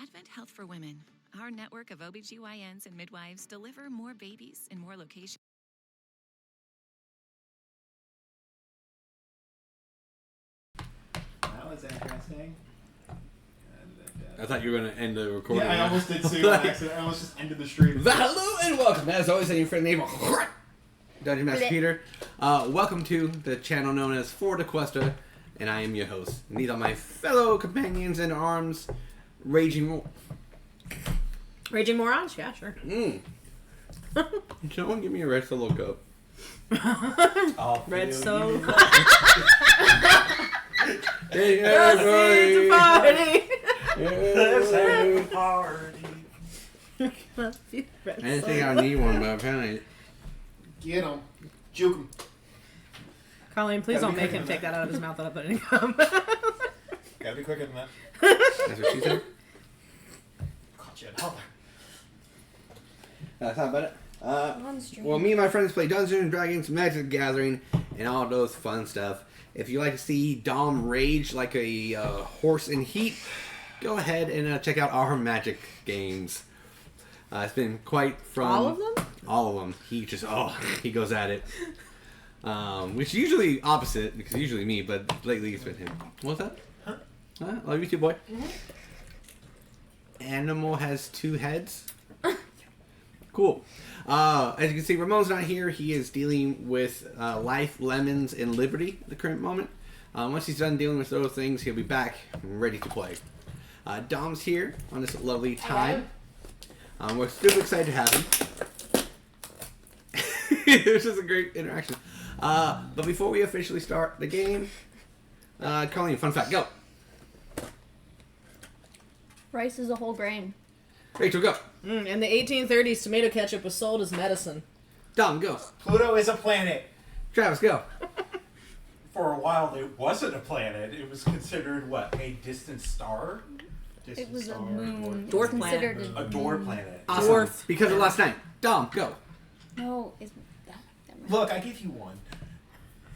Advent Health for Women, our network of OBGYNs and midwives deliver more babies in more locations. That was interesting. I thought you were going to end the recording. Yeah, I almost did too. I almost just ended the stream. Hello and welcome, as always, your friend neighbor, Dungeon Master Peter. Welcome to the channel known as For the Questa, and I am your host. And these are my fellow companions in arms, Raging Morons? Yeah, sure. Someone give me a red solo cup. Red Solo. Hey, It's a party. Let's have a party. I didn't think I need one, but apparently... Get him. Juke him. Colleen, please don't make him take that out of his mouth without putting it in. Gotta be quicker than that. That's what she said? Caught you at help. That's not about it. Well, me and my friends play Dungeons and Dragons, Magic the Gathering, and all those fun stuff. If you like to see Dom rage like a horse in heat, go ahead and check out our Magic games. It's been quite fun. All of them? All of them. He just, he goes at it. Which is usually opposite, because it's usually me, but lately it's been him. What's that? Huh? Love you too, boy. Animal has 2 heads. Cool. As you can see, Ramon's not here. He is dealing with life, lemons, and liberty at the current moment. Once he's done dealing with those things, he'll be back ready to play. Dom's here on this lovely time. We're super excited to have him. This is a great interaction. But before we officially start the game, Colleen, fun fact, go. Rice is a whole grain. Rachel, go. In the 1830s, tomato ketchup was sold as medicine. Dom, go. Pluto is a planet. Travis, go. For a while, it wasn't a planet. It was considered, what, a distant star? It was a moon. Dwarf Considered planet. A door planet. Awesome. Dwarf. Because of last night. Dom, go. No, Look, I give you one.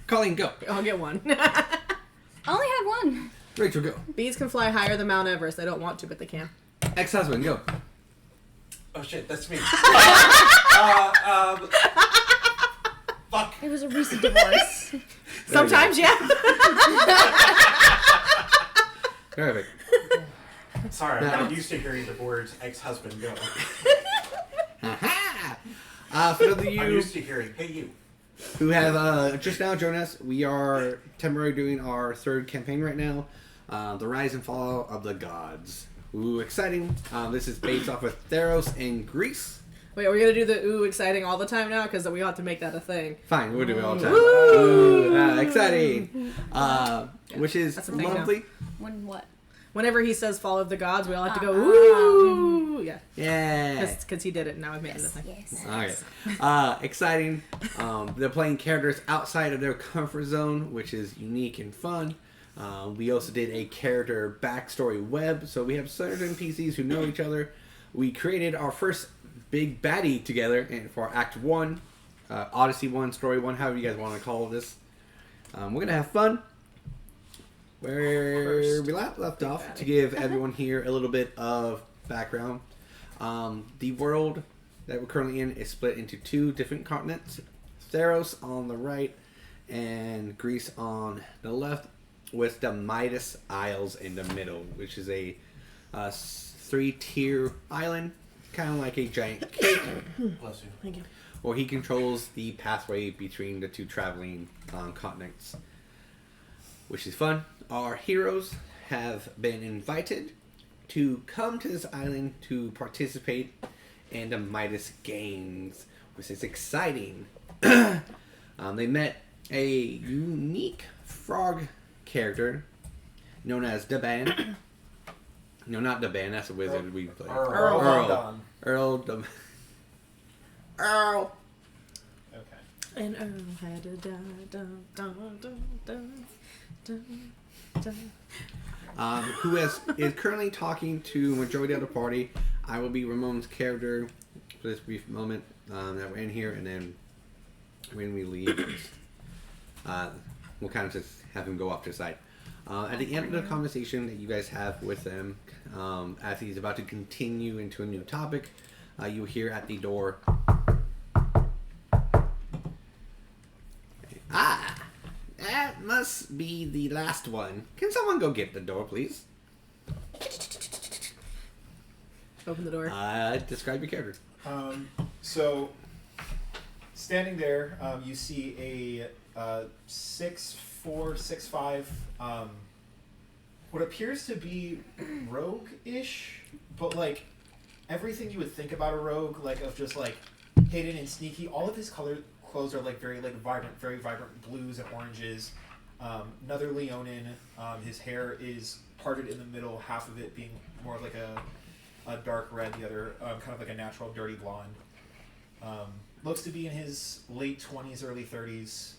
Colleen, go. I'll get one. I only had one. Rachel, go. Bees can fly higher than Mount Everest. They don't want to, but they can. Ex-husband, go. Oh shit, that's me. Fuck. It was a recent divorce. Sometimes, yeah. Perfect. Sorry, I'm No. not used to hearing the words ex-husband go. Aha! For those of I'm you used to hearing, hey you. who have just now joined us, we are temporarily doing our 3rd campaign right now, The Rise and Fall of the Gods. Ooh, exciting. This is based off of Theros and Greece. Wait, are we going to do the ooh exciting all the time now? Because we ought to make that a thing. Fine, we'll do it all the time. Woo! Ooh, exciting. Which is That's a thing now. lovely. When what? Whenever he says fall of the gods, we all have to go ooh. Yeah. Yeah. Because he did it, and now I've made it a thing. Yes. Okay. Exciting. They're playing characters outside of their comfort zone, which is unique and fun. We also did a character backstory web, so we have certain NPCs who know each other. We created our first big baddie together and for Act 1, Odyssey 1, Story 1, however you guys want to call this. We're going to have fun. Where we left off, to give everyone here a little bit of background. The world that we're currently in is split into 2 different continents. Theros on the right and Greece on the left, with the Midas Isles in the middle, which is a 3-tier island, kind of like a giant cake. Bless you. Thank you. Where he controls the pathway between the 2 traveling continents, which is fun. Our heroes have been invited to come to this island to participate in the Midas Games, which is exciting. They met a unique frog character known as Daban. No, not Daban. That's a wizard we play. Earl. Earl. Earl. Okay. And Earl had a Who is currently talking to majority of the party. I will be Ramon's character for this brief moment that we're in here, and then when we leave, we'll kind of just have him go off to the side. At the end of the conversation that you guys have with them, as he's about to continue into a new topic, you hear at the door, "Ah, that must be the last one. Can someone go get the door, please?" Open the door. Describe your character. So, standing there, you see a 6'4", 6'5", what appears to be rogue-ish, but like everything you would think about a rogue, like of just like hidden and sneaky. All of his clothes are like very vibrant blues and oranges. Another Leonin. His hair is parted in the middle, half of it being more of like a dark red, the other kind of like a natural dirty blonde. Looks to be in his late 20s, early 30s.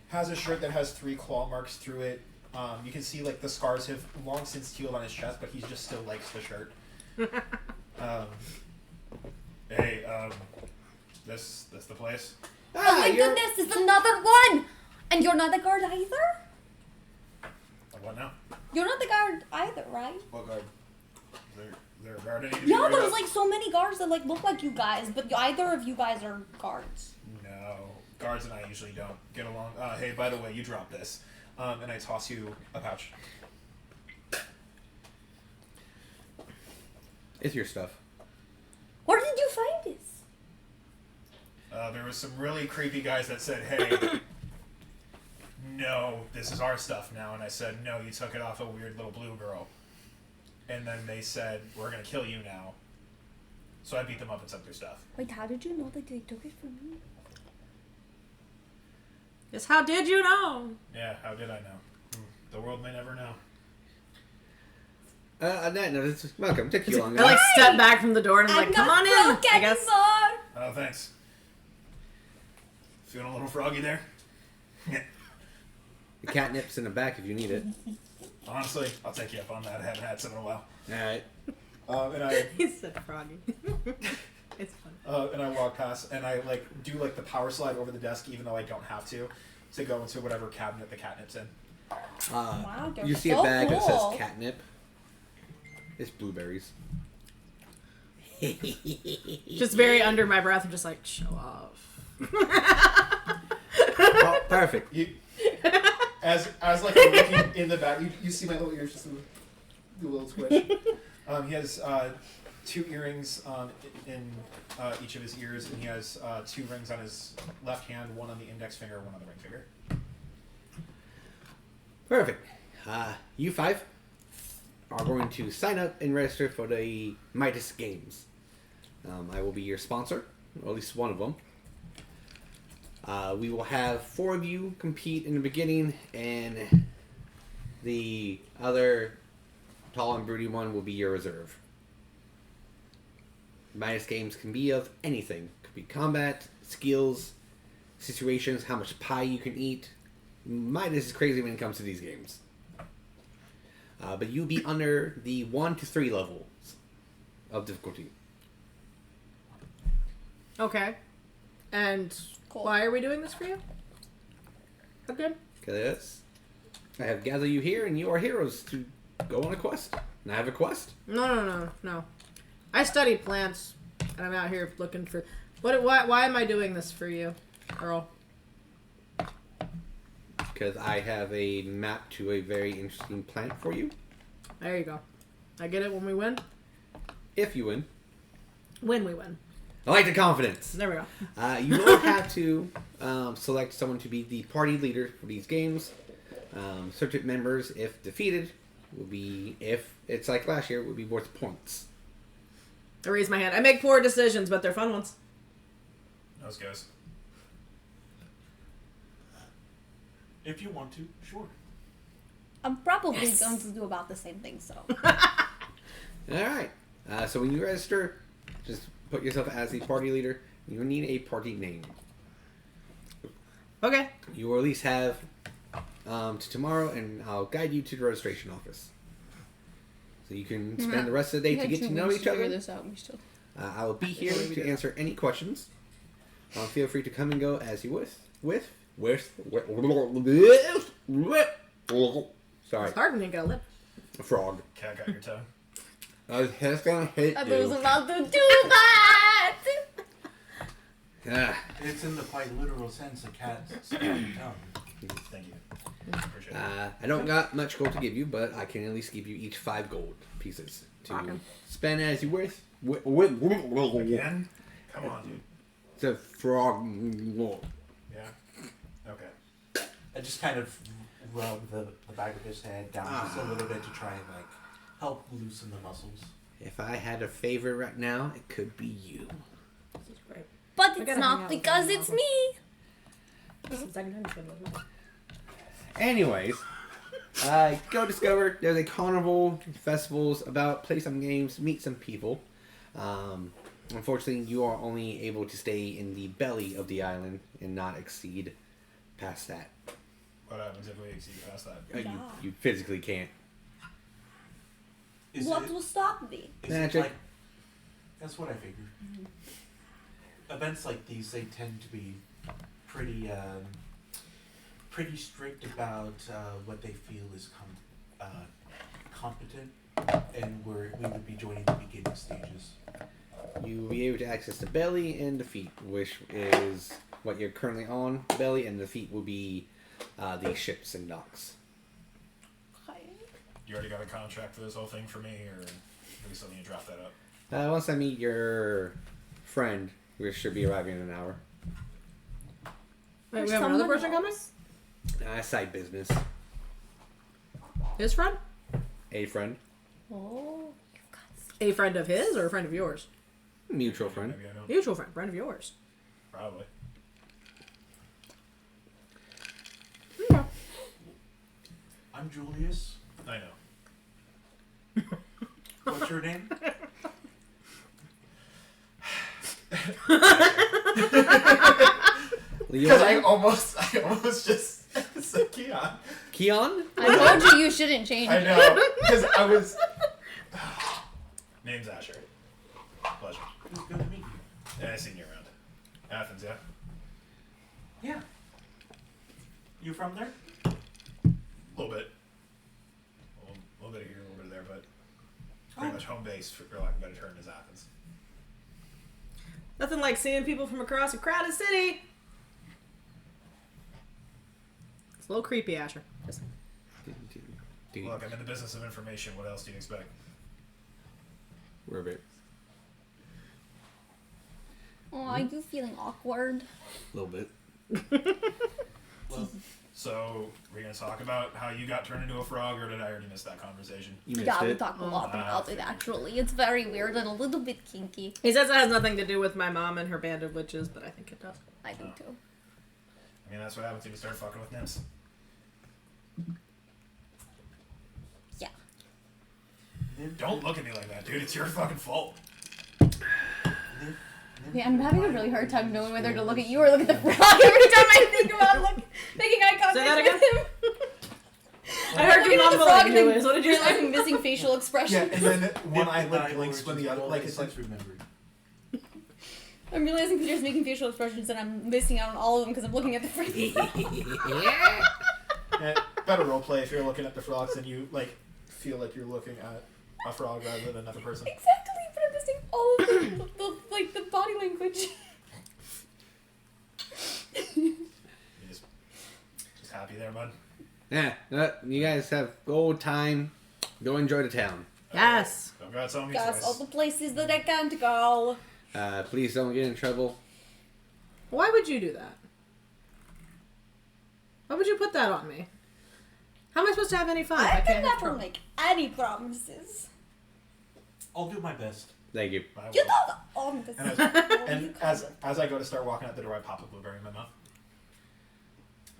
Has a shirt that has 3 claw marks through it. You can see like the scars have long since healed on his chest, but he just still likes the shirt. Hey, this the place? Oh my goodness, it's another one! And you're not the guard either? What now? You're not the guard either, right? What guard? Is there a guard I need to be Yeah, worried there's about? like so many guards that like look like you guys, but either of you guys are guards. No, guards and I usually don't get along. Hey, by the way, you dropped this. And I toss you a pouch. It's your stuff. Where did you find this? There was some really creepy guys that said, hey, no, this is our stuff now. And I said, no, you took it off a weird little blue girl. And then they said, we're going to kill you now. So I beat them up and took their stuff. Wait, how did you know that they took it from me? Yes, how did you know? Yeah, how did I know? The world may never know. On that note, welcome. Took you long I like enough. step back from the door and I'm like, come on in. Broke I guess. anymore. Oh, thanks. Feeling a little froggy there? The catnip's in the back if you need it. Honestly, I'll take you up on that. I haven't had some in a while. Alright. And I He said froggy. It's fun. and I walk past and I like do like the power slide over the desk, even though I don't have to go into whatever cabinet the catnip's in. Wow, you're You see so a bag that cool. says catnip. It's blueberries. Just very under my breath. I'm just like, show off. Oh, perfect. You, as like I'm looking in the back, you see my little ears just do a little twitch. He has 2 earrings in each of his ears, and he has 2 rings on his left hand, 1 on the index finger, 1 on the ring finger. Perfect. You 5 are going to sign up and register for the Midas Games. I will be your sponsor, or at least one of them. We will have 4 of you compete in the beginning, and the other tall and broody one will be your reserve. Midas Games can be of anything. Could be combat, skills, situations, how much pie you can eat. Midas is crazy when it comes to these games. But you'll be under the 1 to 3 levels of difficulty. Okay. And Cool. why are we doing this for you? Okay. Because I have gathered you here, and you are heroes to go on a quest. And I have a quest. No. I study plants, and I'm out here looking for... Why am I doing this for you, Earl? Because I have a map to a very interesting plant for you. There you go. I get it when we win? If you win. When we win. I like the confidence. There we go. You will have to select someone to be the party leader for these games. Certain members, if defeated, will be, if it's like last year, will be worth points. I raise my hand. I make poor decisions, but they're fun ones. Those guys. If you want to, sure. I'm probably going to do about the same thing, so. Alright. So when you register, just put yourself as the party leader. You need a party name. Okay. You will at least have to tomorrow, and I'll guide you to the registration office. So you can spend the rest of the day to get to know each other. This out. We still... I will be here to answer any questions. Feel free to come and go as you wish. Sorry, It's hard when you got a lip. a frog. Cat got your tongue. I was just gonna hit I you. was about to do that. Ah, It's in the quite literal sense a cat's tongue. Thank you. Appreciate it. I don't got much gold to give you, but I can at least give you each 5 gold pieces to Okay. spend as you wish. Again? Come on, dude. It's a frog. Yeah. Okay. I just kind of rub the back of his head down just a little bit to try and like help loosen the muscles. If I had a favorite right now, it could be you. This is great. But I it's gotta hang not out because with it's my me. This is the second time it's been with me. Anyways, go discover. There's a carnival, festivals about, play some games, meet some people. Unfortunately, you are only able to stay in the belly of the island and not exceed past that. What happens if we exceed past that? You physically can't. Is What it, will stop me? is Magic. it like, that's what I figured. Events like these, they tend to be pretty strict about what they feel is competent, and we would be joining the beginning stages. You will be able to access the belly and the feet, which is what you're currently on. The belly and the feet will be the ships and docks. You already got a contract for this whole thing for me, or do we still need to draft that up? Once I meet your friend, which should be arriving in an hour. Wait, we have another Someone person coming? else? Side business. His friend? A friend. Oh. A friend of his or a friend of yours? Mutual friend. Maybe I don't. Mutual friend of yours. Probably. I'm Julius. I know. What's your name? Because I Leon? almost just said Keon. Keon? I told you shouldn't change I it. know. Because I was. Name's Asher. Pleasure. It's good to meet you. Yeah, I seen you around. Athens, yeah? Yeah. You from there? A little bit. A little bit here, a little bit there, but pretty much home base, for lack of a better term, is Athens. Nothing like seeing people from across a crowded city. It's a little creepy, Asher. Just- Look, I'm in the business of information. What else do you expect? We're a bit. Oh, are you feeling awkward? A little bit. Well, So, we're going to talk about how you got turned into a frog, or did I already miss that conversation? You missed Yeah, we it. talked a lot about it actually. It's very weird and a little bit kinky. He says it has nothing to do with my mom and her band of witches, but I think it does. I do too. I mean, that's what happens when you start fucking with nymphs. Yeah. Don't look at me like that, dude. It's your fucking fault. Okay, I'm having a really hard time knowing whether to look at you or look at the frog every time I think about making eye contact Say that with again? him. I heard you mumble anyways. What did you say? Realizing missing facial expressions. Yeah, and then one eyelid Midnight blinks when the other, origins like, of it's all like, these remembered. I'm realizing Peter's making facial expressions and I'm missing out on all of them because I'm looking at the frog. better roleplay if you're looking at the frogs and you, like, feel like you're looking at a frog rather than another person. Exactly, but I'm missing all of the body language. You just happy there, bud? Yeah, you guys have gold time. Go enjoy the town. Yes. Don't go out telling me That's all twice. the places that I can't go. Please don't get in trouble. Why would you do that? Why would you put that on me? How am I supposed to have any fun? if I can can't have never trouble? make any promises. I'll do my best. Thank you. I You will. know the And as I go to start walking out the door, I pop a blueberry in my mouth.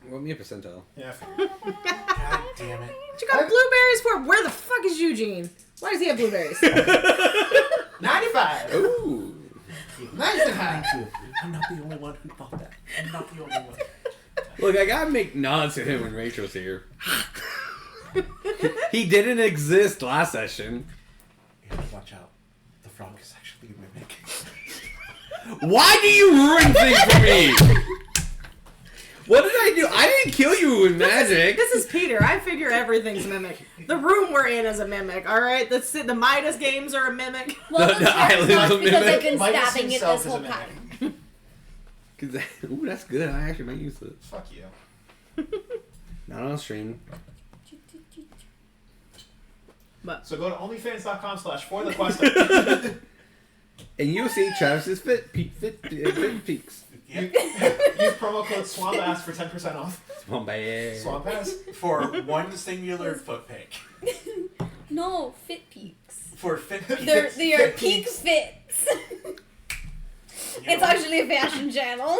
Roll me a percentile. Yeah, I figured. God damn it. What you got blueberries for? Where the fuck is Eugene? Why does he have blueberries? 95! Ooh. 95! I'm not the only one who thought that. I'm not the only one. Look, I gotta make nods to him when Rachel's here. He didn't exist last session. You have to watch out. The frog is actually a mimic. Why do you ruin things for me? What did I do? I didn't kill you with magic. This is Peter. I figure everything's a mimic. The room we're in is a mimic, alright? The Midas games are a mimic. Well, The island's a because mimic. I've been Midas stabbing it himself this is a whole mimic. time. Ooh, that's good. I actually might use it. Fuck you. Not on stream. But So go to onlyfans.com/forthequest. And you'll see Travis's fit peaks. Yep. Use promo code SWAMPASS for 10% off. SWAMPASS. For one singular foot pick. No, fit peaks. For fit pick. They are peak fits. It's actually a fashion channel.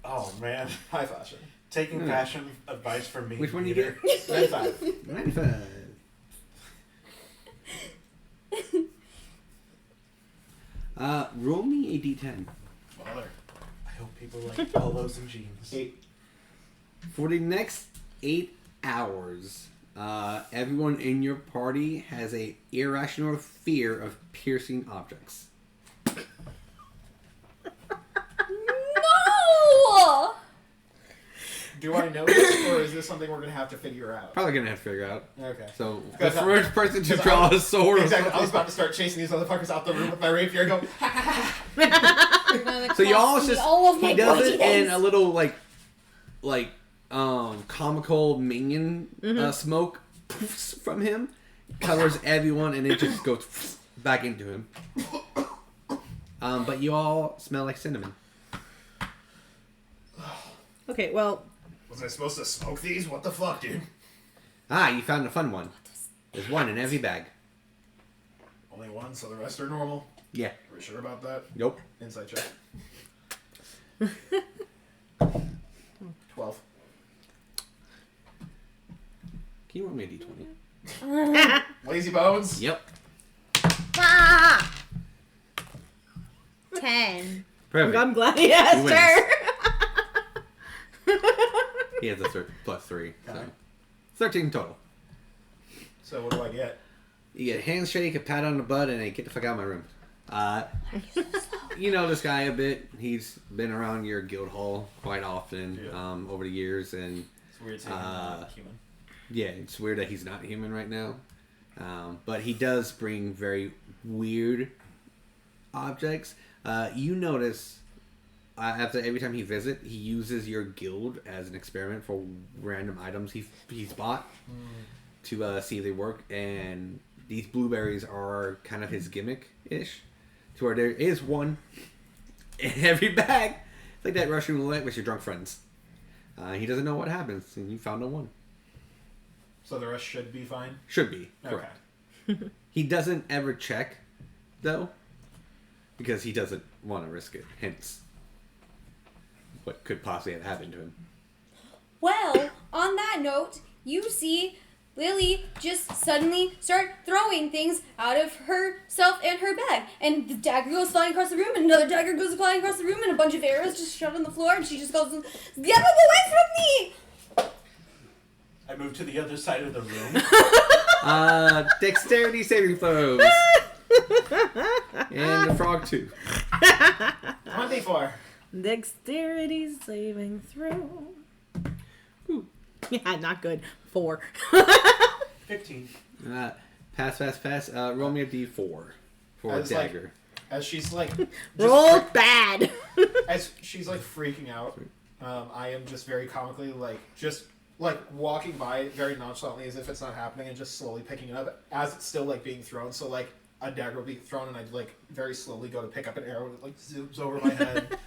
Oh man. High fashion. Taking fashion advice from me. Which one you Peter. get? 95. 95. Roll me a d10. Baller. I hope people like polos and jeans. 8. For the next 8 hours, everyone in your party has a irrational fear of piercing objects. No! Do I know this, or is this something we're gonna have to figure out? Probably gonna have to figure out. Okay. So, the Because first person to because draw I- a sword. or Exactly. I was something. about to start chasing these motherfuckers out the room with my rapier and go. So y'all Cost me just all of my he does pointy it in days. a little like comical minion smoke poofs from him, covers everyone, and it just goes back into him. But you all smell like cinnamon. okay, well, Was I supposed to smoke these? What the fuck, dude? Ah, you found a fun one. There's one in every bag. Only one, so the rest are normal. Yeah. Are we sure about that? Nope. Inside check. 12. Can you roll me a d20? Lazy bones. Yep. Ah! 10. Perfect. I'm glad he asked wins. her. He has a +3. So. Okay. 13 total. So what do I get? You get a handshake, a pat on the butt, and a get the fuck out of my room. You know this guy a bit. He's been around your guild hall quite often over the years, and It's weird saying I'm not human. yeah, it's weird that he's not human right now. But he does bring very weird objects. You notice after every time he visits, he uses your guild as an experiment for random items he's bought to see if they work. And these blueberries are kind of his gimmick-ish, to where there is one in every bag. It's like that Russian roulette with your drunk friends. He doesn't know what happens, and you found no one. So the rest should be fine? Should be, correct. Okay. He doesn't ever check, though, because he doesn't want to risk it. Hence, what could possibly have happened to him. Well, on that note, you see Lili just suddenly start throwing things out of herself and her bag. And the dagger goes flying across the room, and another dagger goes flying across the room, and a bunch of arrows just shot on the floor, and she just goes, "Get away from me!" I moved to the other side of the room. Dexterity saving throws. And the frog too. 24. Dexterity saving throw. Ooh. Yeah, not good. 4. 15. Pass. Roll me a d4 for a As, like, dagger. As she's like... Roll bad. As she's like freaking out, I am just very comically like walking by it very nonchalantly as if it's not happening and just slowly picking it up as it's still like being thrown. So like a dagger will be thrown and I'd like very slowly go to pick up an arrow and it like zooms over my head.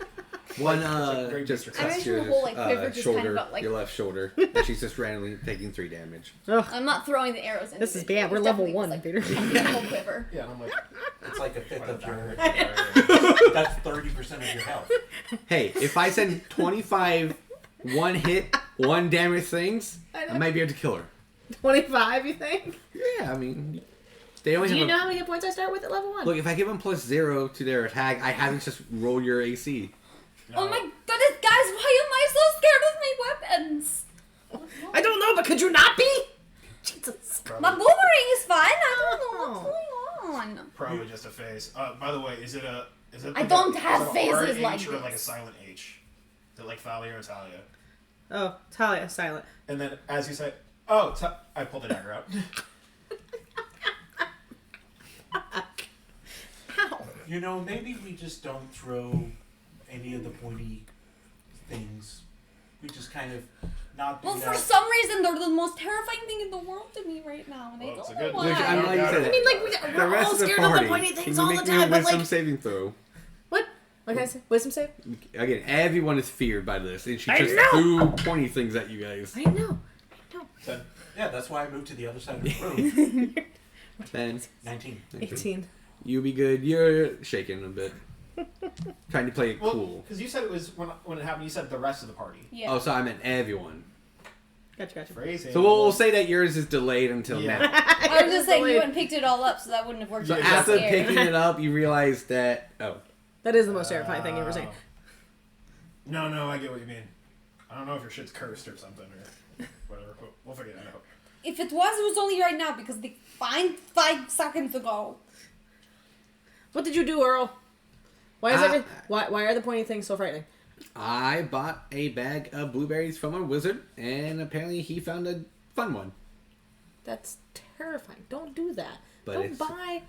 One very just Matrix. I cuts imagine your her whole, like, quiver just kind of shoulder, got, like- your left shoulder, and she's just randomly taking 3 damage. I'm not throwing the arrows in. This is bad. We're level 1, Peter. Whole quiver. Yeah, and I'm like, It's like a fifth of your. your... That's 30% of your health. Hey, if I send 25 one hit, 1 damage things, I might be able to kill her. 25, you think? Yeah, I mean, they only Do have you a- know how many hit points I start with at level 1? Look, if I give them +0 to their attack, I haven't just roll your AC. Oh my goodness, guys, why am I so scared with my weapons? I don't know, but could you not be? Jesus. My boomerang is fine. I don't know what's going on. Probably just a phase. By the way, is it I don't have is it a hard phases like H or like a this. silent H? Is it like Thalia or Talia? Oh, Thalia, silent. And then as you say, oh, I pulled the dagger out. Ow. You know, maybe we just don't throw any of the pointy things. We just kind of not do Well, that. for some reason, they're the most terrifying thing in the world to me right now, and I Well, it's don't a know good- why. Which I'm like you said, I mean, like, the we're rest all of the scared party. of the pointy Can things you all the make me a time, but wisdom like... saving throw? What? What can I say? Wisdom save? Again, everyone is feared by this, and she I just know! threw pointy things at you guys. I know. 10. Yeah, that's why I moved to the other side of the room. 10. 19. 18. You be good. You're shaking a bit. Trying to play it Well, cool. because you said it was when it happened. You said the rest of the party. Yeah. Oh, so I meant everyone. Gotcha. Phrasing. So we'll say that yours is delayed until Yeah. now. I was just saying you went and picked it all up, so that wouldn't have worked. So out. Yeah, after Scared. picking it up, you realize that That is the most terrifying thing you ever seen. No, I get what you mean. I don't know if your shit's cursed or something or whatever. We'll figure that out. If it was only right now because they find 5 seconds ago. What did you do, Earl? Why is why are the pointy things so frightening? I bought a bag of blueberries from a wizard, and apparently he found a fun one. That's terrifying. Don't do that. But Don't it's- buy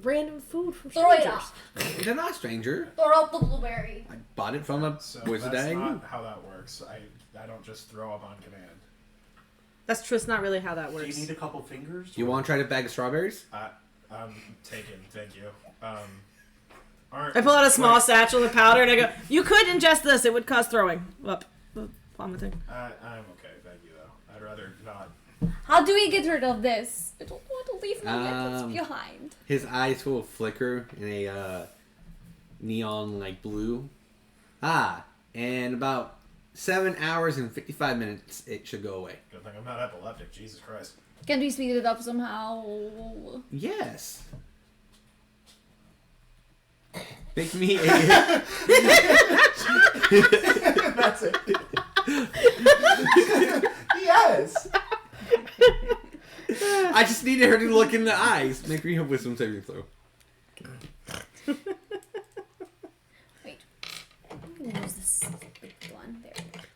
random food from Throw it strangers. out. They're not a stranger. Throw out the blueberry. I bought it from a So wizard that's I not knew. how that works. I don't just throw up on command. That's true. It's not really how that Do works. you need a couple fingers? You want to try to bag of strawberries? I'm taken. Thank you. I pull out a small satchel of powder and I go, you could ingest this. It would cause throwing up. Vomiting. I'm okay. Thank you though. I'd rather not. How do we get rid of this? I don't want to leave my methods Um, behind. His eyes will flicker in a neon like blue. And about 7 hours and 55 minutes, it should go away. Good thing I'm not epileptic. Jesus Christ. Can we speed it up somehow? Yes. Make me a. That's it. Yes. I just needed her to look in the eyes. Make me a wisdom saving throw. Wait. Where's this big one? There.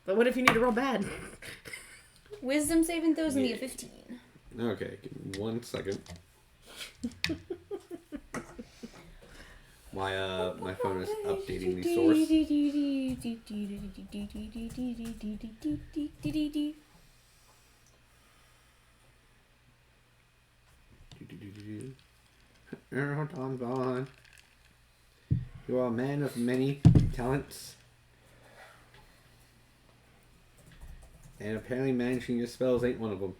But what if you need to roll bad? Wisdom saving throws me a 15. Okay, give me 1 second. My phone is updating the source. Hold on. You are a man of many talents. And apparently managing your spells ain't one of them.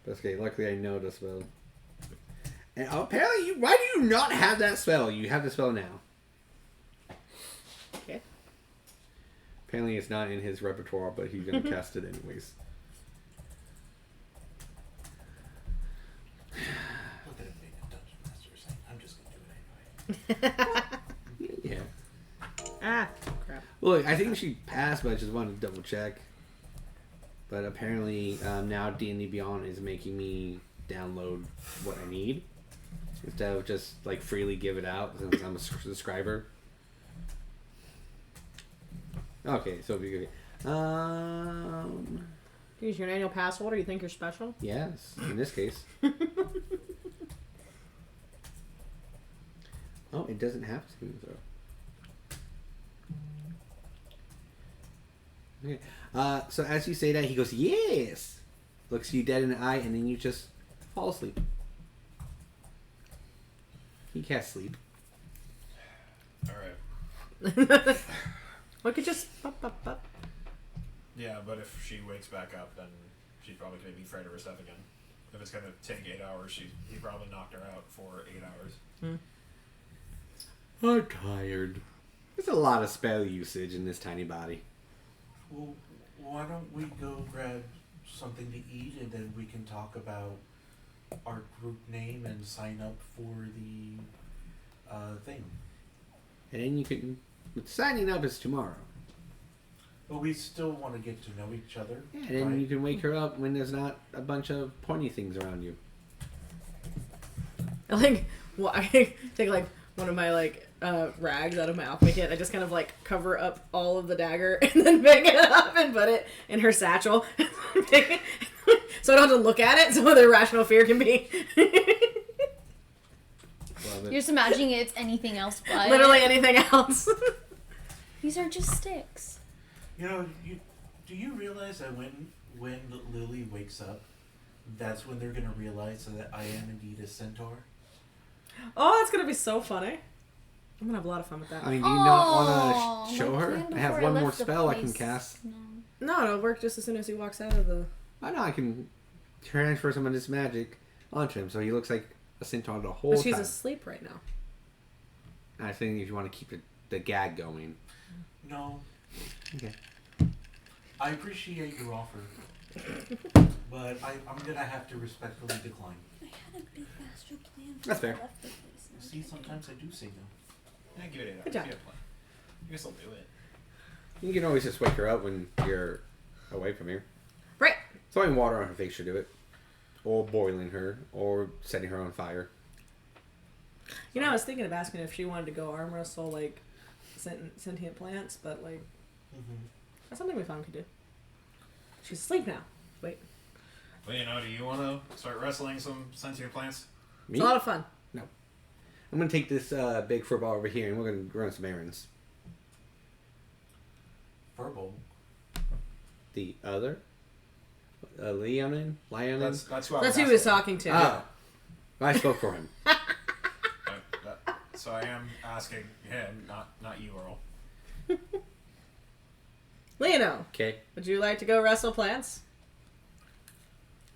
But okay, luckily I know the spell. And apparently, why do you not have that spell? You have the spell now. Okay. Apparently it's not in his repertoire, but he's gonna cast it anyways. Look at him being a dungeon master saying, I'm just going to do it anyway. Yeah. Crap. Look, I think she passed, but I just wanted to double check. But apparently, now D&D Beyond is making me download what I need instead of just like freely give it out since I'm a subscriber. Okay, so be Use your annual pass holder. You think you're special? yes, in this case. Oh, it doesn't have to though. Okay. So as you say that, he goes, yes! Looks you dead in the eye, and then you just fall asleep. He can't sleep. All right. We could just... Yeah, but if she wakes back up, then she's probably gonna be afraid of her stuff again. If it's gonna take 8 hours, he probably knocked her out for 8 hours. I'm tired. There's a lot of spell usage in this tiny body. Well, why don't we go grab something to eat and then we can talk about our group name and sign up for the thing. And then you can... Signing up is tomorrow. But we still want to get to know each other. Yeah, and then right? you can wake her up when there's not a bunch of pointy things around you. I think... Well, I take like one of my like rags out of my alchemy kit. I just kind of like cover up all of the dagger and then pick it up and put it in her satchel. So I don't have to look at it, so the irrational fear can be. You're just imagining it's anything else but. Literally anything else. These are just sticks. You know, do you realize that when Lili wakes up, that's when they're gonna realize that I am indeed a centaur? Oh, that's gonna be so funny. I'm gonna have a lot of fun with that. I mean, do you not want to my show her? plan I have before I one more left the spell I can place. cast. No, it'll work just as soon as he walks out of the. I know I can transfer some of this magic onto him, so he looks like a centaur the whole But she's time. asleep right now. I think if you want to keep the gag going. No. Okay. I appreciate your offer, but I'm gonna have to respectfully decline. I had a big master plan. That's fair. I left the place. See, sometimes I do say no. Yeah, give it a Good job. give it a plan. I guess I'll do it. You can always just wake her up when you're away from here. Right. Throwing water on her face should do it. Or boiling her. Or setting her on fire. You know, I was thinking of asking if she wanted to go arm wrestle like sentient plants, but like that's something we found we could do. She's asleep now. Wait, Well, do you want to start wrestling some sentient plants? Me? it's a lot of fun. No. I'm going to take this big football over here and we're going to run some errands. Verbal. The other? Leonin? That's who I That's was who he was asking. talking to. Oh. I spoke for him. So I am asking him, not you, Earl. Leono, Okay. would you like to go wrestle plants?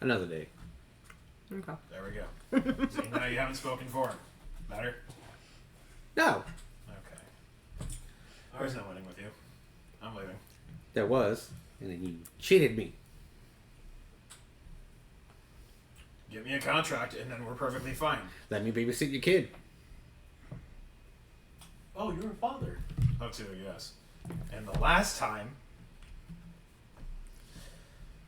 Another day. Okay. There we go. So now you haven't spoken for him. Better? No. Okay. There's no winning with you. I'm leaving. There was. And then you cheated me. Give me a contract and then we're perfectly fine. Let me babysit your kid. Oh, you're a father. Oh, too, yes. And the last time...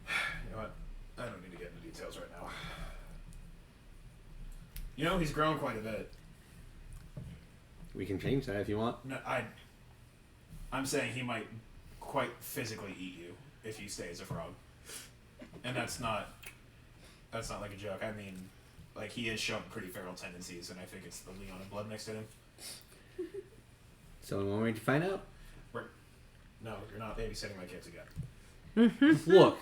You know what? I don't need to get into details right now. He's grown quite a bit. We can change that if you want. No, I'm saying he might quite physically eat you if you stay as a frog. And that's not like a joke. I mean, like, he has shown pretty feral tendencies, and I think it's the Leon and blood mixed in him. So you want me to find out? No, you're not babysitting my kids again. Look.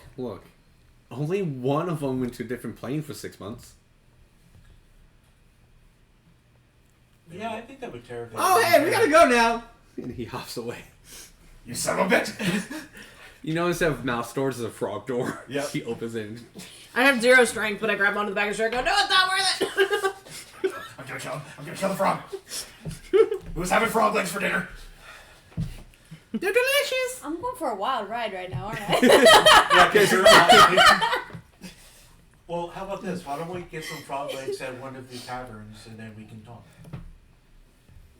Only one of them went to a different plane for 6 months. Yeah, I think that would terrify. Oh, hey, we gotta go now! And he hops away. You son of a bitch! You know, instead of mouse doors, there's a frog door. Yep. He opens it. I have 0 strength, but I grab onto the back of the shirt and go, no, it's not worth it! I'm gonna kill him. I'm gonna kill the frog. Who's having frog legs for dinner? They're delicious! I'm going for a wild ride right now, aren't I? Yeah, 'cause you're not. Well, how about this? Why don't we get some frog legs at one of the taverns and then we can talk?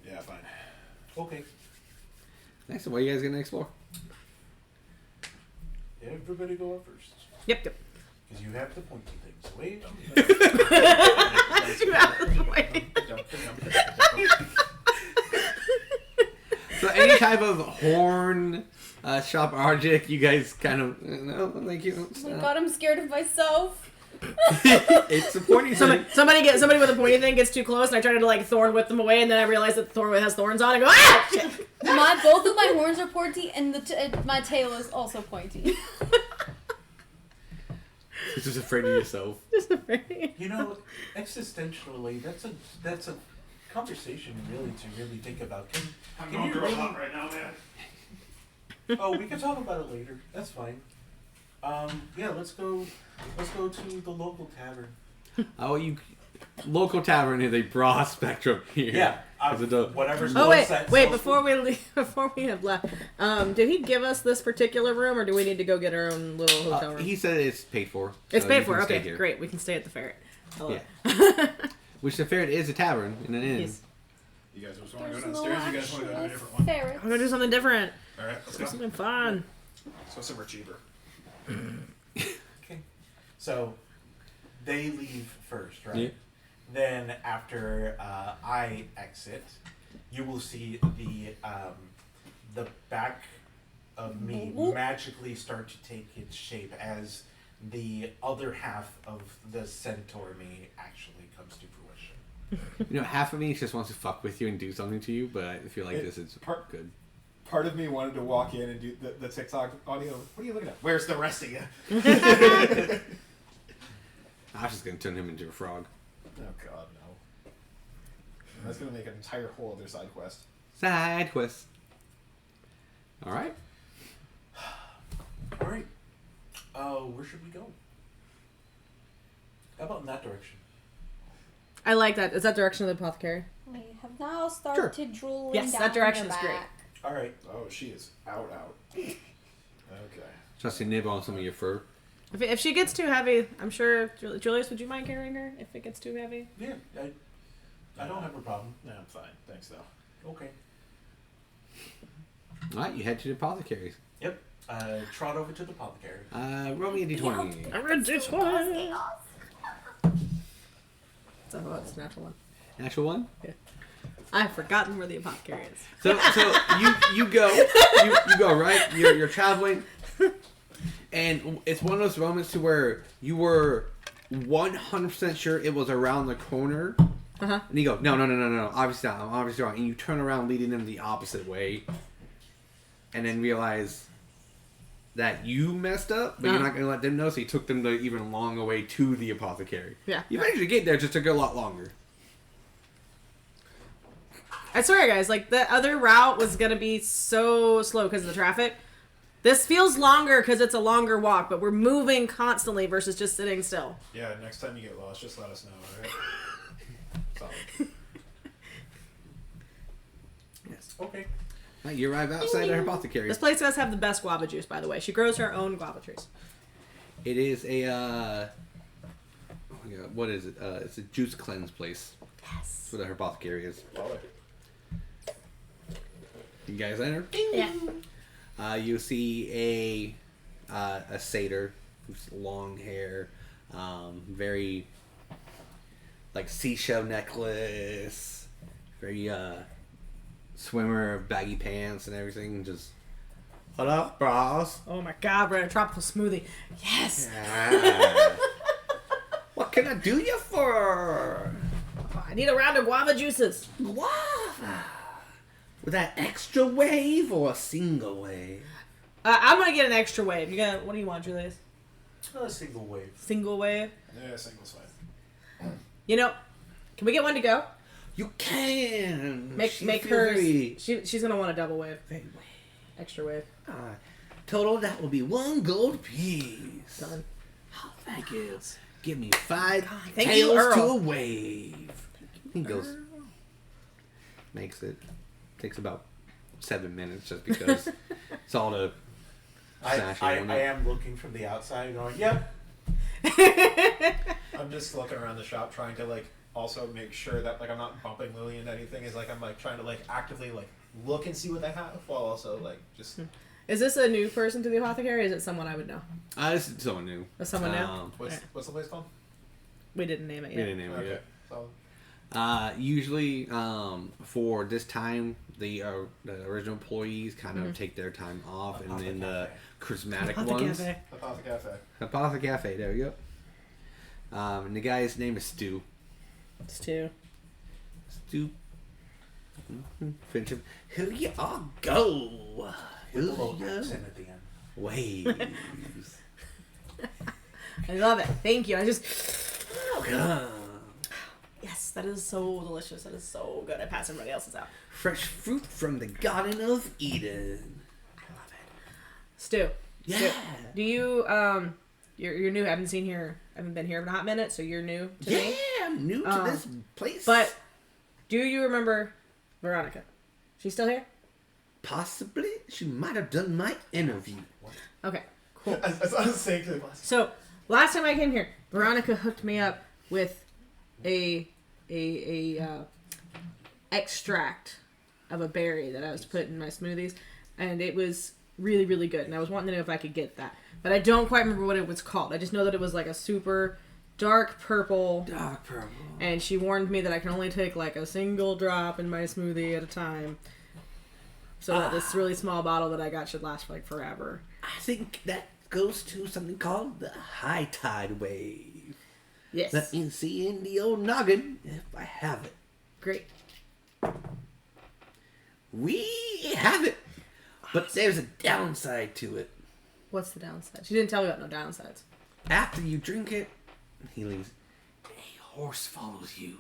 Yeah, fine. Okay. Nice. So what are you guys gonna explore? Everybody go up first. Yep. Because you have the pointy things. Wait. So any type of horn, sharp object, you guys kind of no, like you. Oh my god, I'm scared of myself. It's a pointy thing. Somebody with a pointy thing gets too close, and I try to like thorn whip them away, and then I realize that the thorn has thorns on, and I go, ah! Shit. Both of my horns are pointy, and my tail is also pointy. You're just afraid of yourself. Just afraid. You know, existentially, that's a conversation to really think about. I'm Can going you girl really- hot right now, man. Oh, we can talk about it later. That's fine. Yeah, let's go to the local tavern. Oh, local tavern is a broad spectrum here. Yeah, Is it a- whatever's Oh close that wait! sells Before food. we leave, before we have left, did he give us this particular room, or do we need to go get our own little hotel room? He said it's paid for. It's so paid you for. can stay Okay, here. great. We can stay at the ferret. I love Yeah. it. Which the ferret is a tavern in an inn. Yes. You guys just want to There's go no downstairs? You guys want to go to a different one? ferrets. I'm gonna do something different. All right, let's Do go. something fun. So somewhere cheaper. Okay. So they leave first, right? Yeah. Then after I exit, you will see the back of me magically start to take its shape as the other half of the centaur me actually comes to fruition. You know, half of me just wants to fuck with you and do something to you, but I feel like this is good. Part of me wanted to walk in and do the TikTok audio. What are you looking at? Where's the rest of you? I was just gonna turn him into a frog. Oh God, no. That's gonna make an entire whole other side quest. Side quest. All right. All right. Where should we go? How about in that direction? I like that. Is that direction of the apothecary? We have now started drooling Yes, down that direction your is great. back. All right. Oh, she is out. Okay. Just to nib on some of your fur. If she gets too heavy, I'm sure Julius, would you mind carrying her if it gets too heavy? Yeah, I don't have a problem. No, I'm fine. Thanks, though. Okay. All right, you head to the apothecaries. Yep. Trot over to the apothecary. Roll me a d20. I'm a d20. So it's natural one. Natural one. Yeah. I've forgotten where the apothecary is. So you go right. You're traveling, and it's one of those moments to where you were 100% sure it was around the corner, and you go, no, obviously not. I'm obviously wrong, and you turn around, leading them the opposite way, and then realize that you messed up, but you're not going to let them know, so you took them the even longer way to the apothecary. Yeah. You managed to get there, just took a lot longer. I swear, guys, like, the other route was going to be so slow because of the traffic. This feels longer because it's a longer walk, but we're moving constantly versus just sitting still. Yeah, next time you get lost, just let us know, alright? Solid. Yes. Okay. Right, you arrive outside her apothecary. This place does have the best guava juice, by the way. She grows her own guava trees. It is a, what is it? It's a juice cleanse place. Yes. That's what her apothecary is. Baller. You guys enter? Yeah. You see a satyr who's long hair, very like seashell necklace, very swimmer, baggy pants and everything. Just what up, bros? Oh my god, we're in a tropical smoothie. Yes! Yeah. What can I do you for? Oh, I need a round of guava juices. Guava. With that extra wave or a single wave? I'm gonna get an extra wave. What do you want, Julius? A single wave. Single wave? Yeah, single side. You know, can we get one to go? You can. Make She her. feels She's gonna want a double wave. very Extra wave. total, that will be 1 gold piece. Done. Oh, thank you. Give me 5 thank you, tails Earl. to a wave. He goes, makes it. Takes about 7 minutes just because it's all the smashing. I am looking from the outside going, yep. I'm just looking around the shop trying to, like, also make sure that, like, I'm not bumping Lily into anything. Is like, I'm, like, trying to, like, actively, like, look and see what they have while also, like, just... Is this a new person to the apothecary? Or is it someone I would know? This is someone new. Or someone new? What's the place called? We didn't name it We yet. didn't name it Okay. yet. Solid. Usually, for this time, the original employees kind of take their time off, and then the charismatic ones. Apothecary. Apothecary, there we go. And the guy's name is Stu. It's two. Stu. Finish him. Here you all go. With a Here little you accent at the end. waves. I love it. Thank you. I just. Come. Yes, that is so delicious. That is so good. I pass everybody else's out. Fresh fruit from the Garden of Eden. I love it. Stu. Yeah. Stu, do you you're new. I haven't been here in a hot minute, so you're new to me. Yeah, I'm new to this place. But do you remember Veronica? She's still here? Possibly, she might have done my interview. Okay, cool. I was saying to the class. So last time I came here, Veronica hooked me up with a extract of a berry that I was putting in my smoothies, and it was really, really good. And I was wanting to know if I could get that, but I don't quite remember what it was called. I just know that it was like a super dark purple. Dark purple. And she warned me that I can only take like a single drop in my smoothie at a time. So that this really small bottle that I got should last for like forever. I think that goes to something called the high tide wave. Yes. Let me see in the old noggin if I have it. Great. We have it. But there's a downside to it. What's the downside? She didn't tell me about no downsides. After you drink it, he leaves. A horse follows you.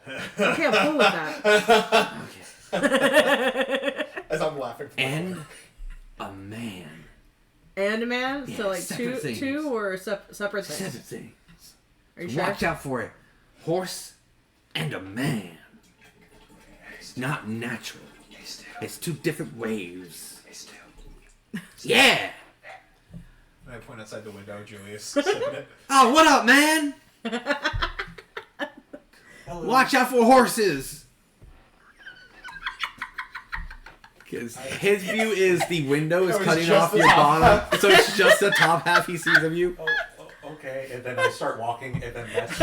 Okay, I'll pull with that. Okay. As I'm laughing. And a man. And a man? Yeah, So like separate things. two or separate things? Seven things. Are you So sure? watch out for it. Horse and a man. It's not natural. It's two different waves. Yeah! And I point outside the window, Julius. sipping it. Oh, what up, man? Watch out for horses! Because his view is the window is Oh, it's cutting just off the your top bottom, so it's just the top half he sees of you. Okay, and then I start walking, and then that's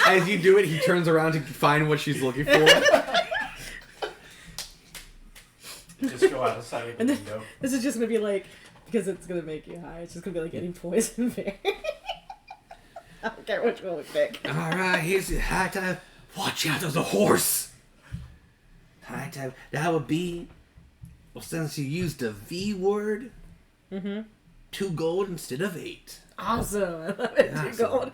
As you do it, he turns around to find what she's looking for. just go outside of the And then- window. This is just gonna be like, because it's gonna make you high, it's just gonna be like getting poison berry. I don't care which one we pick. Alright, here's the high tide. Watch out, there's a horse! High tide. That would be, well, since you used the V word, 2 gold instead of 8. Awesome. I love it. Awesome. Awesome. Gold.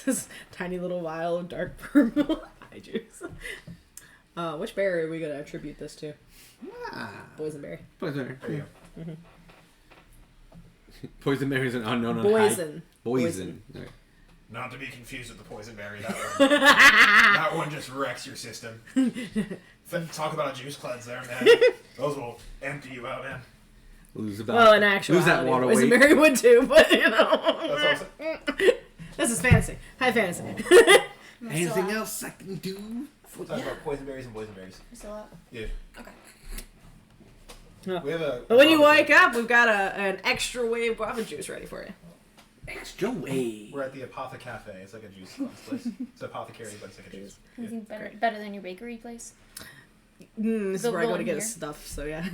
This tiny little vial of dark purple eye juice. Which berry are we gonna attribute this to? Boysenberry. Poison. There you go. Poison berry is an unknown. Poison. Poison. Okay. Not to be confused with the poisonberry. That one. That one just wrecks your system. Talk about a juice cleanse there, man. Those will empty you out, man. Lose about. Well, in actuality, lose that water weight. Boysenberry would too, but you know. That's all I'm saying. This is fantasy. High fantasy. Anything else I can do? We'll talk about poisonberries and boysenberries. You're still up? Yeah. Okay. We have a. But when you wake up, we've got an extra wave guava juice ready for you. Extra way. We're at the Apothecafe. It's like a juice place. It's apothecary, but it's like a juice. Anything better than your bakery place? This The is where I go one to get here? stuff. So yeah.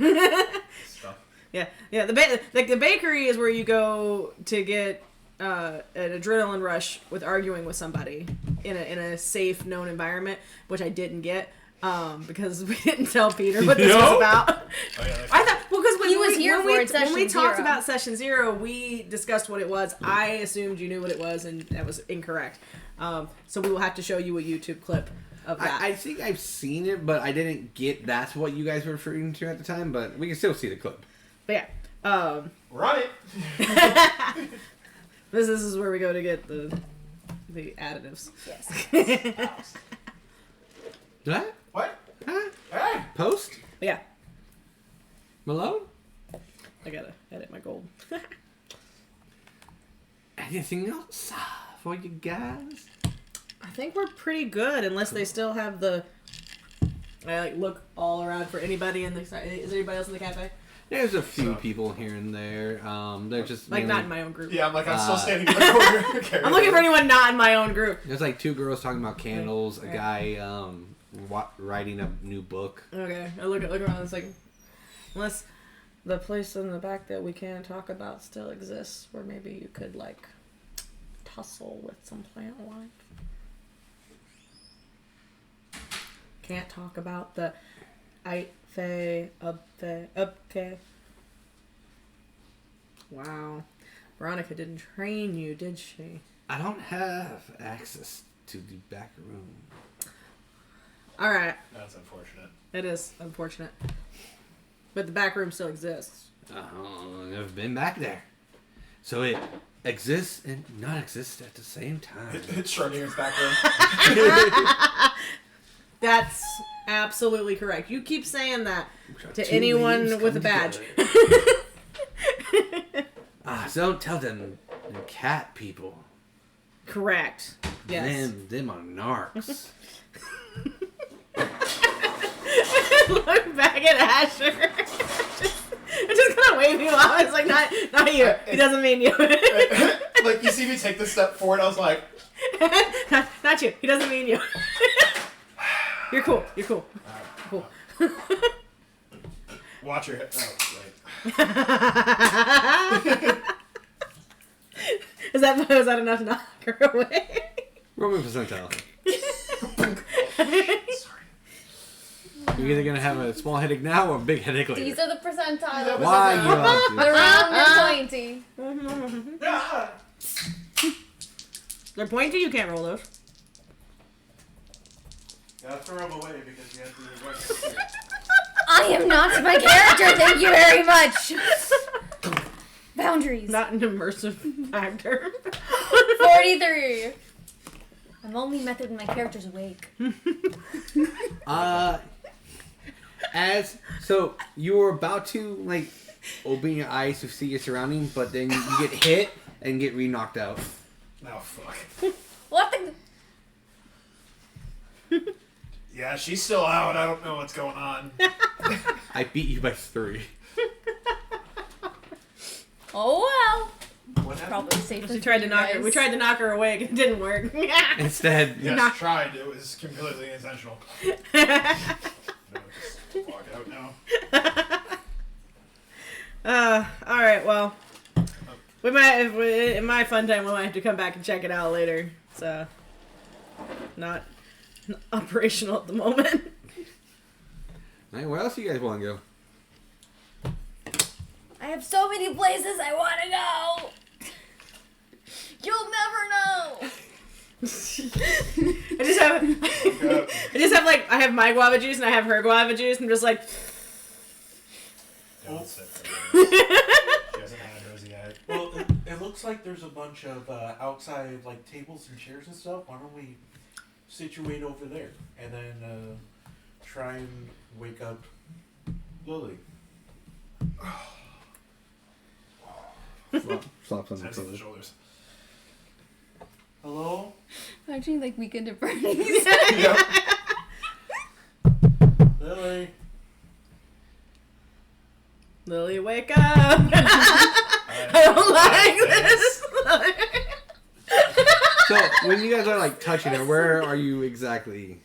Stuff. Yeah. The bakery is where you go to get an adrenaline rush with arguing with somebody in a safe, known environment, which I didn't get because we didn't tell Peter what this was about. Oh, yeah, that's I thought because He was here for it, when session we talked 0. about session 0, we discussed what it was. I assumed you knew what it was, and that was incorrect. So we will have to show you a YouTube clip of that. I think I've seen it, but I didn't get that's what you guys were referring to at the time. But we can still see the clip. But yeah. Run it. This is where we go to get the additives. Yes. What? What? Huh? Hey. Post? But yeah, Malone? I gotta edit my gold. Anything else for you guys? I think we're pretty good, unless they still have the. I look all around for anybody in the. Is there anybody else in the cafe? There's a few people here and there. They're just Like mainly- not in my own group. Yeah, I'm still standing in the corner. Okay, I'm looking for anyone not in my own group. There's like 2 girls talking about candles. A Right. guy writing a new book. Okay, I look around. It's like, unless the place in the back that we can talk about still exists, where maybe you could like tussle with some plant life. Can't talk about the okay. Wow, Veronica didn't train you, did she? I don't have access to the back room. All right, That's unfortunate. it is unfortunate, but the back room still exists. I've never been back there. So it exists and not exists at the same time. It's Schrodinger's back room. That's absolutely correct. You keep saying that to 2 anyone leaves with a come badge. together. So don't tell them cat people. Correct. Yes. Them are narcs. Look back at Asher. Just kind of wave you off. It's like, not you. He doesn't mean you. Like, you see me take this step forward, I was like... Not you. He doesn't mean you. You're cool. You're cool. Cool. Watch your head. Oh, right. Is that enough to knock her away? Roll me a percentile. Sorry. You're either gonna have a small headache now or a big headache later. These are the percentiles. Why you up, dude? Around and pointy. They're pointy. You can't roll those. Gotta throw them away because you have to work. I am not my character, thank you very much. Boundaries. Not an immersive factor. 43. I'm only method when my character's awake. So you were about to like open your eyes to see your surroundings, but then you get hit and get re-knocked out. Oh, fuck. What the? Yeah, she's still out. I don't know what's going on. I beat you by 3. Oh well. What happened? Probably safer. We tried to for you knock her. guys. We tried to knock her awake. It didn't work. Instead, Yes, tried. It was completely intentional. No, just walk out now. All right. Well, we might. In my fun time, we might have to come back and check it out later. So, not operational at the moment. hey, where else do you guys want to go? I have so many places I want to go. You'll never know. I just have like I have my guava juice and I have her guava juice and I'm just like. Don't sit there. She hasn't had hers yet. Well, it looks like there's a bunch of outside like tables and chairs and stuff. Why don't we situate over there and then try and wake up Lili? Slaps on the Hands on the pillow. shoulders. Hello? Imagine like Weekend at Bernie's. Yep. Lili? Lily, wake up! I don't like this. So when you guys are like touching her, where are you exactly?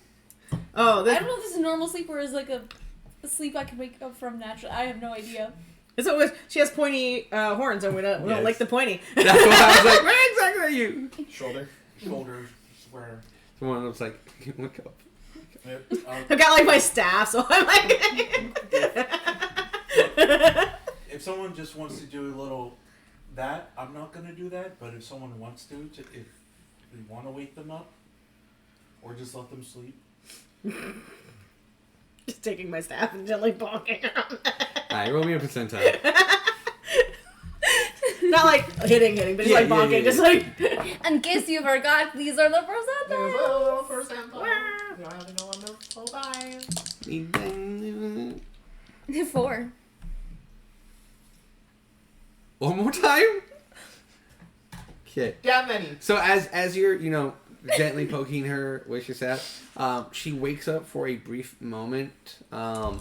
Oh, I this, don't know if this is a normal sleep or is like a sleep I can wake up from naturally. I have no idea. it's always she has pointy horns and we don't Yes. like the pointy. That's why I was like, where exactly are you? Shoulder. Shoulders, where? Someone was like, wake up. Yep. I've got like my staff, so I'm like. If someone just wants to do a little that, I'm not gonna do that. But if someone wants to if we want to wake them up, or just let them sleep. Just taking my staff and gently bonking around. Alright, roll me a percentile. Not like hitting, but just like bonking, just like. In case you forgot, these are the percentiles. 4. One more time? Okay. That many. So as you're, gently poking her with your staff, she wakes up for a brief moment, but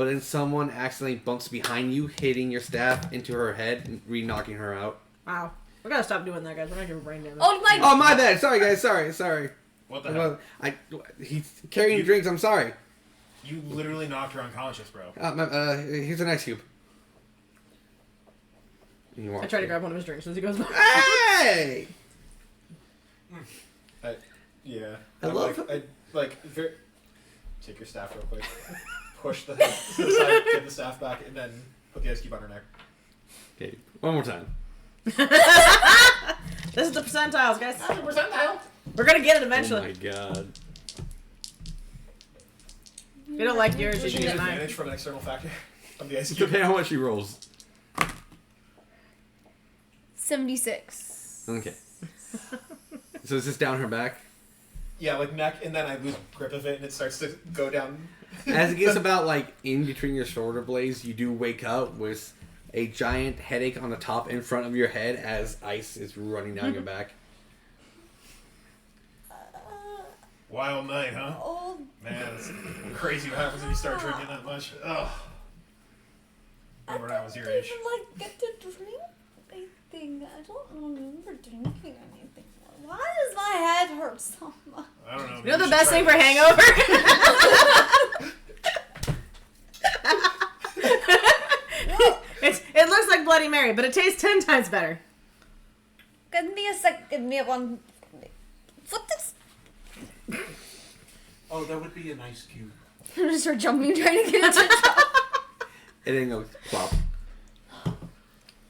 then someone accidentally bumps behind you, hitting your staff into her head and re-knocking her out. Wow. We gotta stop doing that, guys. We're not giving brain damage. Oh my! Oh, my bad. Sorry, guys. Sorry. What the hell? He's carrying drinks. I'm sorry. You literally knocked her unconscious, bro. Here's an ice cube. I try to grab one of his drinks as he goes by. Hey! Yeah. I love take your staff real quick. Push the head to the side, get the staff back, and then put the ice cube on her neck. Okay, one more time. This is the percentiles, guys. That's a percentile. We're gonna get it Oh eventually. my god. If you don't like yours, you Did should you get get mine. advantage from an external factor of the ice cube? Depending on how much she rolls. 76. Okay. So is this down her back? Yeah, like neck, and then I lose grip of it, and it starts to go down. As it gets about like in between your shoulder blades, you do wake up with a giant headache on the top in front of your head as ice is running down your back. Wild night, huh? Oh, Man, it's crazy what happens when you start drinking that much. Ugh. Remember when I was your age. Even, like, get to drink? I anything. I don't remember drinking anything. Why does my head hurt so much? I don't know. You know the best thing for hangover? It looks like Bloody Mary, but it tastes 10 times better. Give me a sec. Give me one. What this? Oh, that would be an ice cube. I'm gonna start jumping, trying to get into the And then goes plop.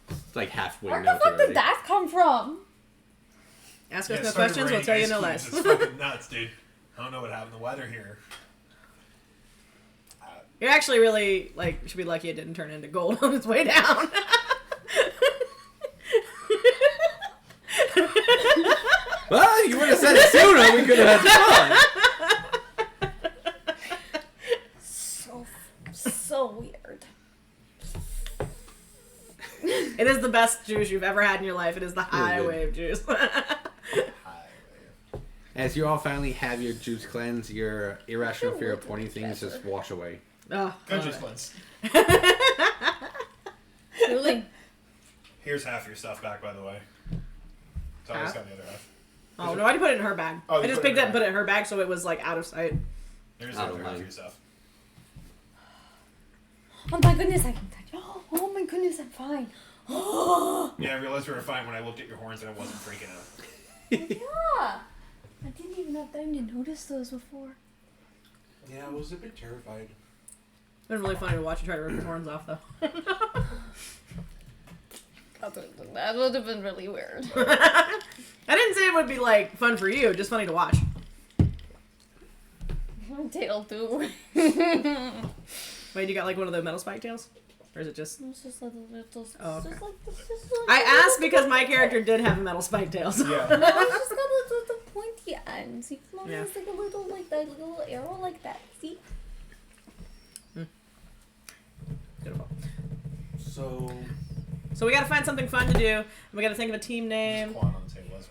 It's like halfway. Where the melted fuck already. did that come from? Ask Yeah, us it no started questions, we'll raining tell you ice no cubes. lies. It's fucking nuts, dude. I don't know what happened to the weather here. You're actually really, should be lucky it didn't turn into gold on its way down. Well, you would have said it sooner. We could have had fun. So weird. It is the best juice you've ever had in your life. It is the high good. wave juice. As you all finally have your juice cleanse, your irrational fear of pointing things just wash away. Oh, Good love juice it. cleanse. Truly. Here's half your stuff back, by the way. Talia's got the other half. Oh, no, I put it in her bag. Oh, I you just put it picked in it her and put bag. it in her bag so it was, out of sight. Here's the Out of other half of line. your stuff. Oh my goodness, I can touch. Oh my goodness, I'm fine. Yeah, I realized we were fine when I looked at your horns and I wasn't freaking out. Yeah. I didn't even have time to notice those before. Yeah, I was a bit terrified. It was really funny to watch you try to rip his horns off, though. That would have been really weird. I didn't say it would be, fun for you, just funny to watch. My tail too. Wait, you got, one of the metal spike tails? Or is it just... It's just like a little. Oh, okay. Just like I asked because my character did have a metal spike tail, so... Yeah. No, it's just got the pointy ends. You can Yeah. almost like a little, that little arrow like that. See? Beautiful. So So we gotta find something fun to do, and we gotta think of a team name. Just clawing on the table as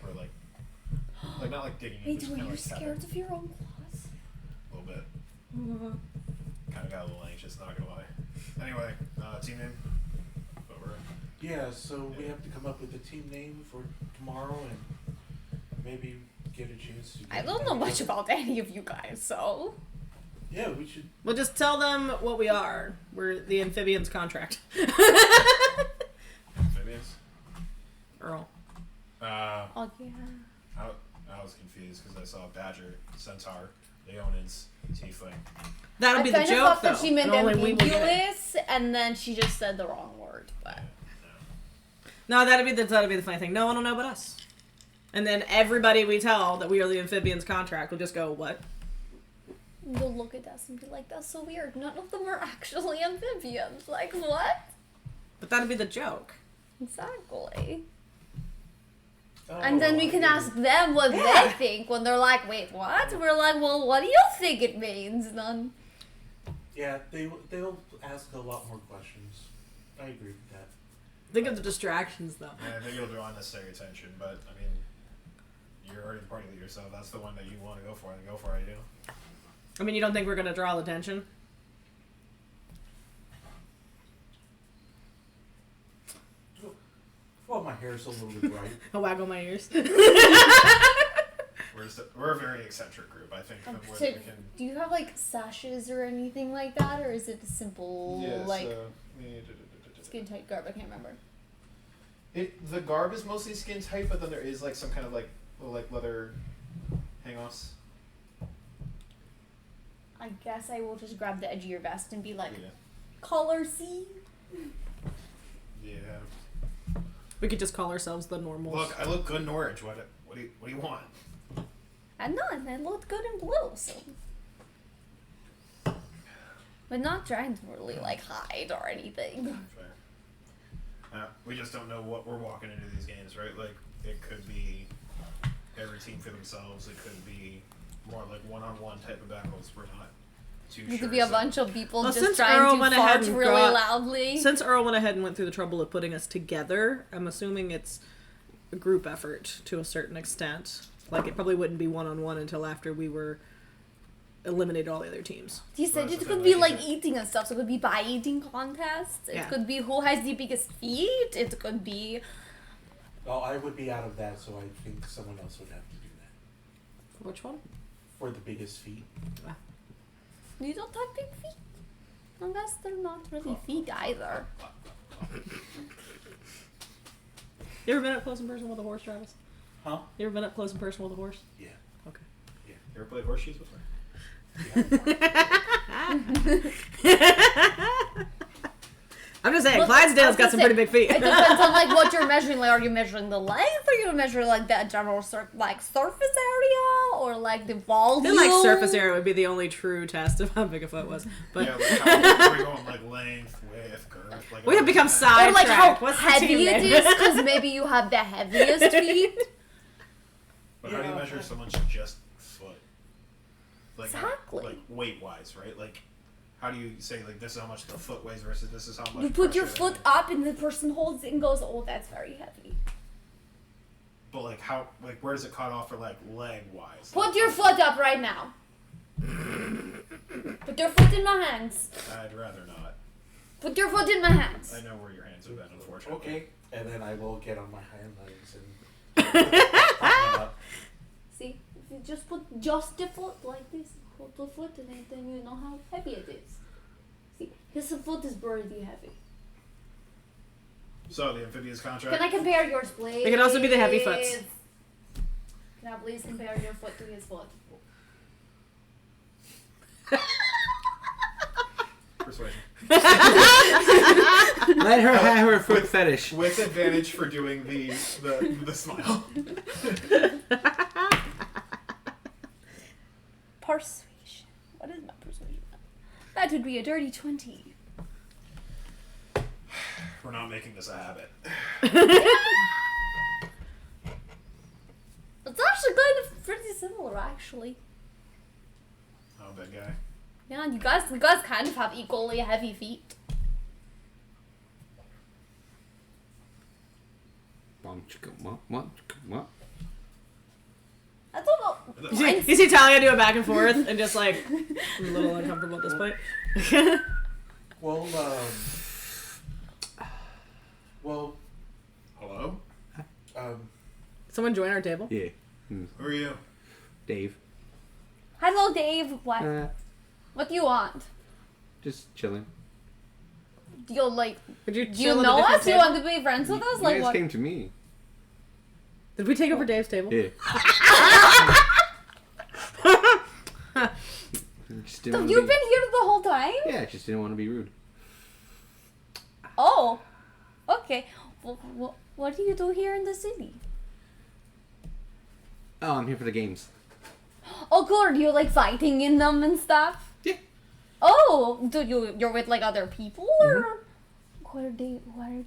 we're not digging in, Wait, just were kind you of scared of your own claws? a little bit. Kind of got a little anxious, not gonna lie. Anyway, team name. But we're yeah, so we have to come up with a team name for tomorrow and maybe get a chance to. I don't know much about any of you guys, so. Yeah, we should. We'll just tell them what we are. We're the amphibians contract. amphibians. Earl. Oh, yeah. I was confused because I saw badger, centaur, leonids, tiefling. That'll be I the kind of joke, thought though. that she meant and only we will get it. ambiguous, and then she just said the wrong word. But No, that'll be the funny thing. No one will know but us. And then everybody we tell that we are the amphibians contract will just go, what? they'll look at us and be like, "That's so weird. None of them are actually amphibians. Like what?" But that'll be the joke. Exactly. Oh, And then we can ask them what they think when they're like, "Wait, what?" We're like, "Well, what do you think it means?" None. Yeah, they'll ask a lot more questions. I agree with that. Think of the distractions, though. Yeah, I think it'll draw unnecessary attention, but I mean, you're already the party leader, so if that's the one that you want to go for, then go for it. You know. I mean, you don't think we're going to draw attention? Well, my hair's a little bit bright. I'll waggle my ears. We're a very eccentric group. I think the more So, that we can. do you have like sashes or anything like that, or is it a simple skin tight garb? I can't remember. The garb is mostly skin tight, but then there is some kind of little leather hang-offs. I guess I will just grab the edge of your vest and be like, Yeah. "Color C." Yeah. We could just call ourselves the normals. Look, I look good in orange. What do you want? And none. I looked good in blue, so. But not trying to really hide or anything. Fair. We just don't know what we're walking into these games, right? It could be every team for themselves. It could be more one-on-one type of battles. We're not too sure. It could be a bunch of people Well, just since trying Earl to went ahead fart and really got- loudly. Since Earl went ahead and went through the trouble of putting us together, I'm assuming it's a group effort to a certain extent. It probably wouldn't be one-on-one until after we were eliminated all the other teams. He said Well, it so could then be we can- eating and stuff. So it could be pie eating contests. It Yeah. could be who has the biggest feet. It could be Oh, I would be out of that, so I think someone else would have to do that. Which one? For the biggest feet. You don't have big feet. Unless they're not really feet either. You ever been up close and personal with a horse, Travis? Huh? You ever been up close and personal with a horse? Yeah. Okay. You ever played horseshoes before? I'm just saying, Look, Clydesdale's got some pretty big feet. It depends on like what you're measuring. Like, are you measuring the length, or you measuring like the general surface area, or like the I volume? feel like surface area would be the only true test of how big a foot was. But Yeah, like how we're going like length, width, girth. Like, we have become Or sidetracked. like how What's the heavy team it name? is, because maybe you have the heaviest feet. But how do you measure someone's just foot? Like, Exactly. Like weight wise, right? Like, how do you say like this is how much the foot weighs versus this is how much? You put your pressure foot they have? up, and the person holds it and goes, "Oh, that's very heavy." But like how like where does it cut off for like leg wise? Put your foot up right now. Put your foot in my hands. I'd rather not. Put your foot in my hands. I know where your hands have been, unfortunately. Okay. And then I will get on my hind legs and pop them up. See, if you just put just the foot like this, hold the foot, and then you know how heavy it is. See, his foot is pretty heavy. So the amphibious contract. Can I compare yours, please? It can also be the heavy foots. Can I please compare your foot to his foot? Persuasion. Let her have her foot fetish. With advantage for doing the smile. Persuasion. What is my persuasion? That would be a dirty 20. We're not making this a habit. It's actually kind of pretty similar, actually. Oh, big guy. Yeah, you guys kind of have equally heavy feet. I don't know. You see Talia do it back and forth, and just like, I'm a little uncomfortable at this point. Well, Hello? Someone join our table? Yeah. Who are you? Dave. Hello, Dave. What? What do you want? Just chilling. Do you like? Would you Do chill you at a know different us? Do you table? want to be friends with us? You Like guys what? came to me. Did we take over Dave's table? Yeah. Just didn't So wanna you've be- been here the whole time? Yeah, I just didn't want to be rude. Oh, okay. What do you do here in the city? Oh, I'm here for the games. Oh, cool. Are you like fighting in them and stuff? Yeah. Oh, you're with like other people or? Where are they? Where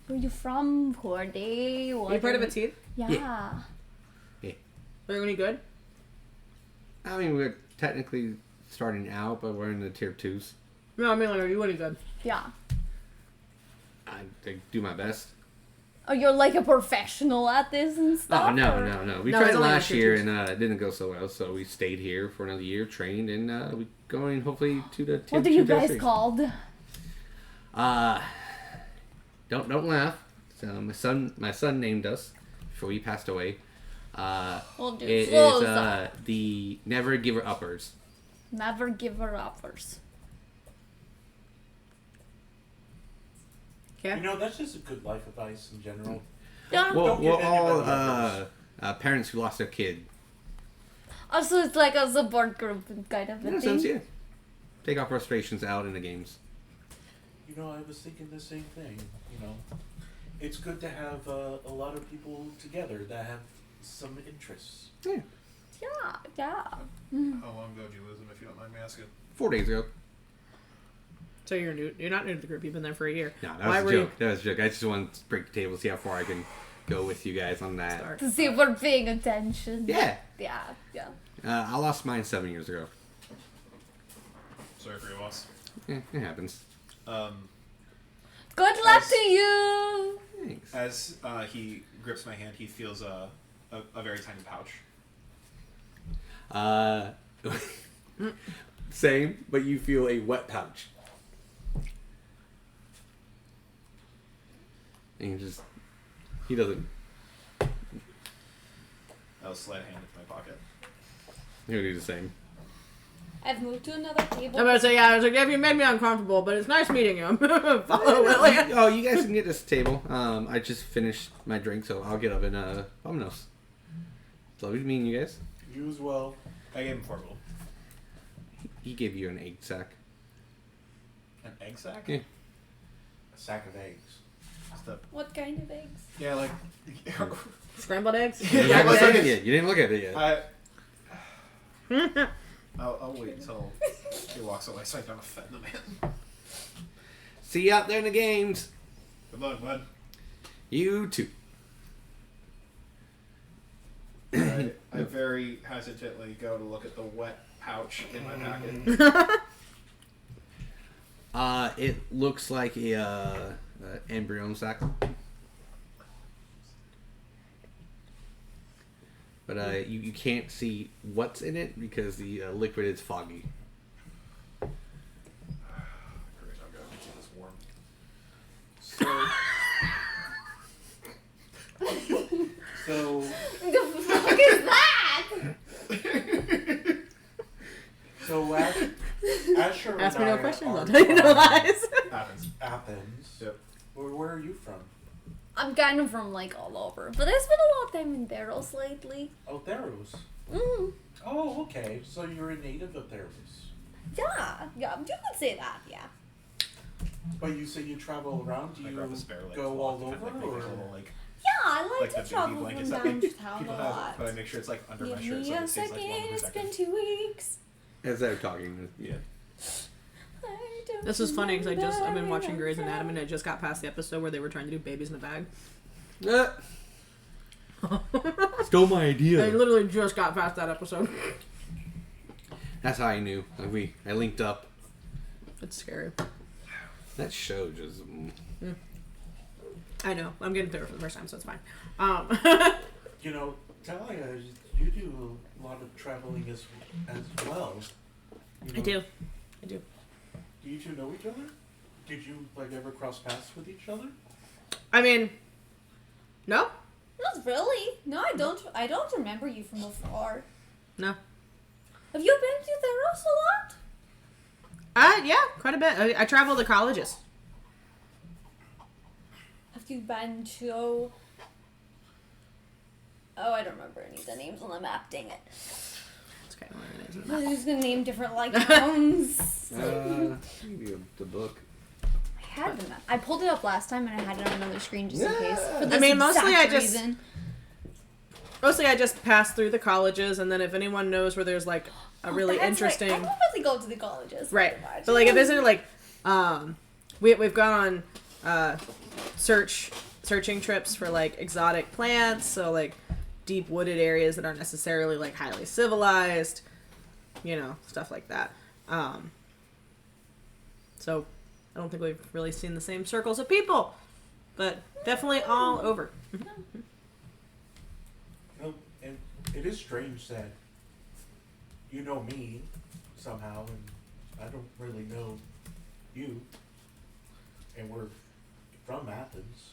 are you from? Who are they? Are you part of a team? Yeah. Yeah. Are you any good? I mean, we're technically starting out, but we're in the tier 2s. No, I mean, like, are you any good? Yeah. I do my best. Oh, you're like a professional at this and stuff? Oh, no, or? no, no. We No, it's tried only last tier year, 2s. and it didn't go so well, so we stayed here for another year, trained, and we going hopefully to the tier What are you 2 tier guys 3s. called? Don't laugh. So my son named us before he passed away. We'll do It close is up. the Never Giver Uppers. Never give her uppers. Yeah. You know, that's just a good life advice in general. Yeah. Well, Don't give we're all anybody parents who lost their kid. Also, it's like a support group kind of In a a thing. sense, yeah. Take our frustrations out in the games. You know, I was thinking the same thing. You know, it's good to have a lot of people together that have some interests. Yeah. Yeah. How long ago did you lose him, if you don't mind me asking? 4 days ago. So you're new. You're not new to the group. You've been there for a year. No, that Why was were a you- joke. That was a joke. I just wanted to break the table, see how far I can go with you guys on that. Start. To see if we're paying attention. Yeah. Yeah. Yeah. I lost mine 7 years ago. Sorry for your loss. Yeah, it happens. Good luck to you. Thanks. As he grips my hand, he feels a very tiny pouch. Same, but you feel a wet pouch. And he doesn't I'll slide a hand into my pocket. You'll do the same. I've moved to another table. I'm gonna say, yeah, I was like, you made me uncomfortable, but it's nice meeting you. Follow Lily. Oh, you guys can get this table. I just finished my drink, so I'll get up in Domino's. It's lovely meeting you guys. You as well. I gave him 4 gold. He gave you an egg sack. An egg sack? Yeah. A sack of eggs. What kind of eggs? Yeah, like... Scrambled eggs? You didn't look at it yet. You didn't look at it yet. I'll wait until he walks away so I don't offend the man. See you out there in the games. Good luck, bud. You too. I very hesitantly go to look at the wet pouch in my packet. It looks like a embryo sac. But you can't see what's in it because the liquid is foggy. Great, I'll go keep this warm. So, The fuck is that? So Asher Ask and me no I questions, are I'll tell you no from lies. happens. Athens. Yep. Where are you from? I'm kind of from like all over, but I spent a lot of time in Theros lately. Oh, Theros. Mm. Oh, okay. So you're a native of Theros. Yeah, you could say that, yeah. But you say you travel around. Do I you grab a spare like go cloth all and over, make or a little like Yeah, I like, like the to baby travel blankets from that downtown people a have, lot. but I make sure it's like under my Give shirt so me a it stays like second, longer it's seconds. been 2 weeks. As they're talking. Yeah. I don't This is funny because I've been remember watching Grey's everything. Anatomy and I just got past the episode where they were trying to do babies in a bag. Stole my idea. I literally just got past that episode. That's how I knew. I linked up. It's scary. That show just. I know. I'm getting through it for the first time, so it's fine. you know, Thalia, you do a lot of traveling as well. You know, I do. Do you two know each other? Did you like ever cross paths with each other? I mean, no? Not really. No, I don't remember you from before. No. Have you been to Theros a lot? Yeah, quite a bit. I travel to colleges. Have you been to... Oh, I don't remember any of the names on the map, dang it. It's okay. I was gonna name different like towns. Give you the book. I had the map. I pulled it up last time and I had it on another screen just in case. For this I mean, mostly exact I just- reason. Mostly I just pass through the colleges, and then if anyone knows where there's like a really That's interesting... Right. I don't really go to the colleges. Right. very much. But like if there's any like we've gone on searching trips for like exotic plants, so like deep wooded areas that aren't necessarily like highly civilized, you know, stuff like that. So I don't think we've really seen the same circles of people, but definitely all over. No, and it is strange that you know me somehow, and I don't really know you, and we're from Athens.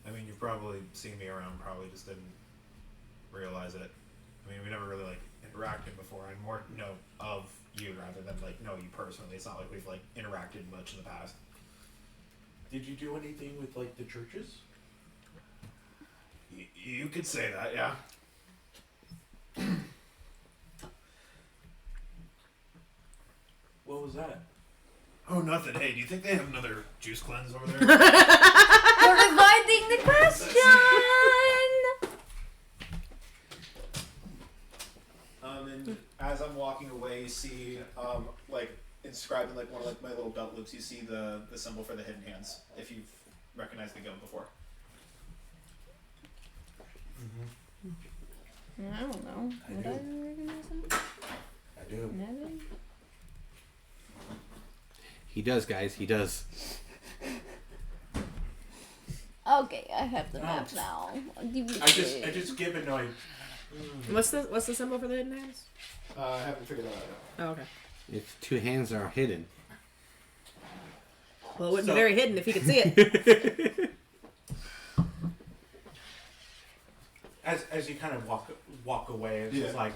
I mean, you've probably seen me around, probably just didn't realize it. I mean, we never really like interacted before. I more know of you rather than like know you personally. It's not like we've like interacted much in the past. Did you do anything with like the churches? You could say that, yeah. What was that? Oh, nothing. Hey, do you think they have another juice cleanse over there? We're avoiding the question. And as I'm walking away, you see, like inscribed in like one of like my little belt loops, you see the symbol for the hidden hands. If you've recognized the guild before. I don't know. I Would do. I recognize him? I do. Nevin? He does, guys. He does. Okay, I have the map now. I just give it like. What's the symbol for the hidden hands? I haven't figured that out yet. Oh, okay. If two hands are hidden. Well, it wouldn't So- be very hidden if you could see it. as you kind of walk away, it's just like,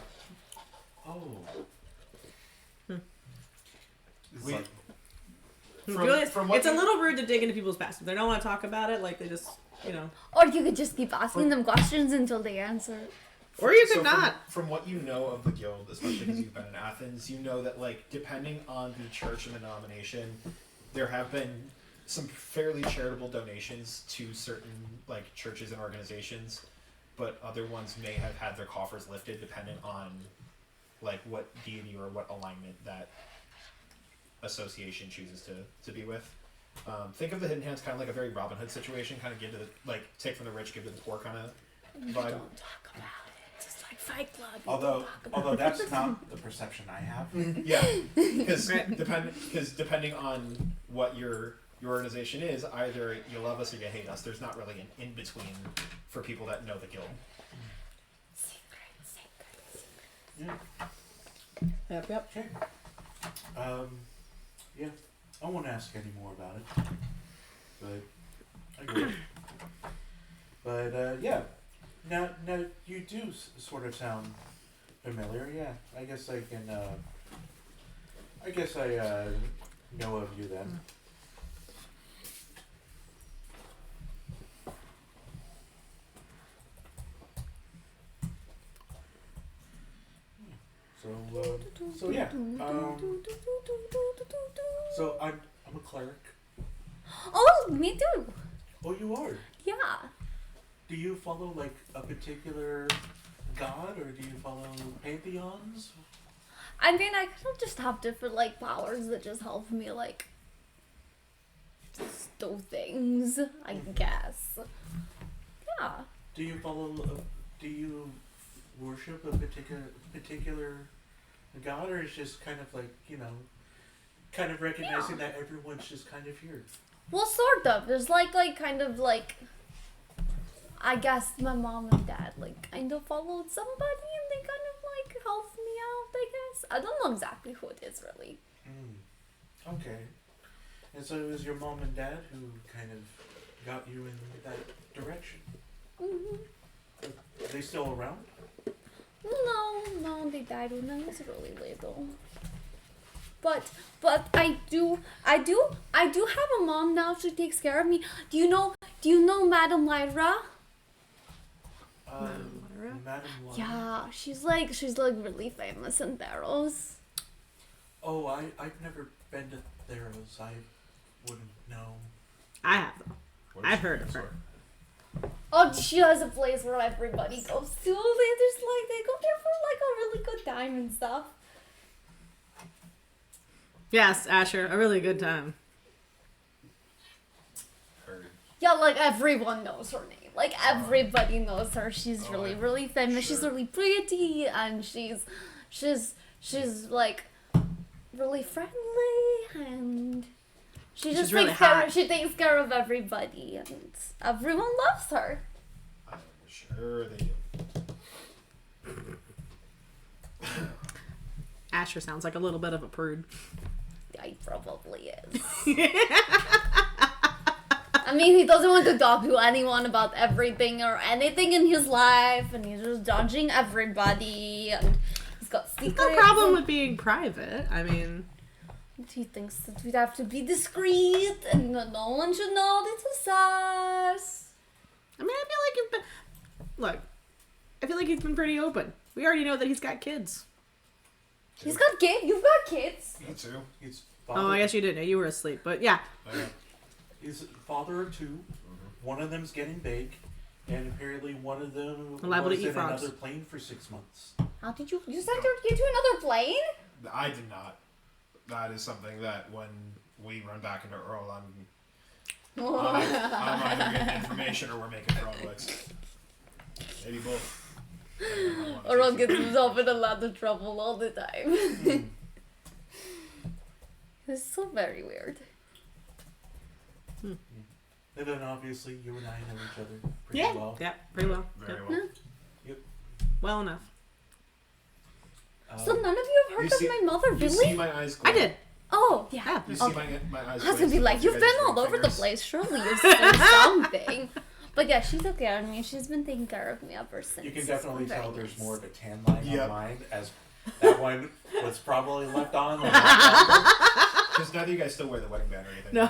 oh. It's like, It's a little rude to dig into people's past. If they don't want to talk about it, like they just, Or you could just keep asking them questions until they answer. Or you could not. From what you know of the guild, especially because you've been in Athens, you know that, like, depending on the church and the denomination, there have been some fairly charitable donations to certain, like, churches and organizations, but other ones may have had their coffers lifted depending on, like, what deity or what alignment that association chooses to be with. Think of the Hidden Hands kind of like a very Robin Hood situation, kind of give to the, like, take from the rich, give to the poor kind of vibe. Don't talk about it. It's just like Fight Club. Although that's not the perception I have. Yeah, because depending on what your organization is, either you love us or you hate us. There's not really an in between for people that know the guild. Secret. Yeah. Yep. Okay. Yeah. I won't ask any more about it. But I agree. But yeah. Now you do sort of sound familiar. Yeah. I guess I can. I guess I know of you then. So yeah. So I'm a cleric. Oh, me too. Oh, you are. Yeah. Do you follow like a particular god, or do you follow pantheons? I mean, I kind of just have different, like, powers that just help me, like, do things, I guess. Yeah. Do you do you worship a particular god, or is just kind of like, kind of recognizing that everyone's just kind of here? Well, sort of. There's, like, kind of, like, I guess my mom and dad, like, kind of followed somebody, and they kind of, like, helped me out, I guess. I don't know exactly who it is, really. Okay. And so it was your mom and dad who kind of got you in that direction? Mm-hmm. Are they still around? No, they died when I was really little. But I do have a mom now. She takes care of me. Do you know Madam Lyra? Madam Lyra? Yeah, she's like really famous in Theros. Oh, I've never been to Theros. I wouldn't know. I have though. I've heard of her. Oh, she has a place where everybody goes to. They go there for like a really good time and stuff. Yes, Asher, a really good time. Heard. Yeah, like everyone knows her name. Like everybody knows her. She's really, really famous. Sure. She's really pretty, and she's like really friendly, and She's really hot. She takes care of everybody, and everyone loves her. I'm sure they do. Asher sounds like a little bit of a prude. Yeah, he probably is. I mean, he doesn't want to talk to anyone about everything or anything in his life, and he's just judging everybody, and he's got secrets. No problem with being private. I mean, he thinks that we'd have to be discreet, and that no one should know this is us. I feel like you've been... Look, I feel like he's been pretty open. We already know that he's got kids. He's got kids. You've got kids. Me too. He's Oh, I guess you didn't know. You were asleep. But yeah. He's father of two. One of them's getting big, and apparently one of them Liable to was eat in frogs. another plane for 6 months. How did you? You sent her to another plane? I did not. That is something that when we run back into Earl, I'm either getting information or we're making progress. Maybe both. Earl gets himself in a lot of trouble all the time. It's so very weird. And then obviously you and I know each other pretty well. Yeah, pretty well. Very Yep. well. Yep. Well enough. So none of you have heard of my mother, You see really? my eyes I glowing. did. Oh, yeah. Yeah. You see Okay. my eyes I was gonna be glowing, like, so you've you been guys all ring over the fingers. place. Surely you're doing something. But yeah, she's okay on me. She's been taking care of me ever since. You can definitely I'm very tell there's nice. more of a tan line Yep. on mine, as that one was probably left on. Or left on. Because neither of you guys still wear the wedding band or anything. No.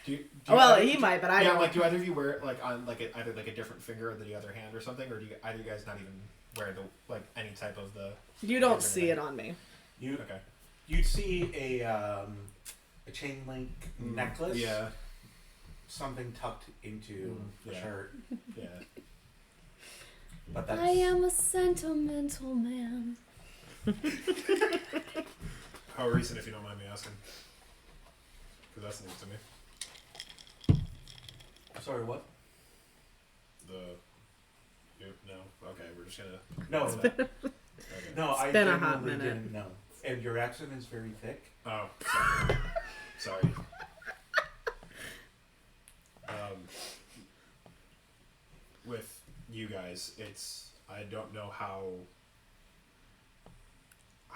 Do Well, either- he might, but I yeah, don't. like, do either of you wear it like on like either like a different finger or the other hand or something, or do you, either of you guys not even wear the like any type of the? You don't see it on me. You Okay. you'd see a chain link necklace. Yeah. Something tucked into the yeah. shirt. Yeah. But that's I am a sentimental man. How recent, if you don't mind me asking? Because that's news to me. sorry, what? No. Okay, we're just gonna. No, Okay. no, I been a hot genuinely minute. didn't know. And your accent is very thick. Oh, sorry. Sorry. With you guys, I don't know how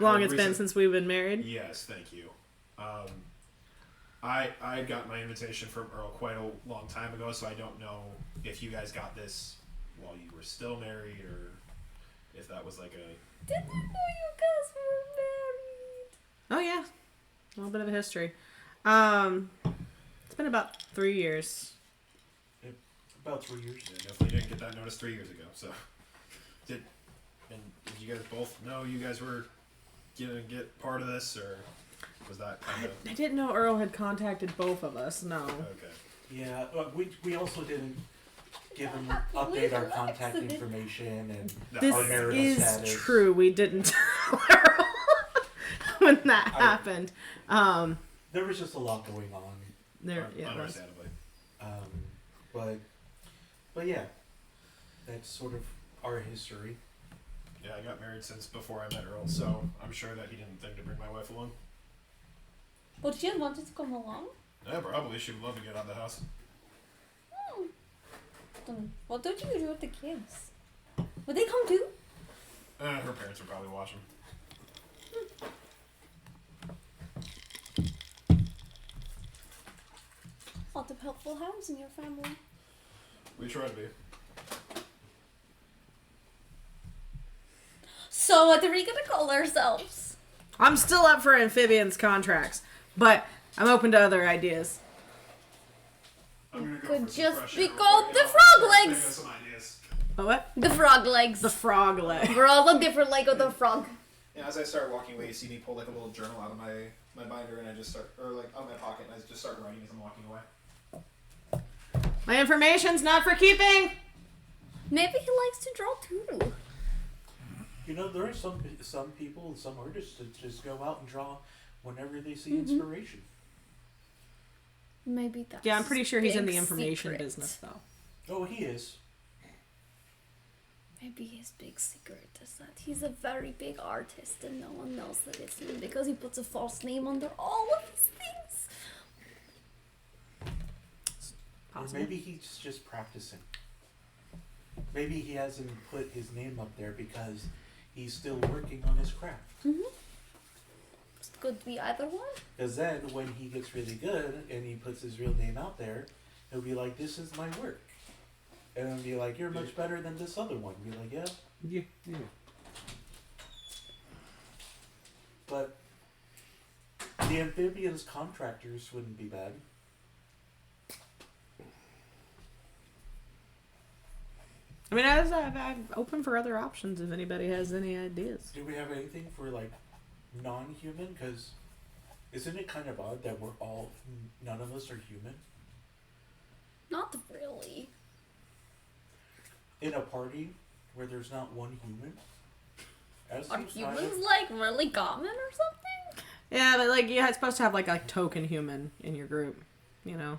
Long it's been recent- since we've been married. Yes, thank you. I got my invitation from Earl quite a long time ago, so I don't know if you guys got this while you were still married, or if that was like a. Didn't know you guys were married. Oh yeah, a little bit of a history. It's been about 3 years. About 3 years. Yeah, definitely didn't get that notice 3 years ago. So, did you guys both know you guys were gonna get part of this, or was that kind of I didn't know Earl had contacted both of us. No. okay? Yeah, we also didn't give him update our contact information and This our marital is status. true. We didn't tell Earl when that happened. There was just a lot going on. There, yeah, it was. Understandably. But yeah, that's sort of our history. Yeah, I got married since before I met Earl, so I'm sure that he didn't think to bring my wife along. But she had wanted to come along. Yeah, probably. She would love to get out of the house. Then what don't you do with the kids? Would they come too? Her parents would probably watch him. Lot of helpful hands in your family. We try to be. So what are we gonna call ourselves? I'm still up for amphibians contracts, but I'm open to other ideas. I'm gonna go Could for some just fresh be air real called quick, the and I'll frog think legs. of some ideas. What? The frog legs. The frog leg. We're all a different leg of the frog. Yeah, as I start walking away, you see me pull like a little journal out of my binder, and I just start, or like out of my pocket, and I just start writing as I'm walking away. My information's not for keeping. Maybe he likes to draw too. You know, there are some people, some artists that just go out and draw whenever they see inspiration. Maybe that's Yeah, I'm pretty sure he's in the big information secret. business, though. Oh, he is. Maybe his big secret is that he's a very big artist and no one knows that it's him because he puts a false name under all of his things. Or Possible. maybe he's just practicing. Maybe he hasn't put his name up there because he's still working on his craft. Could be either one. Because then, when he gets really good and he puts his real name out there, he'll be like, "This is my work," and it'll be like, "You're much better than this other one." Be like, "Yeah." Yeah. But the amphibians contractors wouldn't be bad. I mean, I'm open for other options if anybody has any ideas. Do we have anything for like non-human? Because isn't it kind of odd that none of us are human Not really. in a party where there's not one human? That Are seems kind of- humans like really common or something? Yeah, but like you're supposed to have like a token human in your group, you know,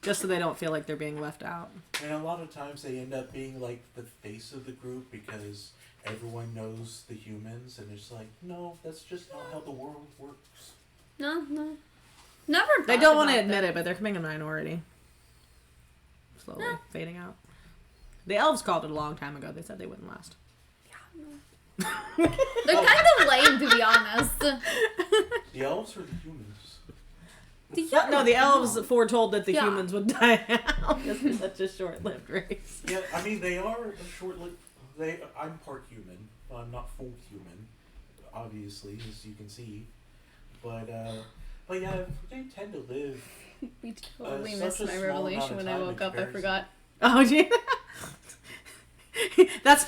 just so they don't feel like they're being left out. And a lot of times they end up being like the face of the group because everyone knows the humans, and it's like, no, that's just not how the world works. No. Never. They thought don't want to about admit that. it, but they're becoming a minority. Slowly Yeah. fading out. The elves called it a long time ago. They said they wouldn't last. They're kind of lame, to be honest. The elves or the humans? No, the elves foretold that the Yeah. humans would die out because it's such a short-lived race. Yeah, I mean they are a short-lived. I'm part human. I'm not full human, obviously, as you can see. But yeah, they tend to live. We totally such missed a my small revelation amount of when I time woke in up. I comparison. forgot. Oh, gee.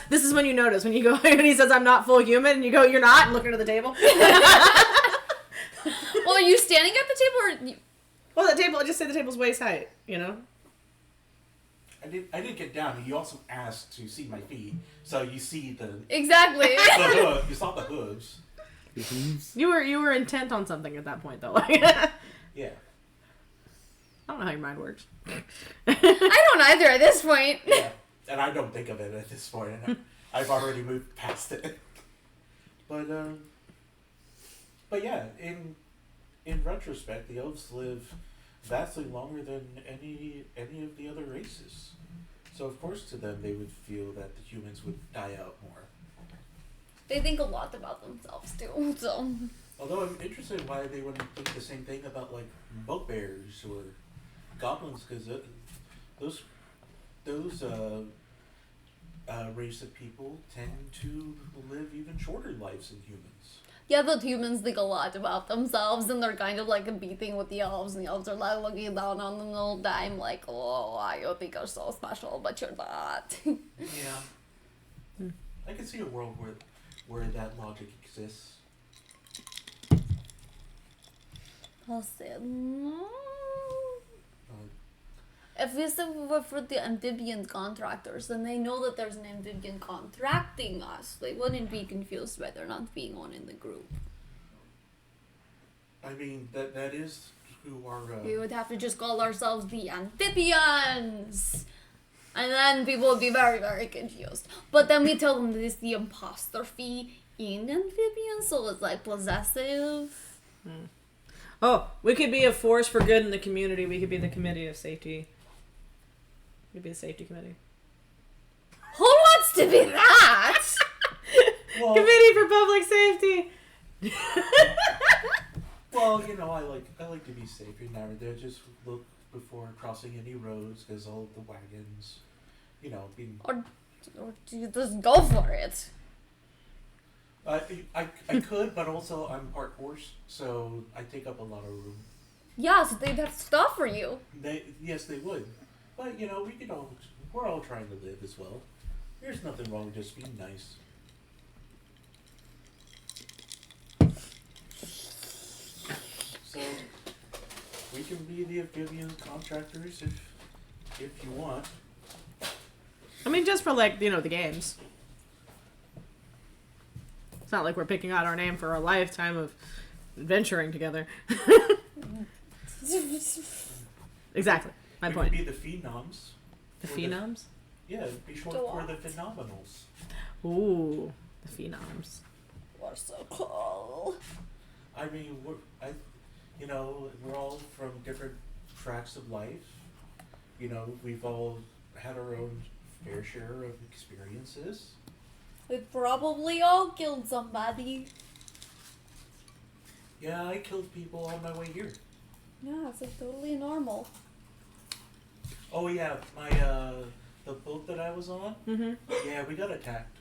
This is when you notice when you go when he says I'm not full human and you go you're not and look under the table. Well, are you standing at the table or? Well, the table. Just say the table's waist height. You know. I did get down. You also asked to see my feet, so you see the Exactly. hood. You saw the hooves. You were intent on something at that point though. Yeah. I don't know how your mind works. I don't either at this point. Yeah. And I don't think of it at this point. I've already moved past it. But yeah, in retrospect, the elves live vastly longer than any of the other races. So of course, to them, they would feel that the humans would die out more. They think a lot about themselves too. So. Although I'm interested in why they wouldn't think the same thing about like bugbears or goblins, because those race of people tend to live even shorter lives than humans. Yeah, but humans think a lot about themselves, and they're kind of like competing with the elves, and the elves are like looking down on them all the time, like, oh, I think you're so special, but you're not. Yeah. I can see a world where that logic exists. I'll say no. Uh, If this were for the amphibian contractors, then they know that there's an amphibian contracting us. They wouldn't be confused by there not being one in the group. I mean, that is who are... We would have to just call ourselves the amphibians. And then people would be very, very confused. But then we tell them that it's the imposter fee in amphibians, so it's like possessive. Oh, we could be a force for good in the community. We could be the committee of safety. We could be the safety committee. Who wants to be that? well, Committee for public safety. well, you know, I like to be safe here and there. Just look before crossing any roads, because all the wagons, you know, being... Or you just go for it. I could, but also I'm part horse, so I take up a lot of room. Yeah, so they'd have to stop for you. Yes, they would. But, you know, we're all trying to live as well. There's nothing wrong with just being nice. So, we can be the amphibian contractors if you want. I mean, just for like, you know, the games. It's not like we're picking out our name for a lifetime of adventuring together. Exactly. My We point. could be the phenoms. The Or phenoms? Yeah, it'd be short Go for on. the phenomenals. Ooh, the phenoms. We're so cool. I mean, we're all from different tracks of life. You know, we've all had our own fair share of experiences. We probably all killed somebody. Yeah, I killed people on my way here. Yeah, it's like totally normal. Oh yeah, the boat that I was on. Mm-hmm. Yeah, we got attacked.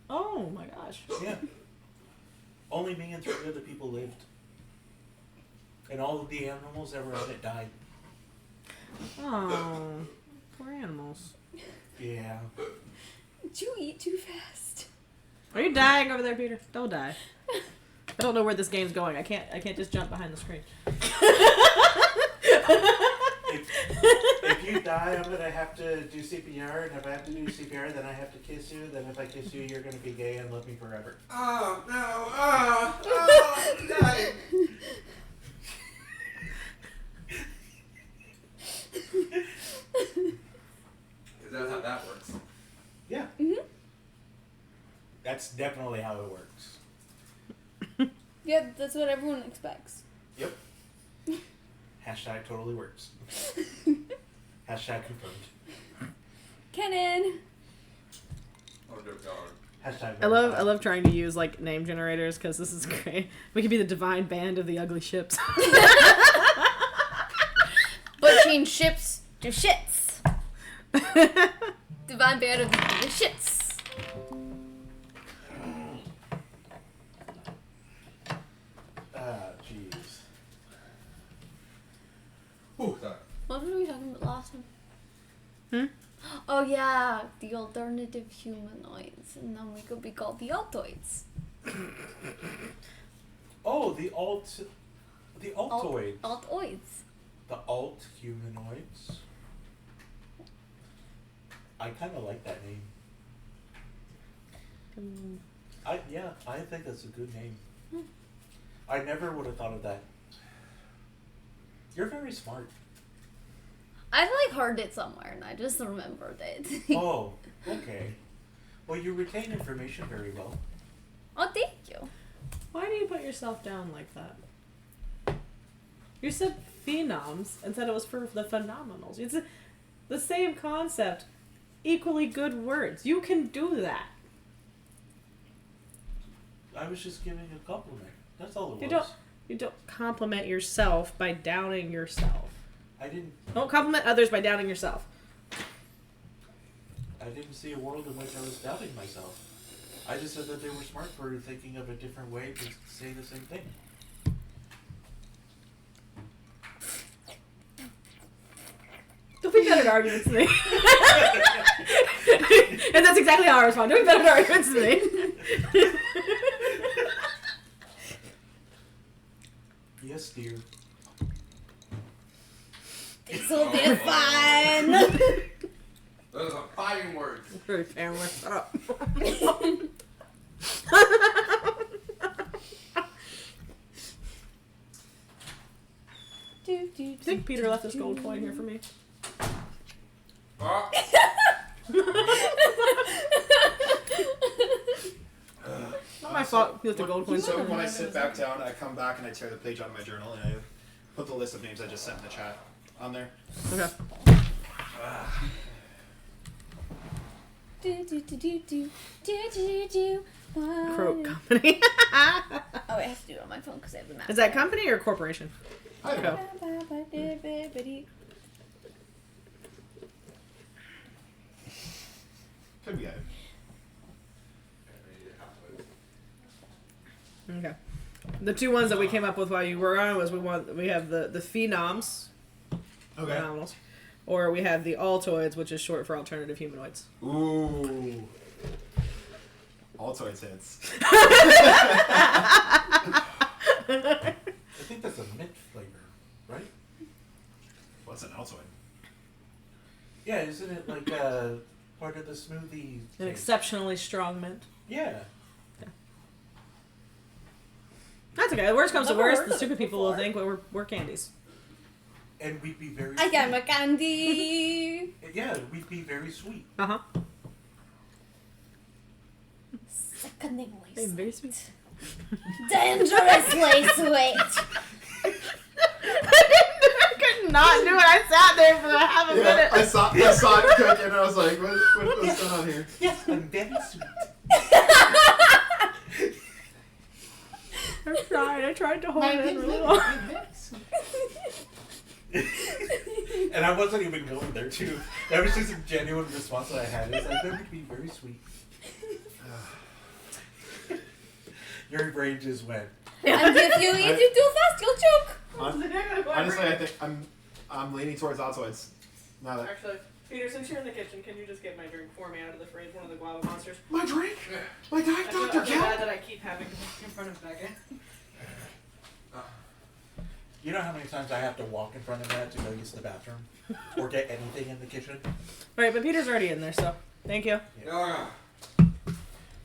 Oh my gosh. Yeah. Only me and 3 other people lived. And all of the animals that were on it died. Oh, poor animals. Yeah. Did you eat too fast? Are you dying over there, Peter? Don't die. I don't know where this game's going. I can't just jump behind the screen. If you die, I'm gonna have to do CPR, and if I have to do CPR, then I have to kiss you. Then if I kiss you, you're gonna be gay and love me forever. Oh, no. I'm dying. Is that how that works? Yeah. Mm-hmm. That's definitely how it works. Yeah, that's what everyone expects. Yep. Hashtag totally works. Hashtag confirmed. Kenan! Oh, dear God. Hashtag I love trying to use like name generators because this is great. We could be the divine band of the ugly ships. Turning ships to shits. Divine Band of the shits. Jeez. Ooh, sorry. What were we talking about last time? Hmm? Oh yeah, the alternative humanoids, and then we could be called the Altoids. Oh, the altoid. Altoids. The alt humanoids. I kind of like that name. I think that's a good name. I never would have thought of that. You're very smart. I heard it somewhere, and I just remembered it. Oh, okay. Well, you retain information very well. Oh, thank you. Why do you put yourself down like that? You said phenoms and said it was for the phenomenals. It's the same concept. Equally good words. You can do that. I was just giving a compliment. That's all it You was. don't compliment yourself by downing yourself. I didn't Compliment others by downing yourself. see a world in which I was doubting myself. I just said that they were smart for thinking of a different way to say the same thing. Don't be better at arguments than me. And that's exactly how I respond. Don't be better at arguments than me. Yes, dear. This will be fun. Those are fighting words. Very family. Shut up. I think Peter left this gold coin here for me. Oh. Not my fault. He left the gold coin. So when I sit back down, I come back and I tear the page out of my journal and I put the list of names I just sent in the chat on there. Okay. Croak Company. Oh, I have to do it on my phone because I have the map. Is that company or corporation? I don't know. Could be either. Okay. The two ones that we came up with while you were on was we have the phenoms, Okay. phenomenals, or we have the altoids, which is short for alternative humanoids. Ooh. Altoids hits. I think that's a mint flavor, right? What's an Altoid? Yeah, isn't it like part of the smoothie? An thing? exceptionally strong mint. Yeah. That's okay. The worst comes to Never worst, heard the of stupid it people will before. think we're candies. And we'd be very I got sweet. my candy. Yeah, we'd be very sweet. Uh-huh. Sickeningly They're very sweet. sweet. Dangerously sweet. I could not do it. I sat there for half a Yeah, minute. I saw it cooking and I was like, what's going on here? Yes, I'm very sweet. I tried to hold it in really long. And I wasn't even going there too. That was just a genuine response that I had. It's like, that would be very sweet. Your brain just went. And if you eat it too fast, you'll choke. Honestly, I think I'm leaning towards Altoids. Now that Actually, Peter, since you're in the kitchen, can you just get my drink for me out of the fridge? One of the guava monsters. my drink, my Diet Dr. bad Cal. that I keep having in front of Becca. You know how many times I have to walk in front of that to go use the bathroom? Or get anything in the kitchen? Right, but Peter's already in there, so thank you. Yeah.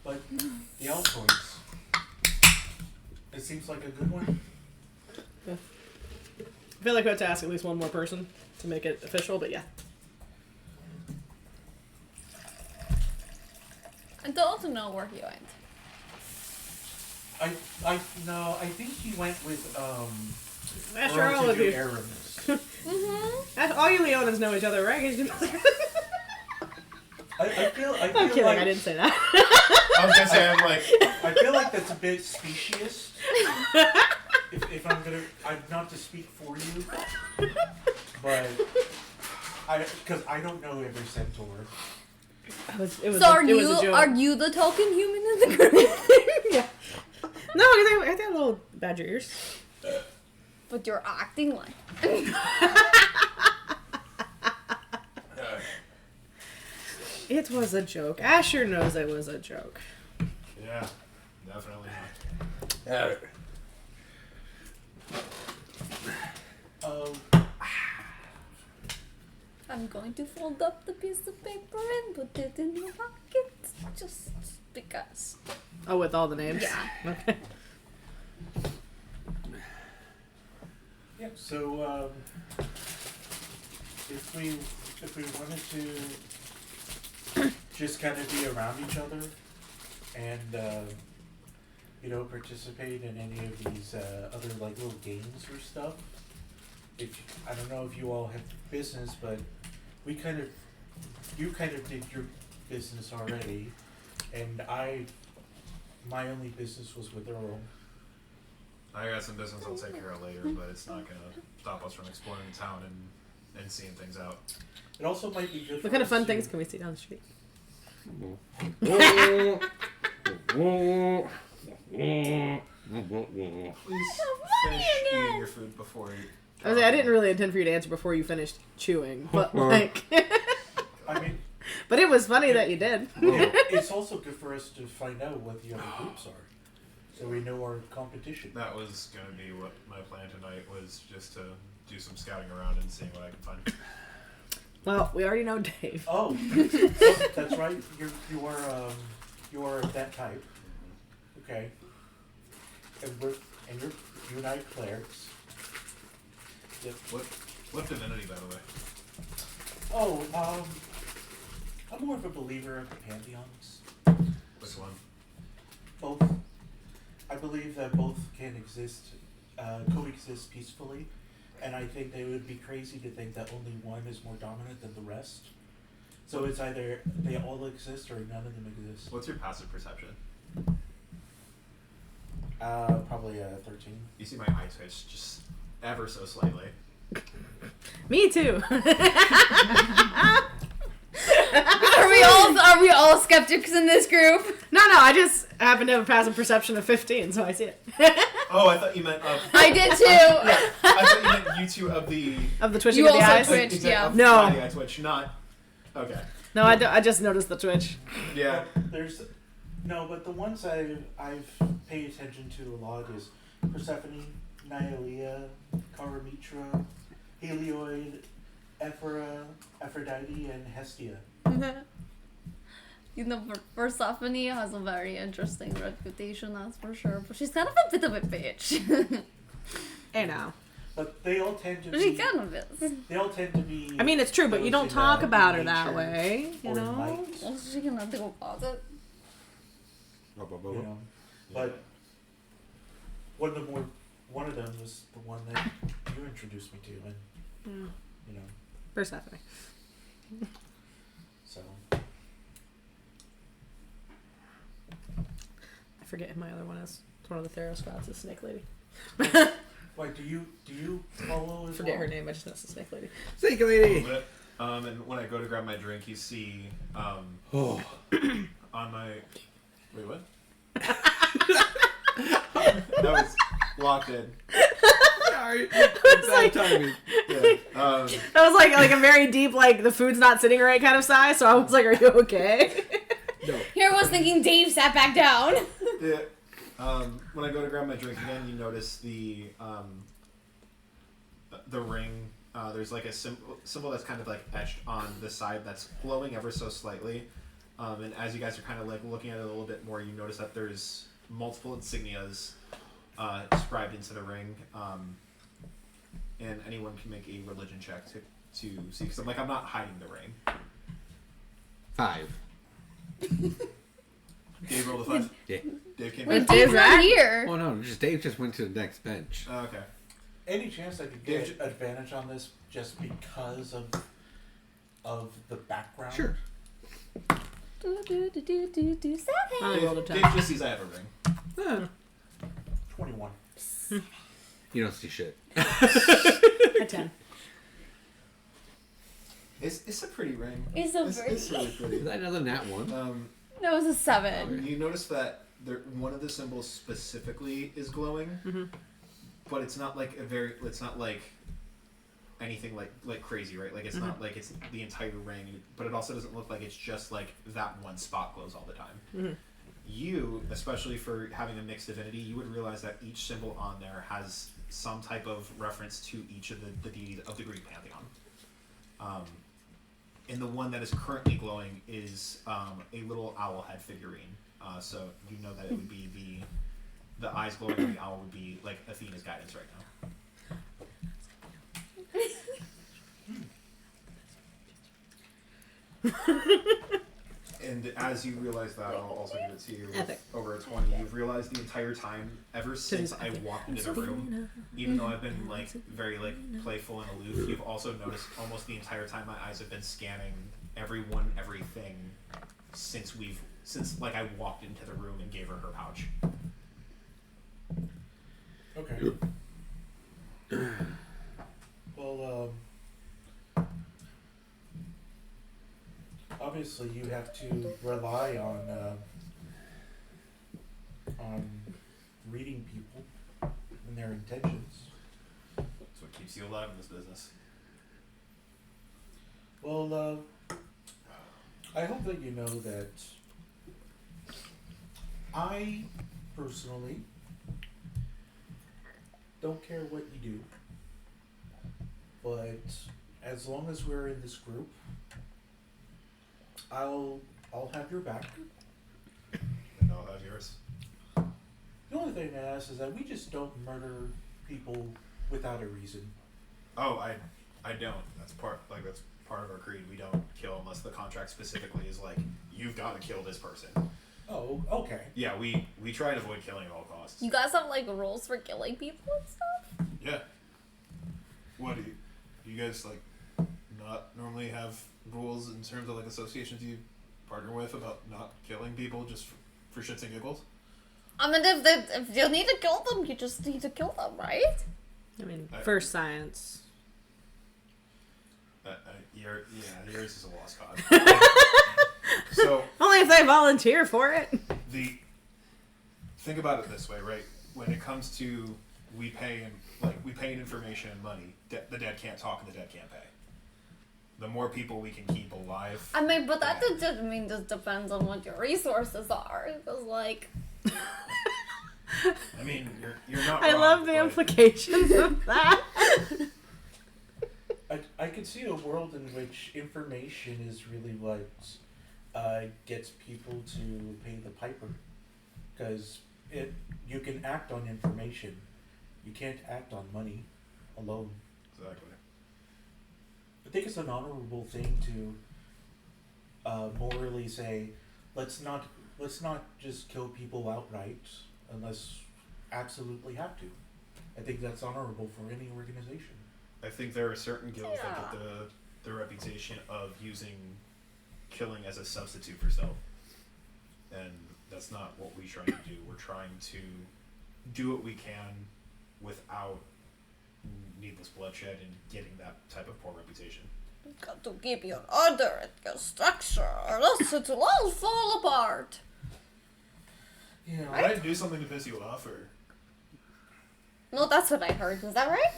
But the Altoids. It seems like a good one. I feel like we have to ask at least one more person to make it official, but yeah. I don't know where he went. I think he went with After all of you. Aramis. All you Leonas know each other, right? I feel I'm kidding, like I didn't say that. I was gonna say, I'm like, I feel like that's a bit specious. If I'm not to speak for you, but because I don't know every centaur. It was So a joke. are you the token human in the group? Yeah. No, I got little badger ears. But you're acting like. It was a joke. Asher knows it was a joke. Yeah, definitely not. I'm going to fold up the piece of paper and put it in my pocket. Just because. Oh, with all the names? Yeah. Okay. Yeah. So if we wanted to just kind of be around each other and participate in any of these other like little games or stuff. I don't know if you all have business, but you kind of did your business already, and my only business was with Earl. I got some business I'll take care of later, but it's not gonna stop us from exploring the town and seeing things out. It also might be good. What kind of fun things can we see down the street? Please finish eating your food before you. I didn't really intend for you to answer before you finished chewing, but like. I mean. But it was funny that you did. It's also good for us to find out what the other groups are, so we know our competition. That was gonna be what my plan tonight was, just to do some scouting around and seeing what I can find. Well, we already know Dave. Oh, that's right. You are that type. Okay. And you and I clerics. Yep. What divinity, by the way? Oh, I'm more of a believer of the pantheons. Which one? Both. I believe that both can coexist peacefully, and I think they would be crazy to think that only one is more dominant than the rest. So it's either they all exist or none of them exist. What's your passive perception? Probably 13. You see my eye twitch just ever so slightly. Me too. Are we all skeptics in this group? No, I just happen to have a passive perception of 15, so I see it. Oh, I thought you meant I did too. Yeah, I thought you meant you two of the twitching You of the also eyes. twitched, yeah. Of No. the eye twitch, not. Okay. No, I just noticed the twitch. Yeah. But the ones I've paid attention to a lot is Persephone, Nailia, Karamitra, Helioid, Aphrodite, and Hestia. Persephone has a very interesting reputation, that's for sure. But she's kind of a bit of a bitch. Hey now. But they all tend to She be. kind of is. They all tend to be. I mean, it's true, but you don't those in, talk about her nature that way, you or know? light, Well, she can have to go closet. you know. But one of them was the one that you introduced me to, and you know. Persephone. So. I forget who my other one is. It's one of the Theros gods, the Snake Lady. Wait, do you follow? As Forget well? her name, I just know it's the Snake Lady. Snake lady. And when I go to grab my drink, you see on my wait, what? That was locked in. Sorry. It's like, timing. Yeah. that was like a very deep, like the food's not sitting right kind of sigh. So I was like, "Are you okay?" No. Here I was thinking Dave sat back down. Yeah. When I go to grab my drink again, you notice the ring. There's like a symbol that's kind of like etched on the side that's glowing ever so slightly. And as you guys are kind of like looking at it a little bit more, you notice that there's multiple insignias scribed into the ring. And anyone can make a religion check to see. Because I'm not hiding the ring. 5. Dave rolled a 5. Yeah. Dave came Wait, back. Dave's not here. Oh no, Dave just went to the next bench. Oh, okay. Any chance I could get advantage on this just because of the background? Sure. Do, 7. I rolled a Dave 10. just sees I have a ring. 21. You don't see shit. A 10. It's a pretty ring. It's It's really Is pretty. that another nat one? No, it was a 7. You notice that one of the symbols specifically is glowing, but it's not like it's not like anything like crazy, right? Like it's not like it's the entire ring, but it also doesn't look like it's just like that one spot glows all the time. You, especially for having a mixed divinity, you would realize that each symbol on there has some type of reference to each of the deities of the Greek pantheon. And the one that is currently glowing is a little owl head figurine. So you know that it would be the eyes glowing and the owl would be like Athena's guidance right now. And as you realize that, I'll also give it to you with over a 20. You've realized the entire time, ever since I walked into the room, even though I've been like very like playful and aloof, you've also noticed almost the entire time my eyes have been scanning everyone, everything since like I walked into the room and gave her her pouch. Okay. Well, obviously you have to rely on reading people and their intentions. That's what keeps you alive in this business. Well, I hope that you know that I personally don't care what you do, but as long as we're in this group, I'll have your back. And I'll have yours. The only thing I ask is that we just don't murder people without a reason. Oh, I don't. That's part of our creed. We don't kill unless the contract specifically is like, you've got to kill this person. Oh, okay. Yeah, we try and avoid killing at all costs. You guys have like rules for killing people and stuff? Yeah. What do you guys like not normally have rules in terms of like associations you partner with about not killing people just for shits and giggles? I mean, if you need to kill them, you just need to kill them, right? I mean, for science. Yours is a lost cause. So only if they volunteer for it. Think about it this way, right? When it comes to we pay in information and money, the dead can't talk and the dead can't pay. The more people we can keep alive. I mean, but that just depends on what your resources are. Because like, I mean, you're not. I wrong, love the but implications of that. I could see a world in which information is really what gets people to pay the piper, because you can act on information, you can't act on money alone. Exactly. I think it's an honorable thing to morally say, let's not just kill people outright unless absolutely have to. I think that's honorable for any organization. I think there are certain guilds that get the reputation of using killing as a substitute for self, and that's not what we try to do. We're trying to do what we can without needless bloodshed and getting that type of poor reputation. you got to keep your order and your structure, or else it will all fall apart. Yeah, Did I do something to piss you off, or? No, that's what I heard. Is that right?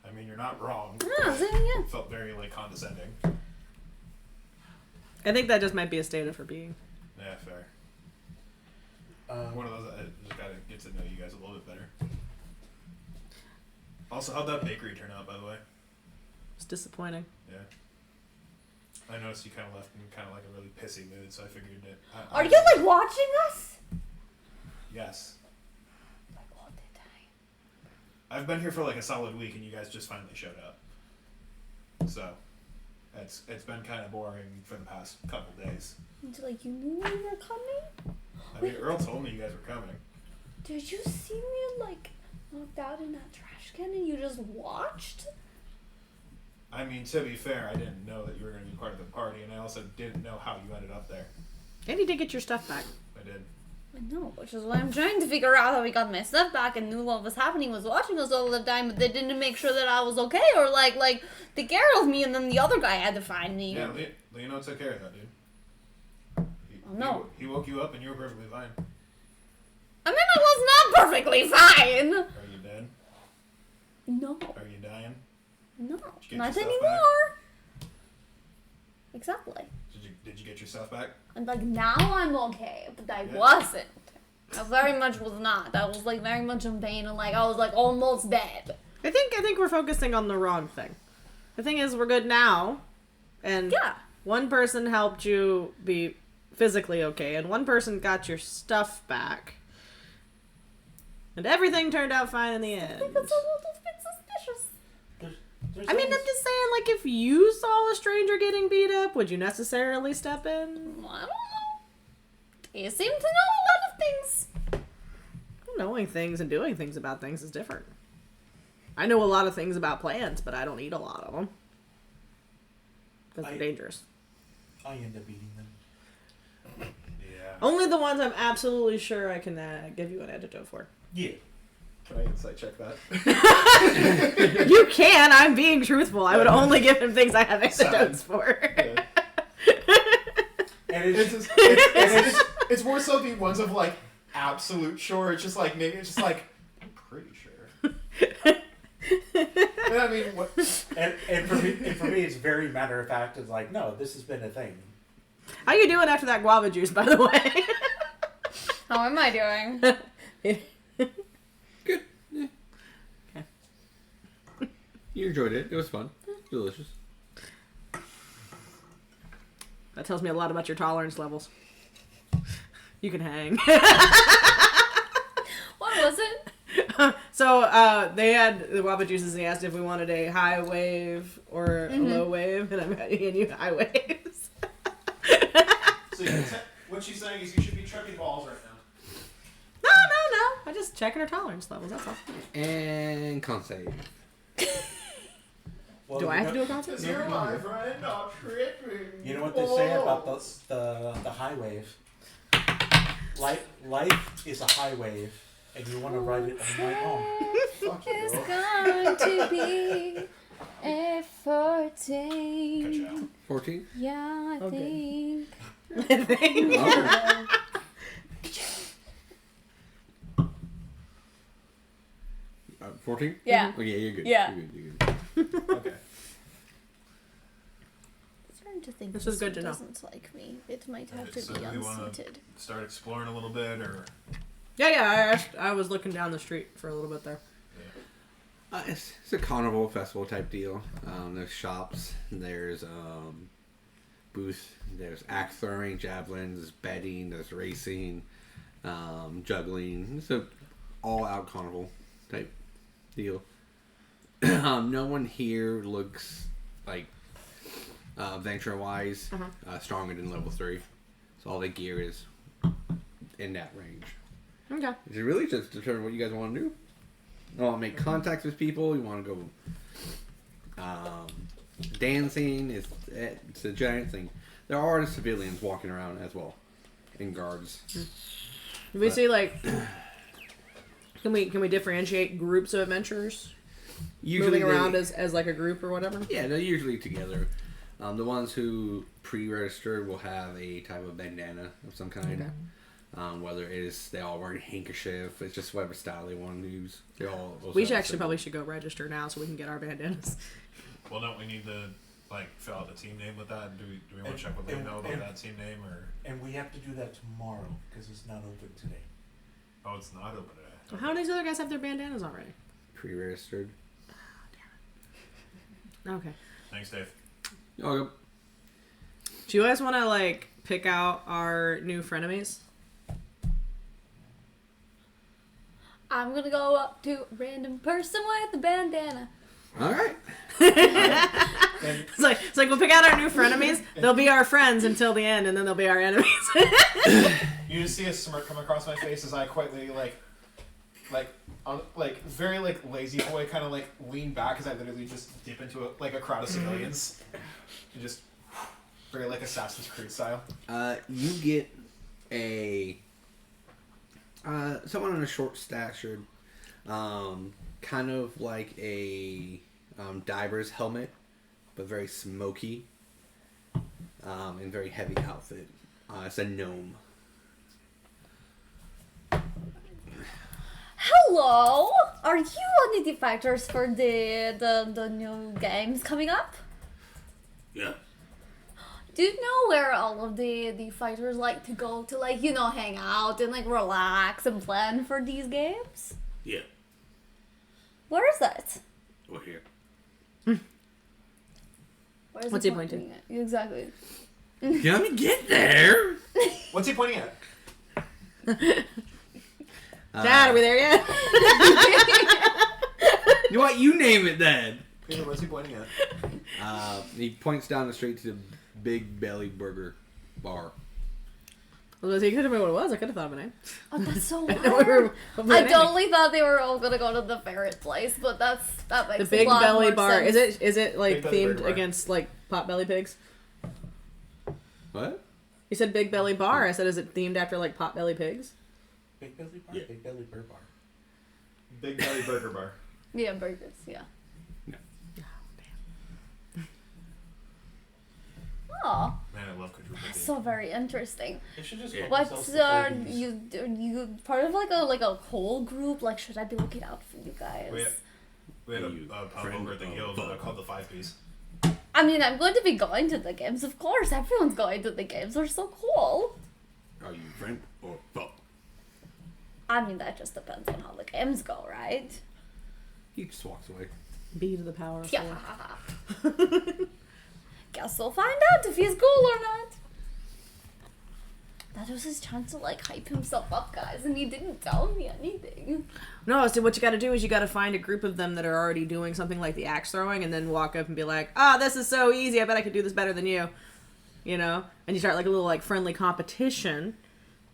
I mean, you're not wrong. Yeah, yeah. It felt very like condescending. I think that just might be a state of her being. Yeah, fair. One of those. I just gotta get to know you guys a little bit better. Also, how'd that bakery turn out, by the way? It's disappointing. Yeah. I noticed you kind of left in kind of like a really pissy mood, so I figured it. Are you like watching us? Yes. Like all the time. I've been here for like a solid week, and you guys just finally showed up. So, it's been kind of boring for the past couple days. Like you knew we were coming? I mean, Earl told me you guys were coming. Did you see me like knocked out in that trash can and you just watched? I mean, to be fair, I didn't know that you were going to be part of the party, and I also didn't know how you ended up there. And you did get your stuff back. I did. No, which is why I'm trying to figure out how we got my stuff back and knew what was happening, was watching us all the time, but they didn't make sure that I was okay or like take care of me, and then the other guy had to find me. Yeah, Lino took care of that, dude. No. He woke you up and you were perfectly fine. I mean, I was not perfectly fine. Are you dead? No. Are you dying? No. Did you get Not your stuff anymore. Exactly. Did you get your stuff back? And like now I'm okay, but I wasn't. I very much was not. I was like very much in pain and like I was like almost dead. I think we're focusing on the wrong thing. The thing is, we're good now, and Yeah. one person helped you be physically okay, and one person got your stuff back, and everything turned out fine in the end. I think it's a little bit suspicious. There's I mean, I'm always- just saying, like, if you saw a stranger getting beat up, would you necessarily step in? I don't know. You seem to know a lot of things. Knowing things and doing things about things is different. I know a lot of things about plants, but I don't eat a lot of them. Because they're dangerous. I end up eating them. Yeah. Only the ones I'm absolutely sure I can give you an antidote for. Yeah. Can I insight check that? You can. I'm being truthful. I would only give him things I have antidotes 7. for. Yeah. And it's It's more so the ones of like absolute sure. It's just like maybe it's just like I'm pretty sure. And I mean, what? and for me, it's very matter of fact. It's like, no, this has been a thing. How you doing after that guava juice, by the way? How am I doing? Good. Yeah. You enjoyed it. It was fun. Delicious. That tells me a lot about your tolerance levels. You can hang. What was it? So they had the guava juices, and he asked if we wanted a high wave or a low wave, and I'm handing you high waves. So what she's saying is you should be tripping balls right now. No. I'm just checking her tolerance levels, that's all. And con save. Well, Do I have to do a concert? Cause you're my friend, not tripping. You know what they say about the high wave? Life is a high wave, and you want to ride it on my own. Fuck you. It's going to be a 14. Good job. 14? Yeah, I Okay. think. Okay. 14? Yeah. Oh, yeah, you're good. Yeah. You're good. Okay. I'm starting to think This is good to know. doesn't like me. It might have to So be do we wanna unseated. start exploring a little bit, or Yeah, I was looking down the street for a little bit there. It's a carnival festival type deal. There's shops, there's booths, there's axe throwing, javelins, there's betting, there's racing, juggling. It's a all-out carnival type deal. No one here looks like venture-wise stronger than level 3. So all the gear is in that range. Okay. It's really just determine what you guys want to do. You want to make contacts with people. You want to go dancing. It's a giant thing. There are civilians walking around as well, and guards. Do we see like? Can we differentiate groups of adventurers Usually moving around as like a group or whatever? Yeah, they're usually together. The ones who pre-registered will have a type of bandana of some kind. Okay. Whether it is they all wear a handkerchief, it's just whatever style they want to use. They all. We should probably go register now so we can get our bandanas. well, don't we need to like fill out the team name with that? Do we want to check what they know about that team name, or? And we have to do that tomorrow because it's not open today. Oh, it's not open today. Well, how do these other guys have their bandanas already? pre-registered. Okay. Thanks, Dave. Okay. Do you guys want to like pick out our new frenemies? I'm gonna go up to a random person with a bandana. All right. It's like we'll pick out our new frenemies. They'll be our friends until the end, and then they'll be our enemies. You just see a smirk come across my face as I quietly very lazy boy kind of like lean back as I literally just dip into a crowd of civilians. And just very like Assassin's Creed style. You get a Someone on a short stature, kind of like a diver's helmet, but very smoky, and very heavy outfit. It's a gnome. Hello! Are you one of the fighters for the new games coming up? Yeah. Do you know where all of the fighters like to go to, like, hang out and, like, relax and plan for these games? Yeah. Where is that? We're here. Where is What's it he pointing at? Exactly. Let me get there. What's he pointing at? Dad, are we there yet? You know what? You name it then. Peter, what's he pointing at? He points down the street to the Big Belly Burger Bar. Well, he could have been what it was. I could have thought of a name. Oh, that's so I know we weird. were- what was I the name? totally thought they were all gonna go to the ferret place, but that makes The Big a lot Belly more Bar. sense. Is it like Big Belly themed Burger Bar. against like potbelly pigs? What? You said Big Belly Bar. I said, is it themed after like potbelly pigs? Big Belly Bar? Yeah. Big Belly Burr Bar. Big Belly Burger Bar. Yeah, burgers. Yeah. No. Oh, Man, I love quadruple that's D. so very interesting. They should just Yeah. call What's themselves the 40s. you part of like a whole group? Like, should I be looking out for you guys? We had You a pub friend over at the of guild Bug. called the Five Piece. I mean, I'm going to be going to the games, of course. Everyone's going to the games. They're so cool. Are you friend or foe? I mean, that just depends on how the games go, right? He just walks away. B to the power of Yeah. four. Guess we'll find out if he's cool or not. That was his chance to like hype himself up, guys, and he didn't tell me anything. No, so what you got to do is you got to find a group of them that are already doing something like the axe throwing, and then walk up and be like, "Ah, this is so easy. I bet I could do this better than you," And you start like a little like friendly competition,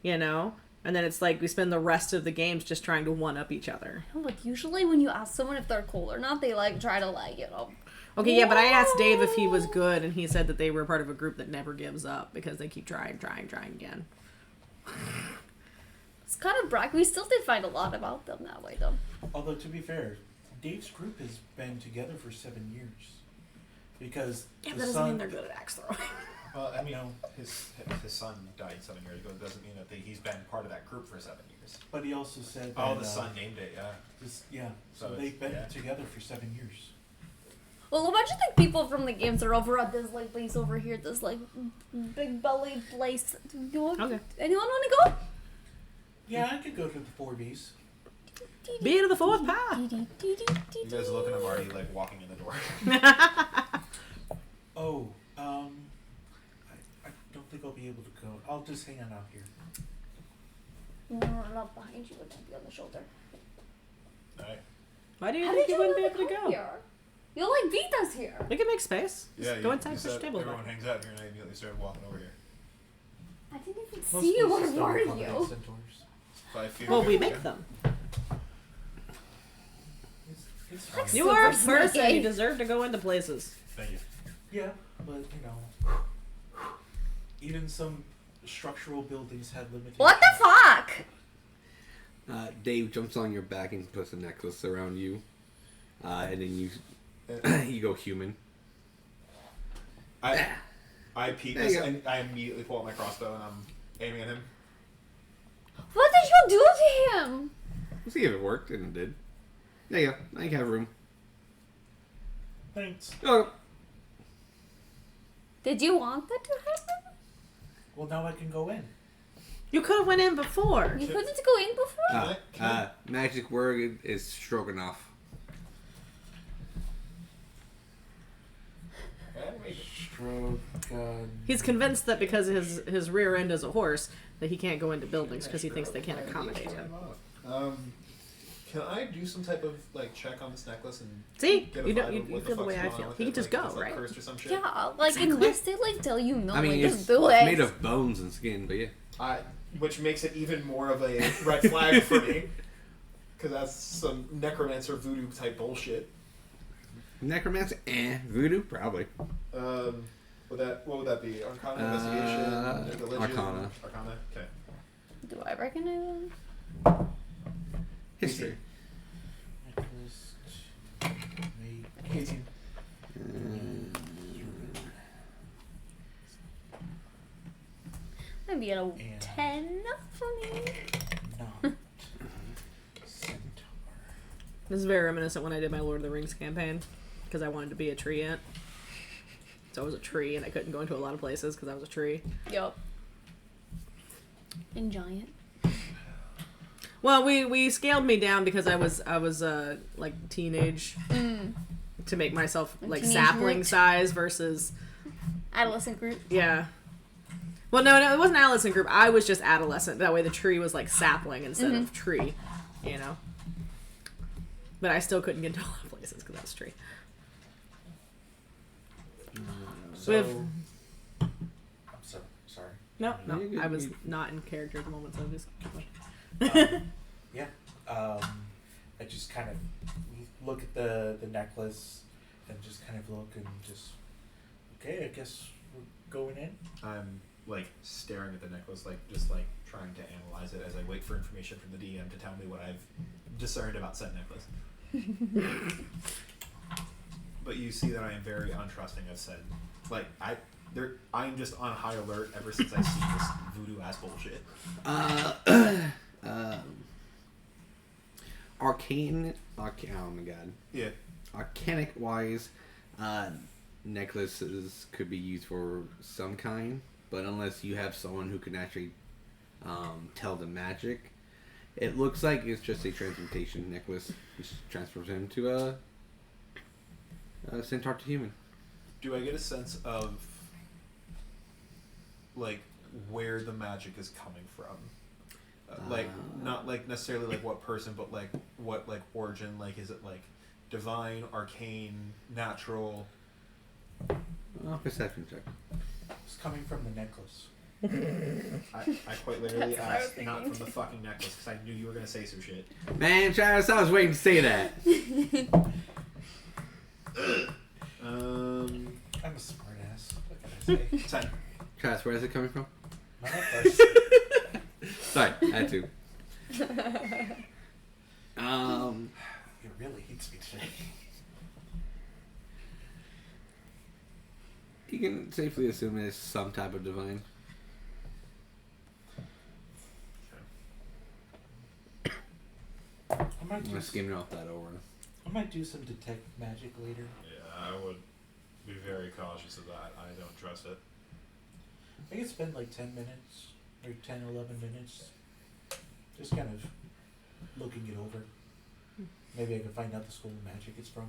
and then it's like we spend the rest of the games just trying to one up each other. But usually when you ask someone if they're cool or not, they like try to like Okay, yeah, but I asked Dave if he was good, and he said that they were part of a group that never gives up because they keep trying again. It's kind of brag. We still did find a lot about them that way, though. Although, to be fair, Dave's group has been together for 7 years. Because Yeah, the that doesn't son, mean they're good at axe throwing. Well, I mean, his son died 7 years ago. It doesn't mean that he's been part of that group for 7 years. But he also said Oh, that, the son named it, yeah. So So they've been it's- together for 7 years. Well, a bunch of the people from the games are over at this like place over here, this like big belly place. Okay. Anyone want to go? Yeah, I could go to the 4Bs. B to the fourth power. You guys look at him already, like, walking in the door. Oh, I don't think I'll be able to go. I'll just hang on out here. No, not behind you. It might be on the shoulder. Alright. Why do you How think did you you wouldn't be let able it to come go? here? You'll like beat us here. We can make space. Just go inside, you push the said tables everyone back. hangs out here and I immediately started walking over here. I didn't even Most see you. places Where don't were accommodate you? centaurs. 5 feet. Well, we away. make them. It's fine. You are a Super person. sneaky. You deserve to go into places. Thank you. Yeah, but even some structural buildings had limitations. What the fuck? Dave jumps on your back and puts a necklace around you, and then you you go human. I peek There this you go. and I immediately pull out my crossbow and I'm aiming at him. What did you do to him? We'll see if it worked, and it did. There you go. Now you have room. Thanks. Oh, Did you want that to happen? Well, now I can go in. You could have went in before. You couldn't go in before? magic word is stroganoff. Stroke gun. He's convinced that because his rear end is a horse, that he can't go into buildings because he thinks they can't accommodate him. Can I do some type of like check on this necklace and See? get a You vibe don't. of You what feel the fuck's way I going on feel. with He it? can just Like, go, is it right? cursed or some shit? Yeah, like unless they like tell you no, I mean, like it's just do it. made of bones and skin, but yeah. Which makes it even more of a red flag for me. Because that's some necromancer voodoo type bullshit. Necromancer? Voodoo? Probably. What would that be? Arcana, investigation, religion? Arcana. Arcana. Okay. Do I recognize them? History. Necklace. Make 18. That'd be a And- 10 for me. not centaur. This is very reminiscent when I did my Lord of the Rings campaign because I wanted to be a tree ant. So I was a tree and I couldn't go into a lot of places because I was a tree. Yup. And giant. Well, we scaled me down because I was like teenage to make myself like Teenage sapling root. size versus Adolescent group. yeah. Well, no, it wasn't adolescent group. I was just adolescent. That way the tree was like sapling instead of tree, you know. But I still couldn't get into a lot of places because I was tree. So, With- I'm sorry. No, You're good. I was not in character at the moment, so just. Yeah. I just kind of look at the necklace and just kind of look and just, okay, I guess we're going in. I'm like staring at the necklace, like just like trying to analyze it as I wait for information from the DM to tell me what I've discerned about said necklace. But you see that I am very untrusting of said. Like I'm just on high alert ever since I've seen this voodoo ass bullshit. Arcane. Oh my god. Yeah. Arcanic wise, necklaces could be used for some kind, but unless you have someone who can actually tell the magic, it looks like it's just a transmutation necklace. Just transfers him to a centaur to human. Do I get a sense of like where the magic is coming from? Like not like necessarily like what person, but like what like origin. Like is it like divine, arcane, natural? Perception check. It's coming from the necklace. I quite literally That's what I was asked not thinking. from the fucking necklace because I knew you were gonna say some shit. Man, Travis, I was waiting to say that. I'm a smart ass. What can I say? 10. Travis, where is it coming from? My necklace. Sorry, I had to. He really hates me today. You can safely assume it's some type of divine. I might I'm do, gonna skim off that over. I might do some detect magic later. Yeah, I would be very cautious of that. I don't trust it. I could spend like 10 minutes or 10, 11 minutes just kind of looking it over. Maybe I can find out the school of magic it's from.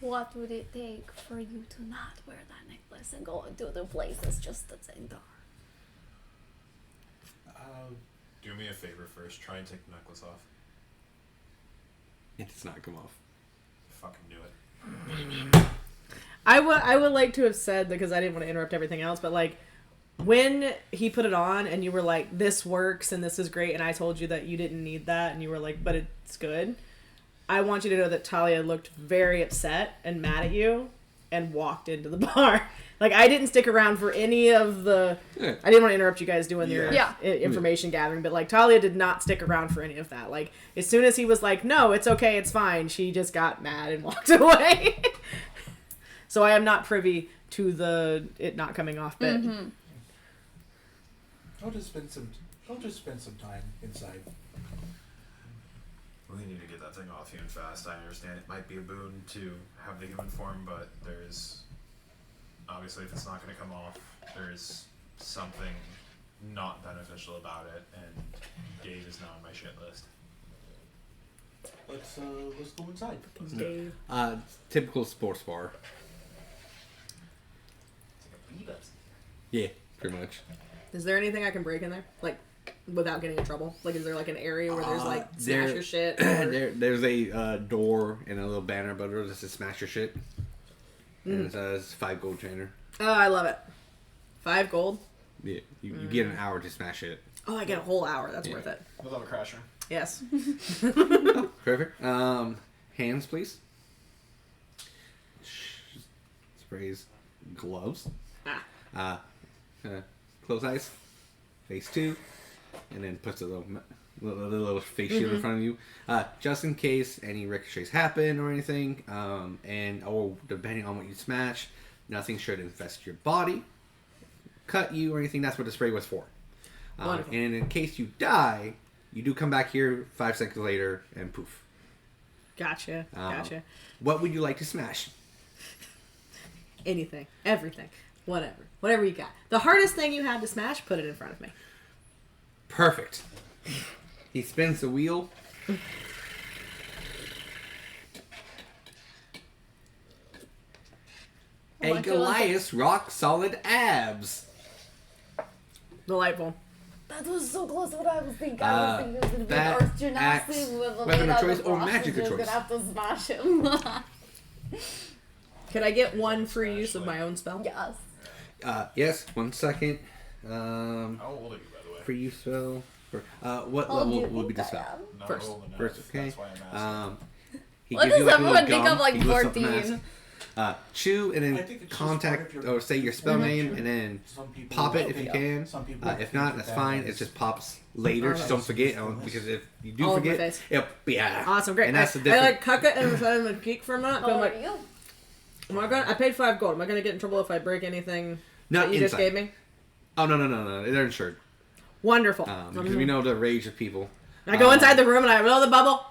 What would it take for you to not wear that necklace and go into the places just the centaur? Do me a favor first. Try and take the necklace off. It does not come off. Fucking do it. I would like to have said, because I didn't want to interrupt everything else, but like when he put it on and you were like, this works and this is great, and I told you that you didn't need that and you were like, but it's good. I want you to know that Thalia looked very upset and mad at you and walked into the bar. Like, I didn't stick around for any of the... Yeah. I didn't want to interrupt you guys doing your Yeah. information gathering, but like Thalia did not stick around for any of that. Like, as soon as he was like, no, it's okay, it's fine, she just got mad and walked away. So I am not privy to it not coming off bit. Mm-hmm. I'll just spend some time inside. We need to get that thing off human fast. I understand it might be a boon to have the human form, but there's... Obviously, if it's not going to come off, there's something not beneficial about it, and Dave is now on my shit list. Let's go inside. Dave. Typical sports bar. It's like a beat-up. Yeah, pretty much. Is there anything I can break in there? Like, without getting in trouble? Like, is there like an area where there's like smash your shit? Or... there's a door and a little banner above it that says smash your shit. And it says 5 gold trainer. Oh, I love it. 5 gold? Yeah, you get an hour to smash it. Oh, I get a whole hour. That's Yeah. worth it. We'll have a crash room. Yes. Perfect. Hands, please. Sprays. Gloves. Ah. Close eyes. Face 2. and then puts a little face shield in front of you, just in case any ricochets happen or anything. Depending on what you smash, nothing should infest your body, cut you, or anything. That's what the spray was for. And in case you die, you do come back here 5 seconds later, and poof. Gotcha. What would you like to smash? Anything, everything, whatever you got. The hardest thing you had to smash, put it in front of me. Perfect. He spins the wheel. A Goliath rock solid abs. Delightful. That was so close to what I was thinking. I was thinking it was going to be an earth gymnastics with a weapon of lady choice on the or cross magic of and choice. just gonna have to smash him. Could I get one free use of my own spell? Yes. Yes. 1 second. How old are you, by the way? Free use spell. What How old do level you will be the think I spell? am? Not First. old enough. First, okay. That's why I'm asking. He What gives you does like a little everyone think gum, of, like, he lifts up the 14? mask. Chew and I then think it's just contact part of your or say your spell signature. name and then Some people pop it will if you think- can. Some people If think not, that's that fine. is- It just pops later. Oh, Just don't nice. forget because if you do All over my forget, face. yeah. Awesome, great. And that's the I difference. like cuck it and I'm gonna geek for a minute. How I'm old like, are you? I paid 5 gold. Am I gonna get in trouble if I break anything Not that you just inside. gave me? Oh no, they're insured. Wonderful. Because we know the rage of people. I go inside the room and I blow the bubble.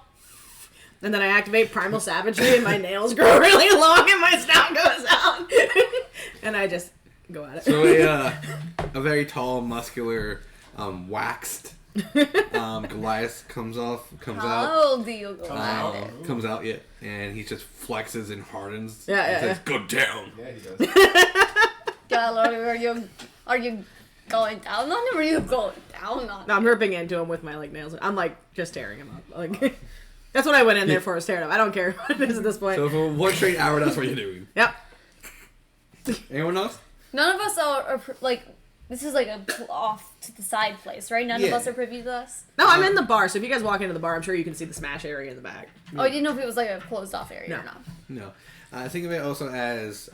And then I activate Primal Savagery and my nails grow really long and my snout goes out. And I just go at it. So a very tall, muscular, waxed Goliath comes out. How old do you go at it? Comes out, yeah, and he just flexes and hardens. Yeah, and yeah, says, "Go down." Yeah, he does. God, are you going down on him or are you going down on him? No, I'm ripping into him with my nails. I'm just tearing him up. Like that's what I went in there for, is tearing him. I don't care what it is at this point. So for 1 straight hour, that's what you're doing. Yep. Anyone else? None of us are like, this is like a off to the side place, right? None of Yeah. us are privy to this. No, I'm in the bar, so if you guys walk into the bar, I'm sure you can see the smash area in the back. Oh, I didn't know if it was like a closed off area No. or not. No. Think of it also as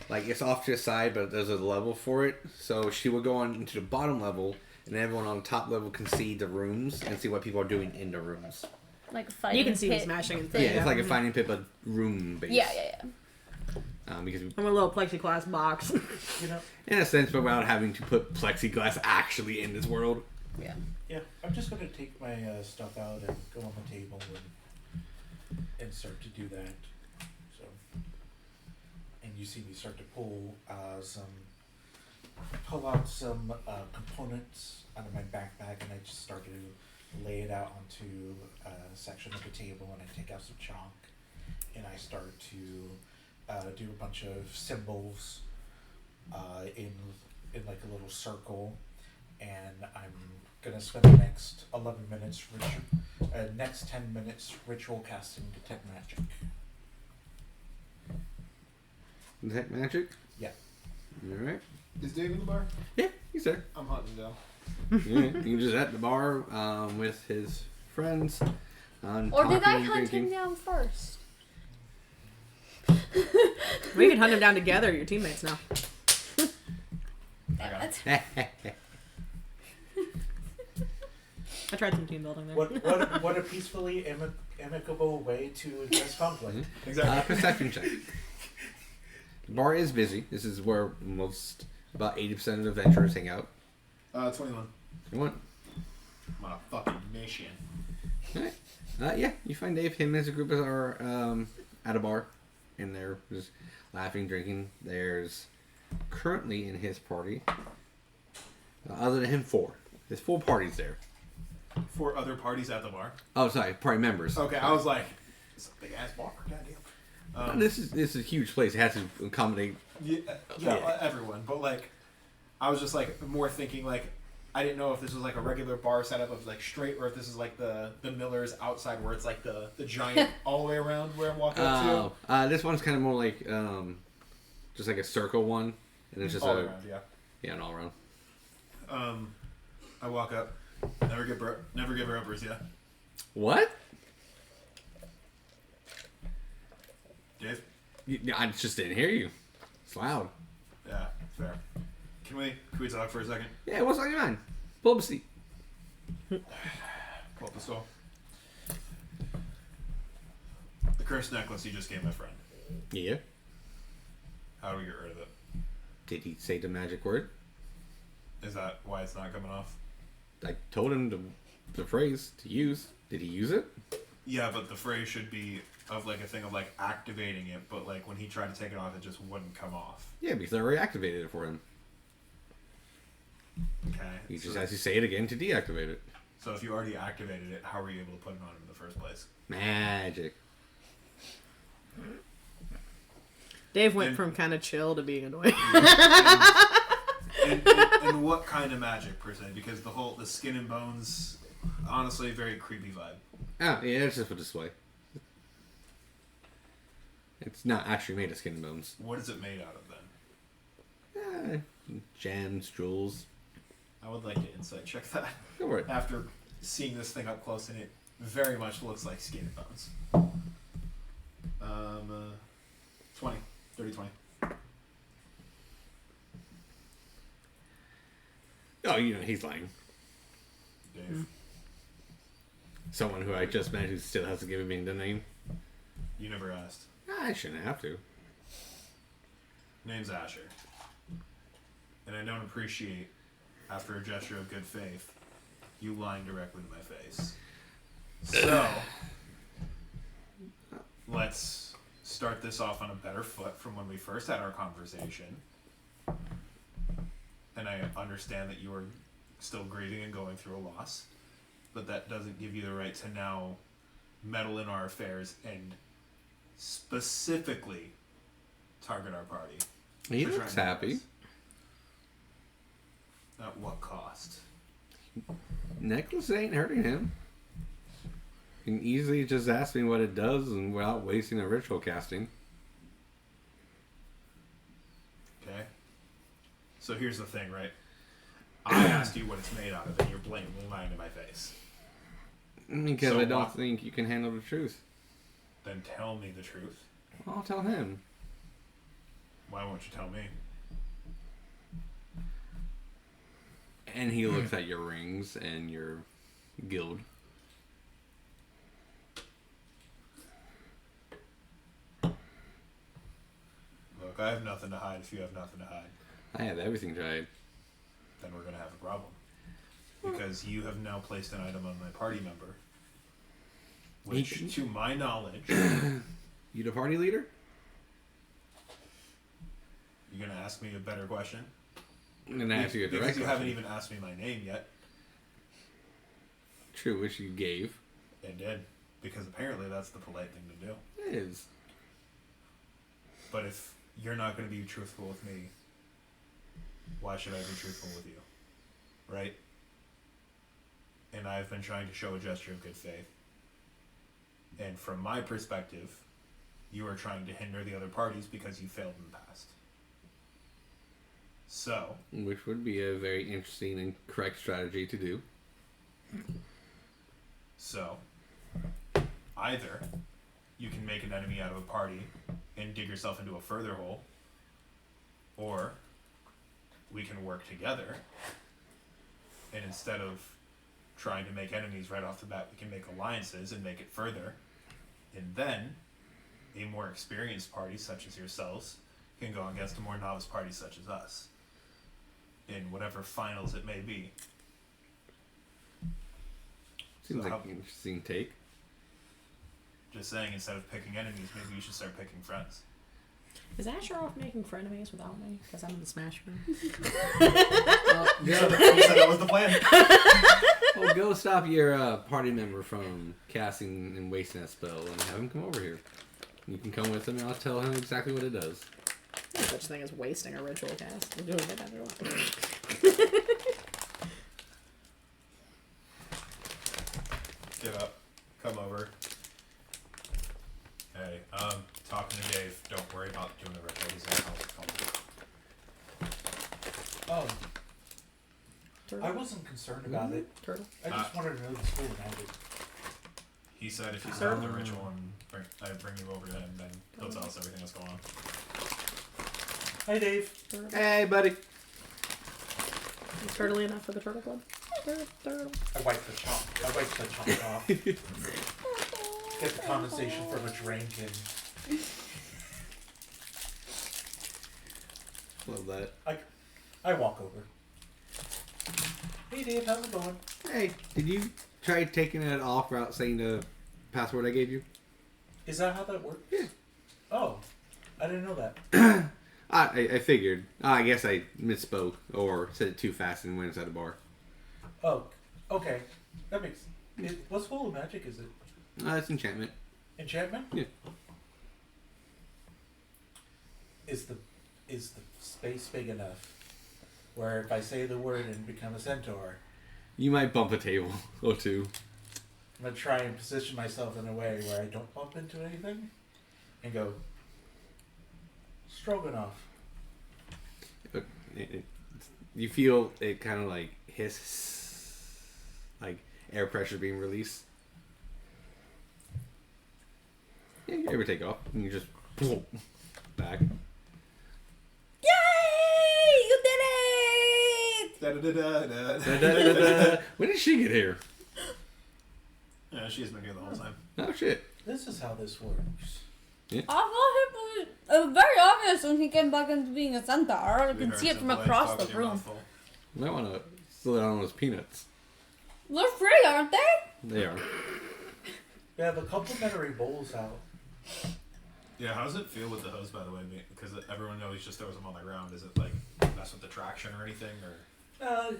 like it's off to the side, but there's a level for it. So she will go on into the bottom level, and everyone on the top level can see the rooms and see what people are doing in the rooms. Like a fighting You can see the pit smashing and thing. Yeah, it's like a fighting pit, but room based. Yeah. Because I'm a little plexiglass box. You know, in a sense, but without having to put plexiglass actually in this world. Yeah. yeah, I'm just gonna take my stuff out and go on the table and start to do that. So, and you see me start to pull out some components out of my backpack, and I just start to lay it out onto a section of the table, and I take out some chalk, and I start to do a bunch of symbols in like a little circle, and I'm gonna spend the next 11 minutes next 10 minutes ritual casting detect magic. Detect magic? Yeah. Alright. Is Dave in the bar? Yeah, he's there. I'm hunting down. Yeah, he's just at the bar with his friends. Or did I hunt him down first? We can hunt him down together, your teammates now. Damn it. I tried some team building there. What a peacefully amicable way to address conflict. Exactly. Perception check. The bar is busy. This is where about 80% of the adventurers hang out. 21. You want? I'm on a fucking mission. Alright. Yeah, you find Dave. Him and his group are at a bar, and they're just laughing, drinking. There's currently in his party, other than him, 4. There's 4 parties there. 4 other parties at the bar. Oh, sorry, party members. Okay, I was like, it's a big ass bar. Goddamn. This is a huge place. It has to accommodate. Yeah, everyone. But like, I was just like more thinking like, I didn't know if this was like a regular bar setup of like straight, or if this is like the Miller's outside where it's like the giant all the way around where I'm walking up to. This one's kind of more like just like a circle one, and it's just All around, yeah. an all around. I walk up. Never give her uppers, yeah. What? Dave? I just didn't hear you. It's loud. Yeah, fair. Can we talk for a second? Yeah, what's on your mind? Pull up a seat. Pull up the stool. The cursed necklace you just gave my friend. Yeah. How do we get rid of it? Did he say the magic word? Is that why it's not coming off? I told him the phrase to use. Did he use it? Yeah, but the phrase should be of like a thing of like activating it, but like when he tried to take it off, it just wouldn't come off. Yeah, because I already activated it for him. Okay. He just has to say it again to deactivate it. So if you already activated it, how were you able to put it on him in the first place? Magic. Dave went And- from kind of chill to being annoying. And what kind of magic per se? Because the skin and bones, honestly, very creepy vibe. Oh, yeah, it's just for display. It's not actually made of skin and bones. What is it made out of then? Gems, jewels. I would like to insight check that. Go for it. After seeing this thing up close, and it very much looks like skin and bones. 20. Dirty 20. Oh, you know, he's lying. Dave, Someone who I just met who still hasn't given me the name. you never asked. I shouldn't have to. Name's Asher. And I don't appreciate, after a gesture of good faith, you lying directly to my face. So, let's start this off on a better foot from when we first had our conversation. And I understand that you are still grieving and going through a loss, but that doesn't give you the right to now meddle in our affairs and specifically target our party. He for looks trying to happy. help us. At what cost? Necklace ain't hurting him. He can easily just ask me what it does and without wasting a ritual casting. Okay. So here's the thing, right? I asked you what it's made out of, and you're blatantly lying to my face. Because So I don't what- think you can handle the truth. Then tell me the truth. I'll tell him. Why won't you tell me? And he looks at your rings and your guild. Look, I have nothing to hide if you have nothing to hide. I have everything to hide. Then we're going to have a problem. Because you have now placed an item on my party member. Which, to my knowledge, You the party leader? you're going to ask me a better question? I'm going to ask you a direct Because you haven't question. even asked me my name yet. True, which you gave. I did. Because apparently that's the polite thing to do. It is. But if you're not going to be truthful with me, why should I be truthful with you? Right? And I've been trying to show a gesture of good faith. And from my perspective, you are trying to hinder the other parties because you failed in the past. So, Which would be a very interesting and correct strategy to do. Either you can make an enemy out of a party and dig yourself into a further hole, or we can work together, and instead of trying to make enemies right off the bat, we can make alliances and make it further, and then a more experienced party such as yourselves can go against a more novice party such as us in whatever finals it may be. Seems So like how- an interesting take. Just saying, instead of picking enemies, maybe you should start picking friends. Is Asher off making frenemies without me? Because I'm in the Smash room. You said that was the plan. Well, go stop your party member from casting and wasting that spell and have him come over here. You can come with him and I'll tell him exactly what it does. No such thing as wasting a ritual cast. We're doing it. Get up. Come over. Hey, talking to Dave. Don't worry about doing the ritual. He's gonna help. I wasn't concerned about it. Turtle. I just wanted to know the school and ended. He said if you start the ritual and I bring you over to him, then he'll tell us everything that's going on. Hi, Dave. Hey, buddy. Is turtly enough for the Turtle Club? I wipe the chop off. Get the condensation from a drink and Love that. I walk over. Hey Dave, how's it going? Hey, did you try taking it off without saying the password I gave you? Is that how that works? Yeah. Oh, I didn't know that. I figured. I guess I misspoke or said it too fast and went inside the bar. Oh, okay. That makes. What school of magic is it? It's enchantment. Enchantment? Yeah. Is the space big enough where if I say the word and become a centaur, You might bump a table or two. I'm gonna try and position myself in a way where I don't bump into anything, and go Stroganoff. You feel it kind of like hiss, like air pressure being released. Yeah, you ever take off and you just pull back. Yay! You did it! Da-da-da-da-da. When did she get here? Yeah, she's been here the whole time. Oh shit! This is how this works. I thought it was very obvious when he came back into being a centaur. I can see it from across the room. You might want to slow down on those peanuts. They're free, aren't they? They are. Yeah, the complimentary bowl's out. Yeah, how does it feel with the hose, by the way? Because everyone always just throws them on the ground. Is it like mess with the traction or anything, or?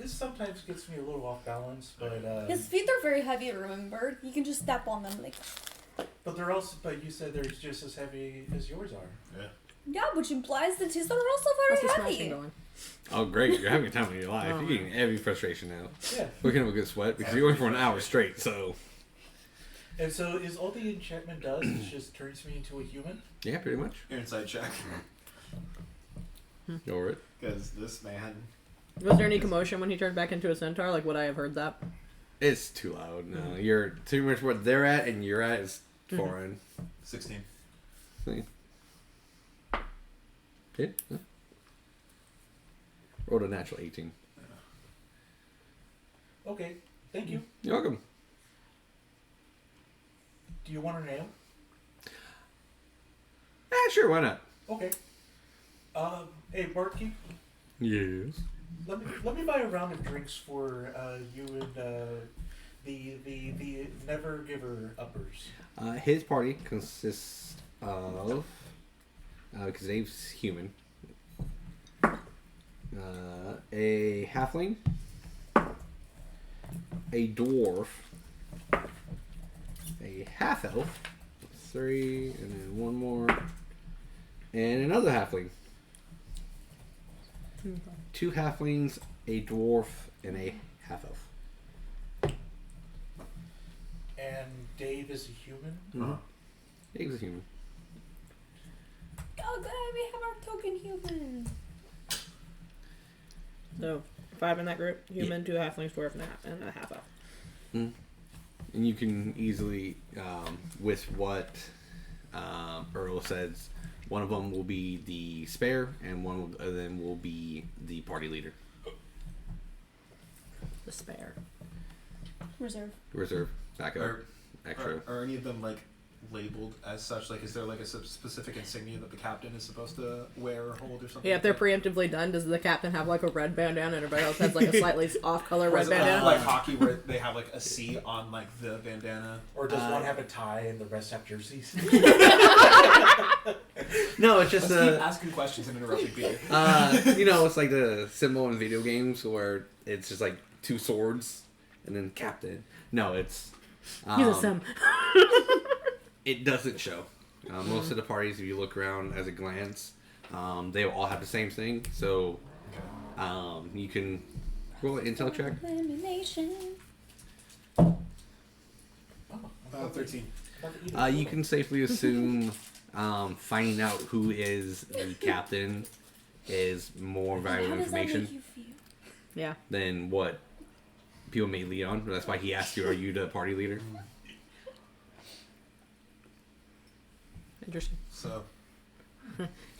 It sometimes gets me a little off balance, but His feet are very heavy, remember? You can just step on them like... but they're also. But you said they're just as heavy as yours are. Yeah. Yeah, which implies that his are also What's the very smashing heavy. going? Oh great! You're having a time of your life. You're getting every frustration out. Yeah. Looking at a good sweat because you're going for an hour straight. So. And so is all the enchantment does is just turns me into a human? Yeah, pretty much. Inside check. Go over it. Because this man. Was there any commotion when he turned back into a centaur? Like, would I have heard that? It's too loud. No, you're too much what they're at and you're at is foreign. 16. See? Good. Huh? Rolled a natural 18. Okay, thank you. You're welcome. Do you want a nail? Sure, why not? Okay. Hey Barkeep, Yes. let me buy a round of drinks for you and the never giver uppers. His party consists of, because Dave's human, a halfling, a dwarf, a half elf, 3, and then one more, and another halfling. 2 halflings, a dwarf, and a half elf. And Dave is a human. Mm-hmm. Dave's a human. Oh, good, we have our token human. So, 5 in that group. Human, 2 halflings, dwarf, and a half elf. Mm. And you can easily, with what Earl says, one of them will be the spare, and one of them will be the party leader. The spare. Reserve. Backup, extra. Are any of them like labeled as such? Like, is there like a specific insignia that the captain is supposed to wear or hold or something? Yeah, if they're preemptively done, does the captain have like a red bandana and everybody else has like a slightly off-color Or red is it bandana? like hockey where they have like a C on like the bandana? Or does one have a tie and the rest have jerseys? No, it's just Let's keep asking questions and interrupting Peter. it's like the symbol in video games where it's just like 2 swords and then captain. No, it's He's a sim. it doesn't show. Most of the parties, if you look around as a glance, they all have the same thing. So you can roll an intel check. Elimination. 13. You can safely assume finding out who is the captain is more valuable How does that information make you feel? Yeah. than what people may lead on. That's why he asked you, are you the party leader? Interesting. So,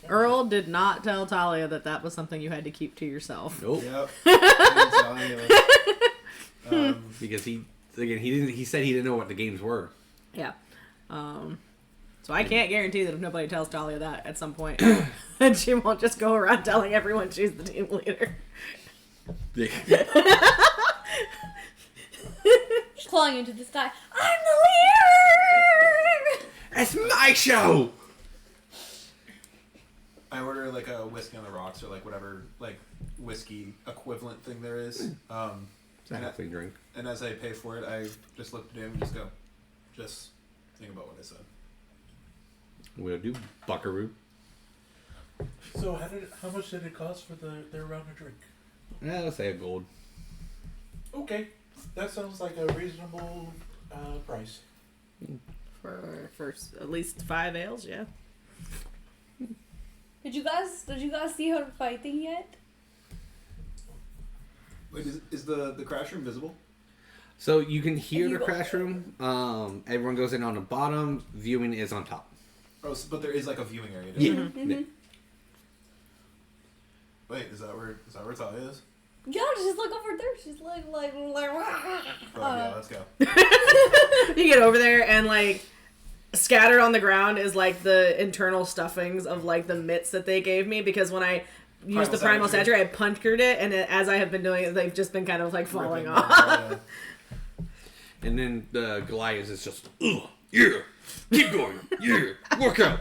Earl did not tell Thalia that was something you had to keep to yourself. Nope. yep. Because he said he didn't know what the games were. Yeah. So I can't guarantee that if nobody tells Thalia that at some point, and she won't just go around telling everyone she's the team leader. Clawing into the sky. I'm the leader! It's my show! I order like a whiskey on the rocks or like whatever like whiskey equivalent thing there is. It's a halfling drink. And as I pay for it, I just look at him and just go, just think about what I said. We'll do buckaroo. So how much did it cost for their round of drink? Yeah, let's say a gold. Okay, that sounds like a reasonable price. For at least 5 ales, yeah. Did you guys see her fighting yet? Wait, is the crash room visible? So you can hear If you the go crash room. Everyone goes in on the bottom. Viewing is on top. Oh, but there is like a viewing area. Yeah. Mm-hmm. Wait, is that where Thalia is? Yeah, just look over there. She's like. Oh, yeah, let's go. You get over there and like scattered on the ground is like the internal stuffings of like the mitts that they gave me, because when I used the primal savagery, I punctured it, and as I have been doing it, they've just been kind of like falling Ripping off. them, And then the Goliath is just, ugh, yeah, keep going, yeah, work out,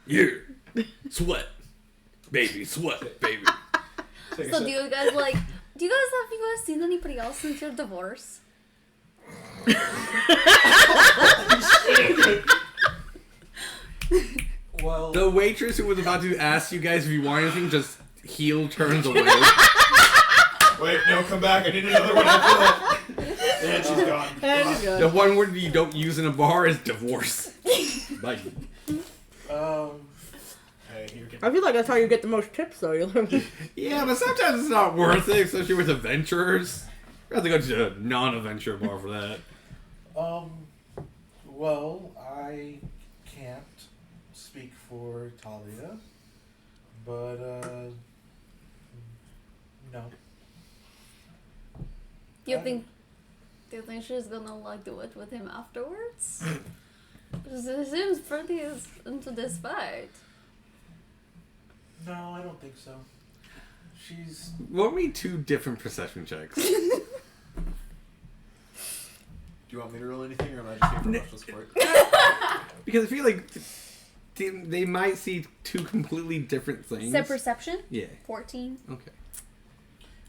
yeah, sweat, baby, sweat, baby. Take a So sip. have you guys seen anybody else since your divorce? Well, The waitress who was about to ask you guys if you want anything just heel turns away. Wait, no, come back. I need another one after that. And she's gone. And she's gone. The one word you don't use in a bar is divorce. Like, Hey, you can. I feel like that's how you get the most tips, though. yeah, but sometimes it's not worth it, especially with adventurers. You have to go to a non-adventure bar for that. well, I can't speak for Thalia, but no. Do you think she's gonna like do it with him afterwards? Because it seems pretty into this fight. No, I don't think so. She's Roll me 2 different perception checks. Do you want me to roll anything, or am I just here for emotional support? Because I feel like they might see 2 completely different things. Set perception? Yeah. 14. Okay.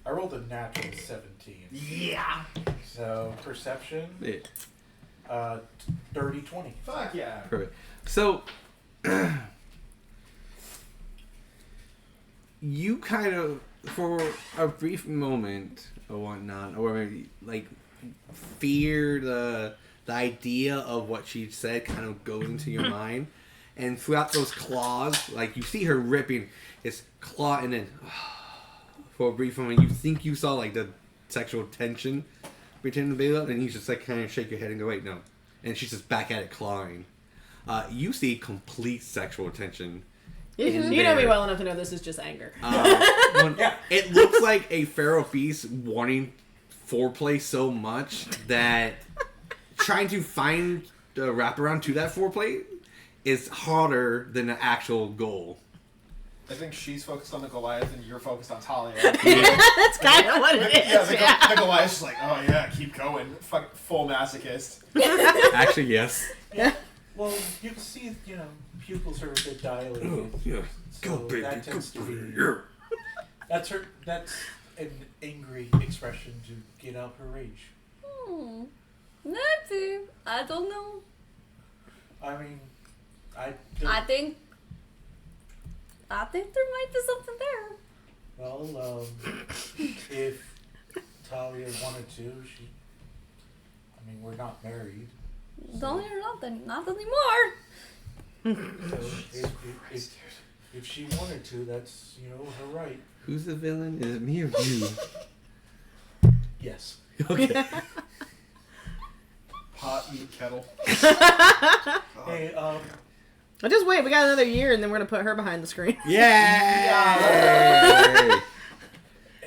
I rolled a natural 17. Yeah. So perception, Yeah. 30, 20. Fuck yeah. Perfect. So, you kind of, for a brief moment or whatnot, or maybe like fear the idea of what she said kind of goes into your mind, and throughout those claws, like you see her ripping this claw, and then for a brief moment you think you saw like the sexual tension between the baby, and you just like kind of shake your head and go, wait, no, and she's just back at it clawing. You see complete sexual tension. You know me well enough to know this is just anger. It looks like a feral beast wanting foreplay so much that trying to find the wraparound to that foreplay is harder than the actual goal. I think she's focused on the Goliath and you're focused on Thalia. That's kind of what it is. The Goliath's just like, oh yeah, keep going. Fuck, full masochist. Actually, yes. Yeah. Well, you can see, pupils are a bit dilated. Yeah. So that tends to be. That's an angry expression to get out her rage. Maybe. I don't know. I mean, I think there might be something there. Well, if Thalia wanted to, we're not married. Don't you're not anymore. So if she wanted to, that's, her right. Who's the villain? Is it me or you? Yes. Okay. Pot, meat, kettle. Hey, Just wait, we got another year, and then we're gonna put her behind the screen. Yay!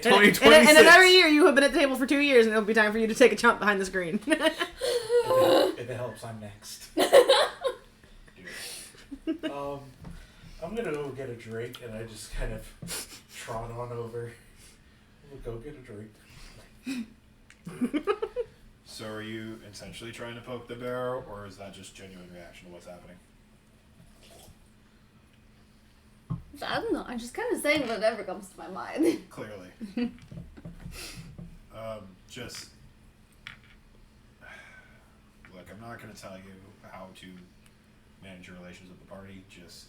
2026. And another year, you have been at the table for 2 years, and it'll be time for you to take a jump behind the screen. If it helps, I'm next. I'm gonna go get a drink, and I just kind of trot on over. We'll go get a drink. So are you intentionally trying to poke the bear, or is that just genuine reaction to what's happening? I don't know. I'm just kind of saying whatever comes to my mind. Clearly. Just look, I'm not going to tell you how to manage your relations with the party. Just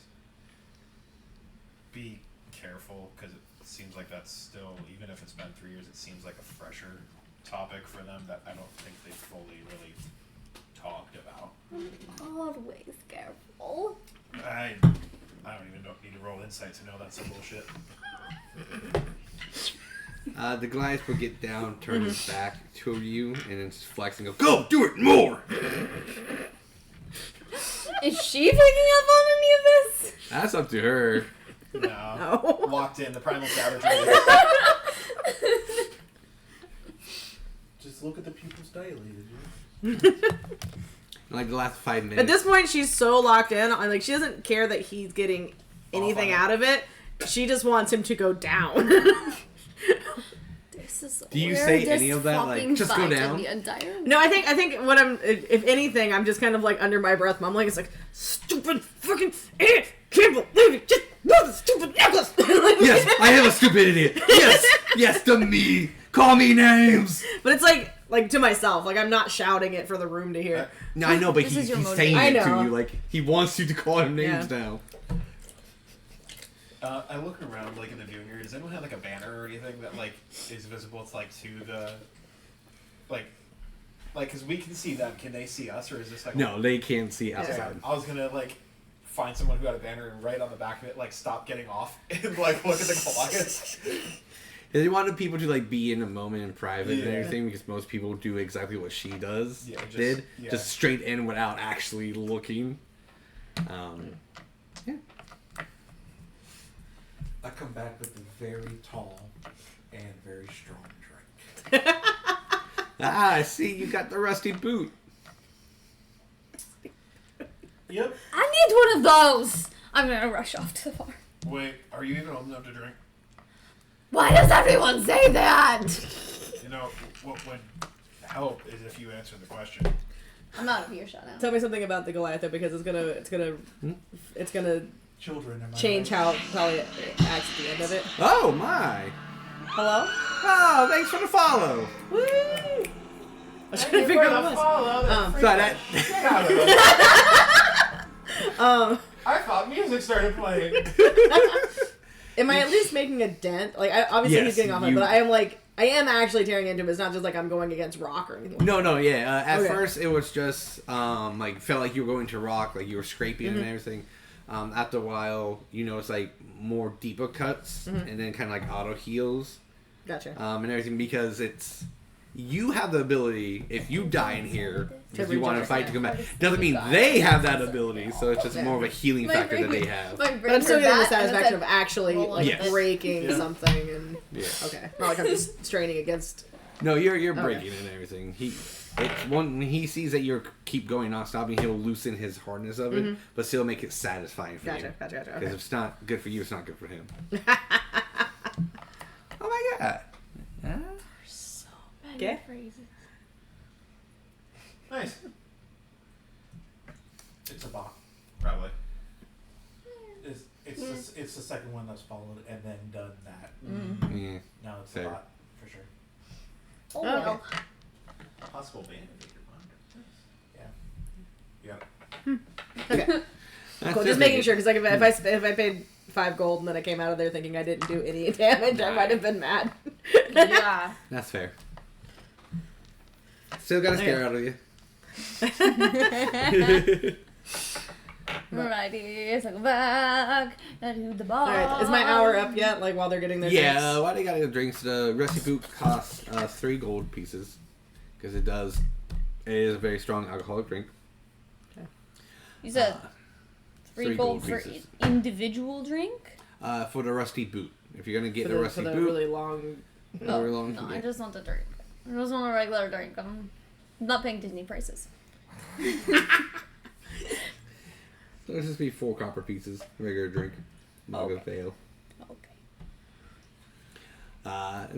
be careful, because it seems like that's still, even if it's been 3 years, it seems like a fresher topic for them that I don't think they fully really talked about. Always careful. I don't even need to roll insight to know that's some bullshit. The Goliath will get down, turn his back to you, and then just flex and go, do it more! Is she picking up on any of this? That's up to her. No. Locked in the primal savage. Just look at the pupils dilated. Like the last 5 minutes. At this point, she's so locked in. Like, she doesn't care that he's getting anything out of it. She just wants him to go down. This is Do you say any of that? Like, just go down? No, I think what I'm, if anything, I'm just kind of like under my breath mumbling. It's like, stupid fucking idiot! Can't believe it! Just move the stupid necklace! Yes, I am a stupid idiot. Yes, to me. Call me names. But it's like to myself. Like, I'm not shouting it for the room to hear. No, I know, but This is he's your saying motivation. it I to know. you. Like, he wants you to call him names now. I look around, like, in the viewing area. Does anyone have, like, a banner or anything that, like, is visible to, like, to the... Like, because we can see them. Can they see us, or is this, like... No, they can't see outside. Okay, I was gonna, like, find someone who had a banner and write on the back of it, like, stop getting off, and, like, look at the Goliath. They wanted people to, like, be in a moment in private and Yeah. everything, because most people do exactly what she does. Yeah, Just straight in without actually looking. Yeah. I come back with a very tall and very strong drink. I see you got the rusty boot. Yep. I need one of those. I'm gonna rush off to the bar. Wait, are you even old enough to drink? Why does everyone say that? You know, what would help is if you answer the question. I'm out of earshot now. Tell me something about the Goliath, though, because it's gonna Children, am I change right? how Thalia acts at the end of it. Oh, my. Hello? Oh, thanks for the follow. Woo! I was trying to figure out what it was. So that... I thought music started playing. Am I at least making a dent? Like, obviously Yes, he's getting off it, you- but I am actually tearing into him. It's not just like I'm going against rock or anything. No, yeah. At Okay. first, it was just, like, felt like you were going to rock, like you were scraping and everything. After a while, you notice, like, more deeper cuts, and then kind of, like, auto heals, Gotcha. and everything, because it's... You have the ability, if you die in here, if you want to fight to come back, doesn't mean they have that ability, so it's just more of a healing factor that they have. My But brain I'm still heard getting the that, and it satisfaction said, of actually roll like Yes. breaking Yeah. something, and Yeah. okay, not like I'm just straining against. No, you're Okay. breaking and everything. When he sees that you keep going non-stopping, he'll loosen his hardness of it, but still make it satisfying for you. Gotcha. Because Okay. if it's not good for you, it's not good for him. Oh my god. Okay. Nice. It's a bot. Probably. It's the second one that's followed and then done that. Yeah. No, it's Fair. a bot for sure. Oh, well. Possible band. Yeah. Okay. Cool. That's Just making it. sure, because like if I paid $5 gold and then I came out of there thinking I didn't do any damage, I might have been mad. Yeah. That's fair. Still got a scare Okay. out of you. Alrighty, so go back to the bar. All right, is my hour up yet? Like while they're getting their Yeah, drinks? why they gotta get drinks? The Rusty Boot costs 3 gold pieces. Because it is a very strong alcoholic drink. You said three 3 gold gold for pieces. individual drink? For the Rusty Boot. If you're gonna get for the Rusty the Boot, really long However long No, you I get. just want a drink. I just want a regular drink. I'm not paying Disney prices. So let's just be 4 copper pieces. Regular drink. Mug of ale. Okay.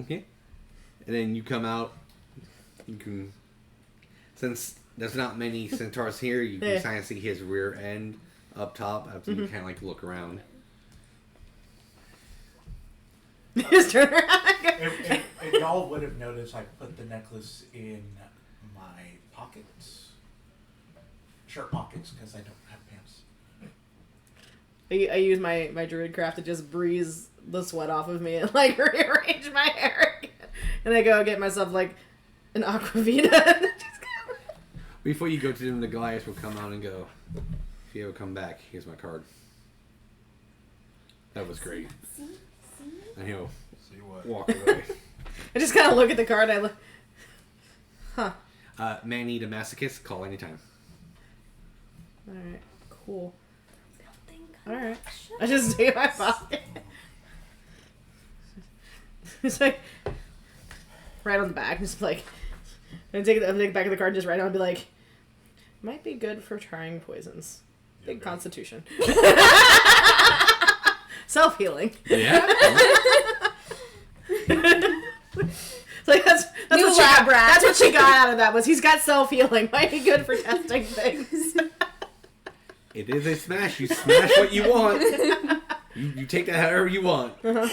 Okay. And then you come out. You can, since there's not many centaurs here, you can kind of see his rear end up top. After you kind of like look around. Just turn around. And y'all would have noticed I put the necklace in my pockets, shirt pockets, because I don't have pants. I use my druid craft to just breeze the sweat off of me and like rearrange my hair again. And I go get myself like an aquavita. Before you go to them, the Goliath will come out and go, if you ever come back, here's my card. That was great. And he'll See what? walk away. I just kind of look at the card and I look. Huh. Manny the Masochist, call anytime. Alright, cool. Alright. I just take my pocket. It's like right on the back, just like I'm take the back of the card, just right on and be like, might be good for trying poisons. Big constitution. Self-healing. Yeah. Like that's New what she lab got, rat. that's what she got out of that was he's got self-healing. Might be good for testing things. It is a smash. You smash what you want. You take that however you want. Uh-huh.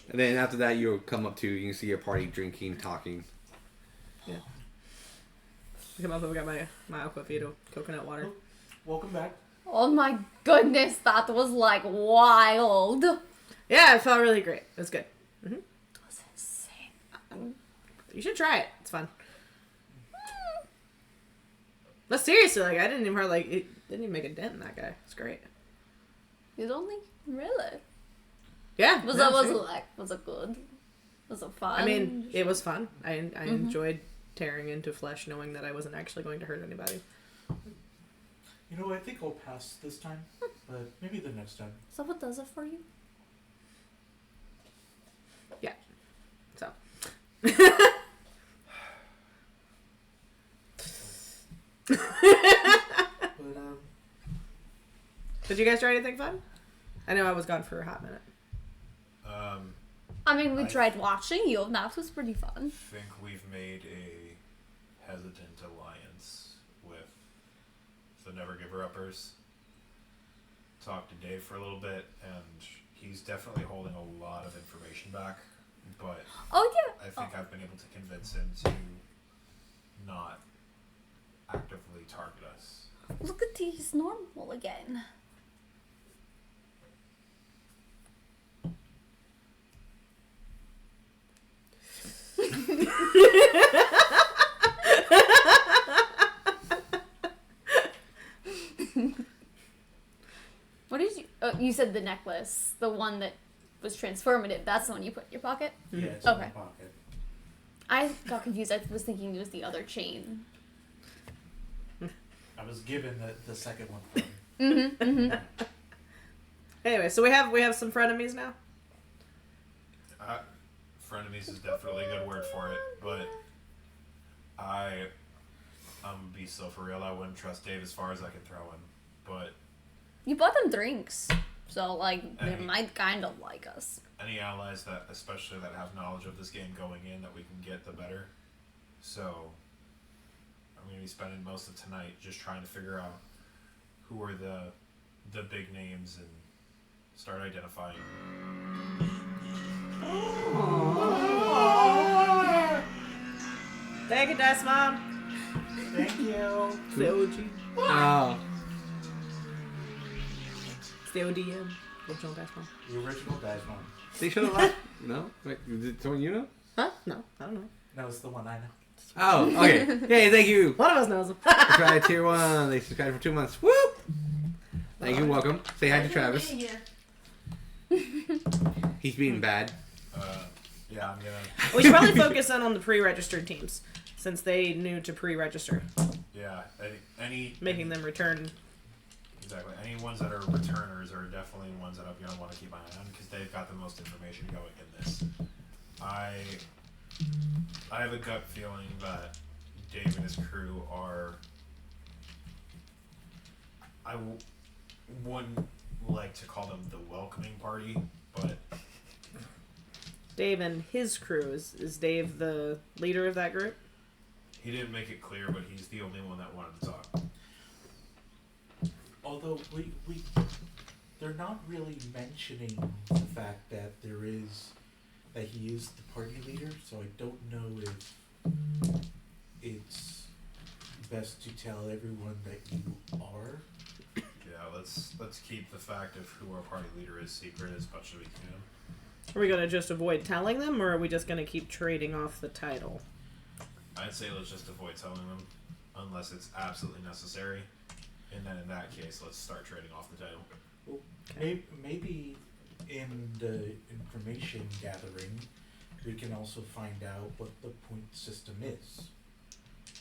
And then after that, you'll come up to, you can see your party drinking, talking. Yeah. I come up and we got my aquavita coconut water. Welcome back. Oh my goodness, that was like wild. Yeah, it felt really great. It was good. That was insane. You should try it. It's fun. But seriously, like I didn't even it didn't even make a dent in that guy. It's great. You don't think really? Yeah. Was no, it seriously. good? Was it fun? I mean, it was fun. I enjoyed tearing into flesh, knowing that I wasn't actually going to hurt anybody. You know, I think I'll pass this time, but maybe the next time. So what does it for you? Yeah. So. But Did you guys try anything fun? I know I was gone for a hot minute. I mean, we I tried watching you, and that was pretty fun. think we've made a hesitant alliance with the Never Giver Uppers. Talked to Dave for a little bit, and he's definitely holding a lot of information back, but Oh yeah. I think I've been able to convince him to not actively target us. Look at he's normal again. What did you? Oh, you said the necklace, the one that was transformative. That's the one you put in your pocket. yeah, it's in my Okay. pocket. I got confused. I was thinking it was the other chain. I was given the second one from Anyway, so we have some frenemies now. Frenemies is definitely a good word for it, but I'm gonna be so for real. I wouldn't trust Dave as far as I can throw him, but You bought them drinks, so like they Hey. might kind of like us. any allies that, especially that have knowledge of this game going in, that we can get, the better. So I'm gonna be spending most of tonight just trying to figure out who are the big names and start identifying. Thank you, Dice Mom. Thank you. It's the OG. Oh. It's the ODM. Original Dice Mom. The original Dice Mom. They showed it last. No? Wait, is it someone you know? Huh? No, I don't know. No, it's the one I know. Oh, okay. Hey, thank you. One of us knows him. Subscribe tier 1. They subscribed for 2 months. Whoop! Thank you, welcome. Say hi to Travis. He's being bad. Yeah, I'm gonna. We should probably focus on the pre-registered teams, since they knew to pre-register, Yeah, any making them return. exactly any ones that are returners are definitely ones that I'm gonna want to keep my eye on because they've got the most information going in this. I have a gut feeling that Dave and his crew are. Wouldn't like to call them the welcoming party, but Dave and his crew. Is Dave the leader of that group? he didn't make it clear. But he's the only one that wanted to talk. Although they're not really mentioning the fact that that he is the party leader, so I don't know if it's best to tell everyone that you are. Yeah, let's keep the fact of who our party leader is secret as much as we can. Are we gonna just avoid telling them, or are we just gonna keep trading off the title? I'd say let's just avoid telling them unless it's absolutely necessary, and then in that case, let's start trading off the title. Well, maybe in the information gathering, we can also find out what the point system is.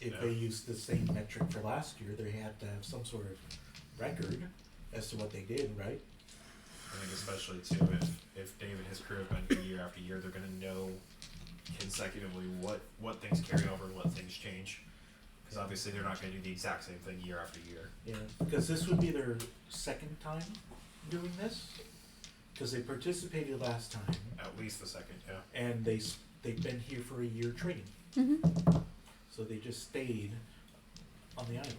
If they use the same metric for last year, they have to have some sort of record as to what they did, right? I think especially too if Dave and his crew have been here year after year, they're gonna know consecutively what things carry over and what things change. Because obviously they're not gonna do the exact same thing year after year. Yeah, because this would be their second time doing this. Because they participated last time, At least the second, yeah. and they've been here for a year training. So they just stayed on the island.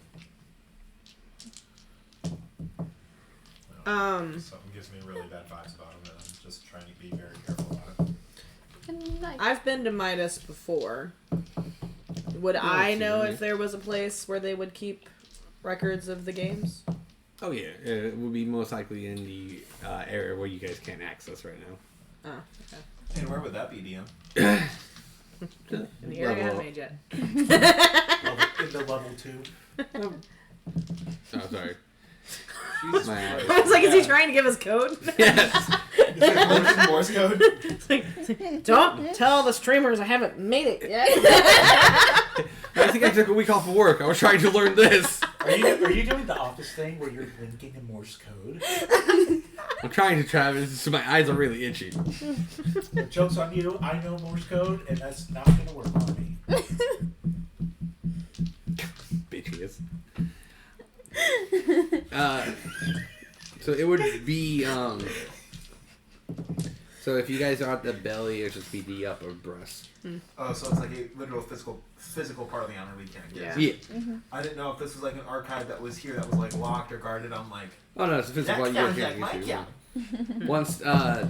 Something gives me really bad vibes about him, and I'm just trying to be very careful about it. I've been to Midas before. Would I know if there was a place where they would keep records of the games? Oh yeah, it would be most likely in the area where you guys can't access right now. Oh, okay. And where would that be, DM? In the area I haven't made yet. In the level 2. Oh, sorry. Jesus My Christ. I was like, is he trying to give us code? Yes. Is it Morse code? It's like, don't tell the streamers I haven't made it yet. I think I took a week off of work. I was trying to learn this. Are you doing the office thing where you're blinking in Morse code? I'm trying to, Travis. So my eyes are really itchy. The joke's on you. I know Morse code, and that's not going to work on me. Bitches. So it would be so if you guys are at the belly, it would just be the upper breast. Oh, so it's like a literal physical part of the island we can't get. Yeah. Yeah. I didn't know if this was like an archive that was here that was like locked or guarded. I'm like, Oh no, it's a physical that part you sounds can't like my get to. town. Once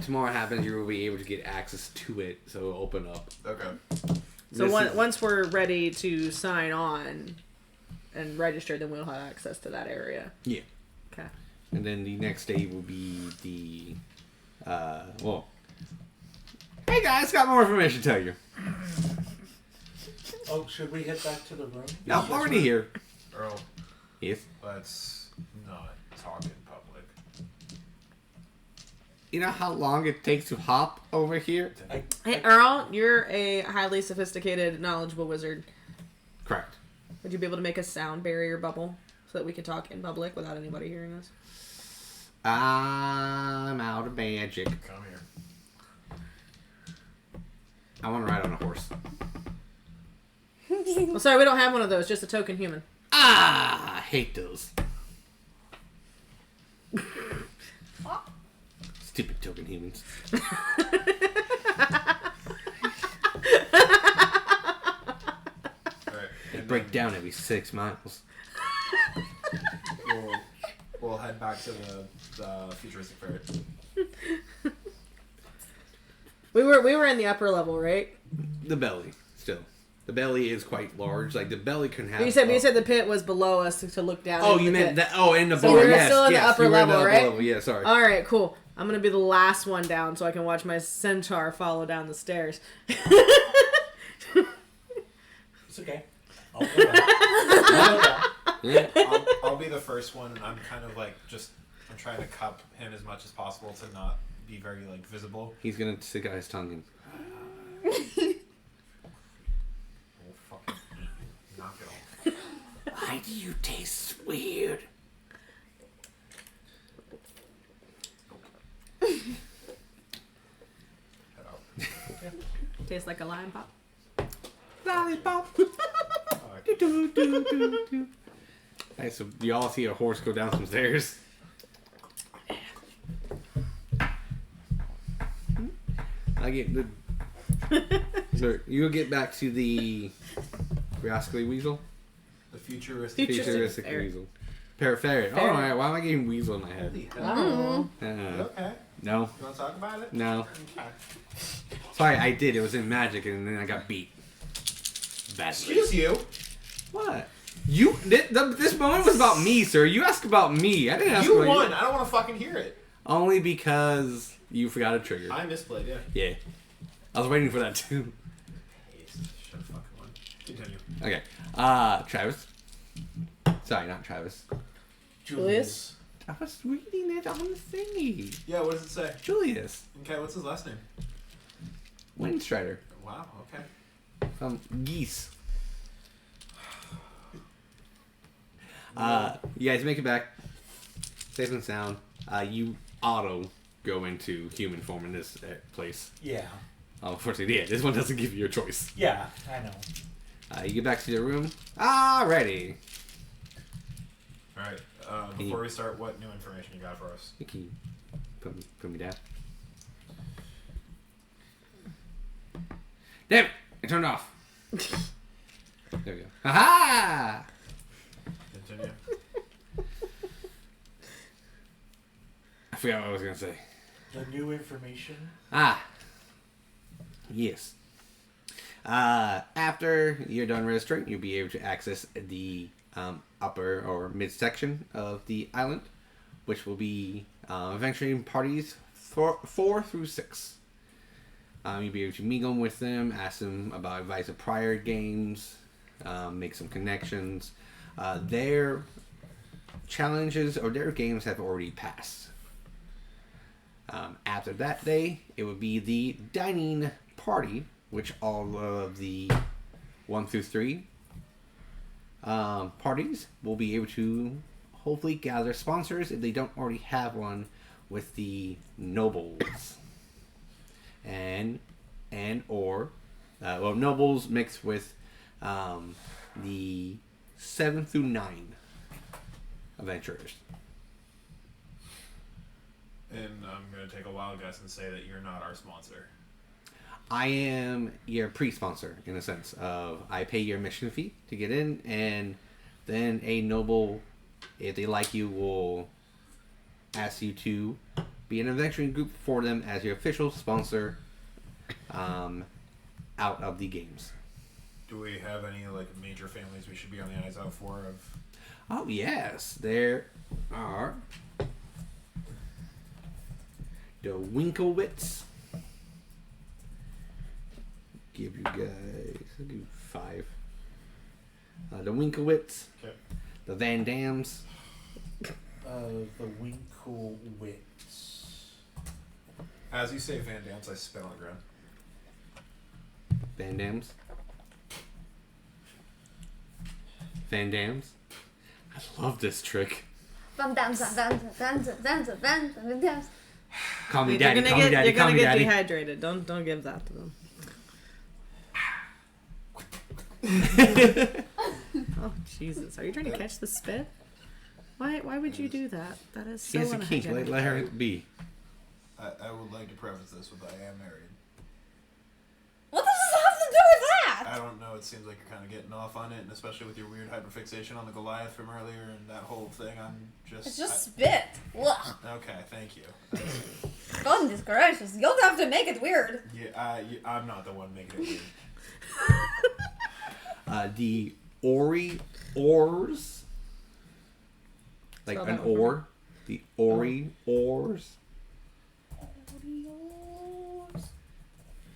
tomorrow happens, you will be able to get access to it, so it'll open up. Okay. So This is- once we're ready to sign on and register, then we'll have access to that area. Yeah. Okay. And then the next day will be the well. Hey guys, got more information to tell you. Oh, should we head back to the room? No, I'm already here. Earl, Yes. let's not talk in public. You know how long it takes to hop over here? Hey, Earl, you're a highly sophisticated, knowledgeable wizard. Correct. Would you be able to make a sound barrier bubble so that we can talk in public without anybody hearing us? I'm out of magic. Come here. I want to ride on a horse. Well, sorry, we don't have one of those. Just a token human. Ah, I hate those. Stupid token humans. Alright. They and break then down every 6 miles. We'll head back to the futuristic ferret. We were in the upper level, right? The belly, still. The belly is quite large. Like, the belly can have... But you said the pit was below us to look down. Oh, into you the meant pit. that... Oh, in the So bar, we were yes. still in the yes, upper you were in level, the right? Level. Yeah, sorry. All right, cool. I'm gonna be the last one down, so I can watch my centaur follow down the stairs. It's okay. I'll go back. Yeah. I'll be the first one, and I'm kind of like I'm trying to cup him as much as possible to not be very like visible. He's going to stick out his tongue in. Oh fucking knock it off. Why do you taste weird? Head out. Tastes like a lime pop. Lollipop. Alright, so you all see a horse go down some stairs. I get the. So you get back to the Rascally Weasel. The futuristic. Futuristic Weasel. Ferret. Oh, alright, why am I getting Weasel in my head? Okay. No. You want to talk about it? No. Okay. Sorry, I did. It was in Magic, and then I got beat. Badly. Excuse you. What? You? This moment was about me, sir. You asked about me. I didn't ask You about won. you. I don't want to fucking hear it. Only because you forgot a trigger. I misplayed, yeah. Yeah. I was waiting for that too. Should have fucking won. Continue. Okay. Travis. Sorry, not Travis. Julius? I was reading it on the thingy. Yeah, what does it say? Julius. Okay, what's his last name? Windstrider. Wow, okay. From Geese. You guys make it back. Safe and sound. You auto go into human form in this place. Yeah. Unfortunately, yeah, this one doesn't give you a choice. Yeah, I know. You get back to your room. Alrighty. Alright, before we start, what new information you got for us? Can you put me down? Damn it! I turned off. There we go. Ha-ha! Continue. I forgot what I was gonna say. The new information? Yes. After you're done registering, you'll be able to access the upper or midsection of the island, which will be adventuring parties 4 through 6. You'll be able to mingle with them, ask them about advice of prior games, make some connections. Their challenges or their games have already passed. After that day, it would be the dining party, which all of the 1 through 3 parties will be able to hopefully gather sponsors if they don't already have one with the nobles or nobles mixed with the 7 through 9 adventurers. And I'm going to take a wild guess and say that you're not our sponsor. I am your pre-sponsor in a sense of I pay your admission fee to get in, and then a noble, if they like you, will ask you to be an adventuring group for them as your official sponsor out of the games. Do we have any major families we should be on the eyes out for? Oh yes, there are the Winklewitz. Give you guys, I'll do 5. The Winklewitz, Okay. the Van Dams, The Winklewitz. As you say Van Dams, I spit on the ground. Van Dams, Van Dams. I love this trick. Van Dams. Call me You're daddy. gonna Call me get, daddy. you're Call gonna me get daddy. dehydrated. Don't give that to them. Oh Jesus! Are you trying to catch the spit? Why would you do that? That is so He has a kink. unhygienic. Let her be. I would like to preface this with I am married. What does this have to do with that? I don't know, it seems like you're kind of getting off on it, and especially with your weird hyperfixation on the Goliath from earlier and that whole thing, It's just spit. Ugh. Okay, thank you. Goodness gracious. You'll have to make it weird. I'm not the one making it weird. The Ors. Like Spell an that one for oar. The Ors.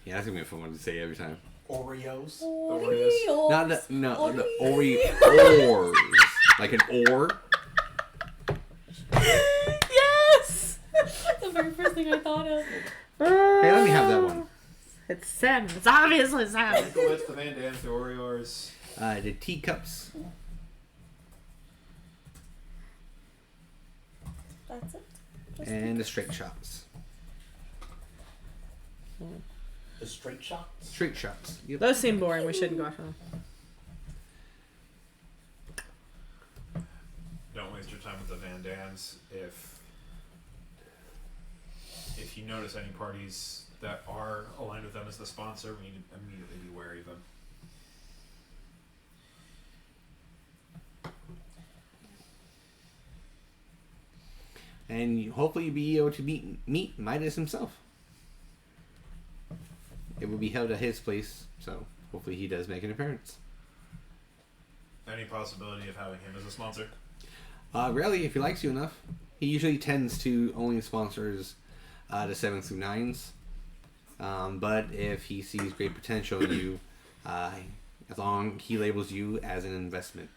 Yeah, that's gonna be a fun one to say every time. Oreos. Oreos. Not the Ors. Like an oar. Yes! The very first thing I thought of. Hey, let me have that one. It's salmon. It's obviously salmon. Winklewitz, the Van Dams, the Oreos. The teacups. That's it. And the straight shots. The straight shots? Straight shots. Yep. Those seem boring. We shouldn't go after them. Don't waste your time with the Van Dans. If you notice any parties that are aligned with them as the sponsor, we need to immediately be wary of them. And hopefully you'll be able to meet Midas himself. It will be held at his place, so hopefully he does make an appearance. Any possibility of having him as a sponsor? Rarely, if he likes you enough. He usually tends to only sponsors the 7th through 9s. But if he sees great potential in you, as long he labels you as an investment.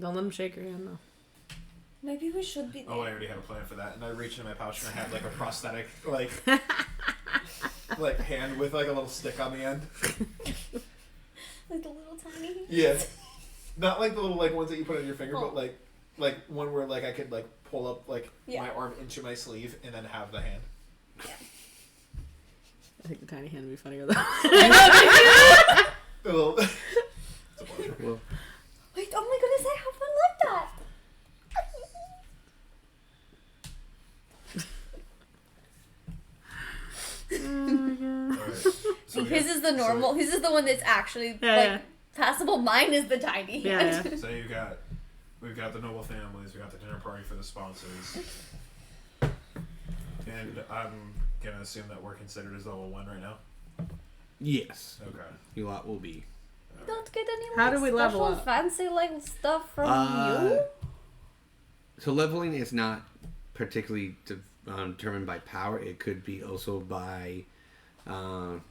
Don't let him shake your hand, though. Maybe we should be there. Oh, I already have a plan for that. And I reached into my pouch and I had like a prosthetic, like hand with like a little stick on the end. Like the little tiny. Yeah. Not like the little like ones that you put on your finger, Oh. but like one where like I could like pull up like Yeah. my arm into my sleeve and then have the hand. I think the tiny hand would be funnier, though. A little. It's a pleasure. Well, Wait, oh my goodness, I have one like that. Alright. So we His got- is the normal. His is the one that's actually Yeah, passable. Mine is the tiny. Yeah, hand. So we've got the noble families, we got the dinner party for the sponsors. And I'm gonna assume that we're considered as level 1 right now. yes. Okay. You lot will be. Don't get any How like, do we level special up? fancy like stuff from you. So leveling is not particularly determined by power. It could be also by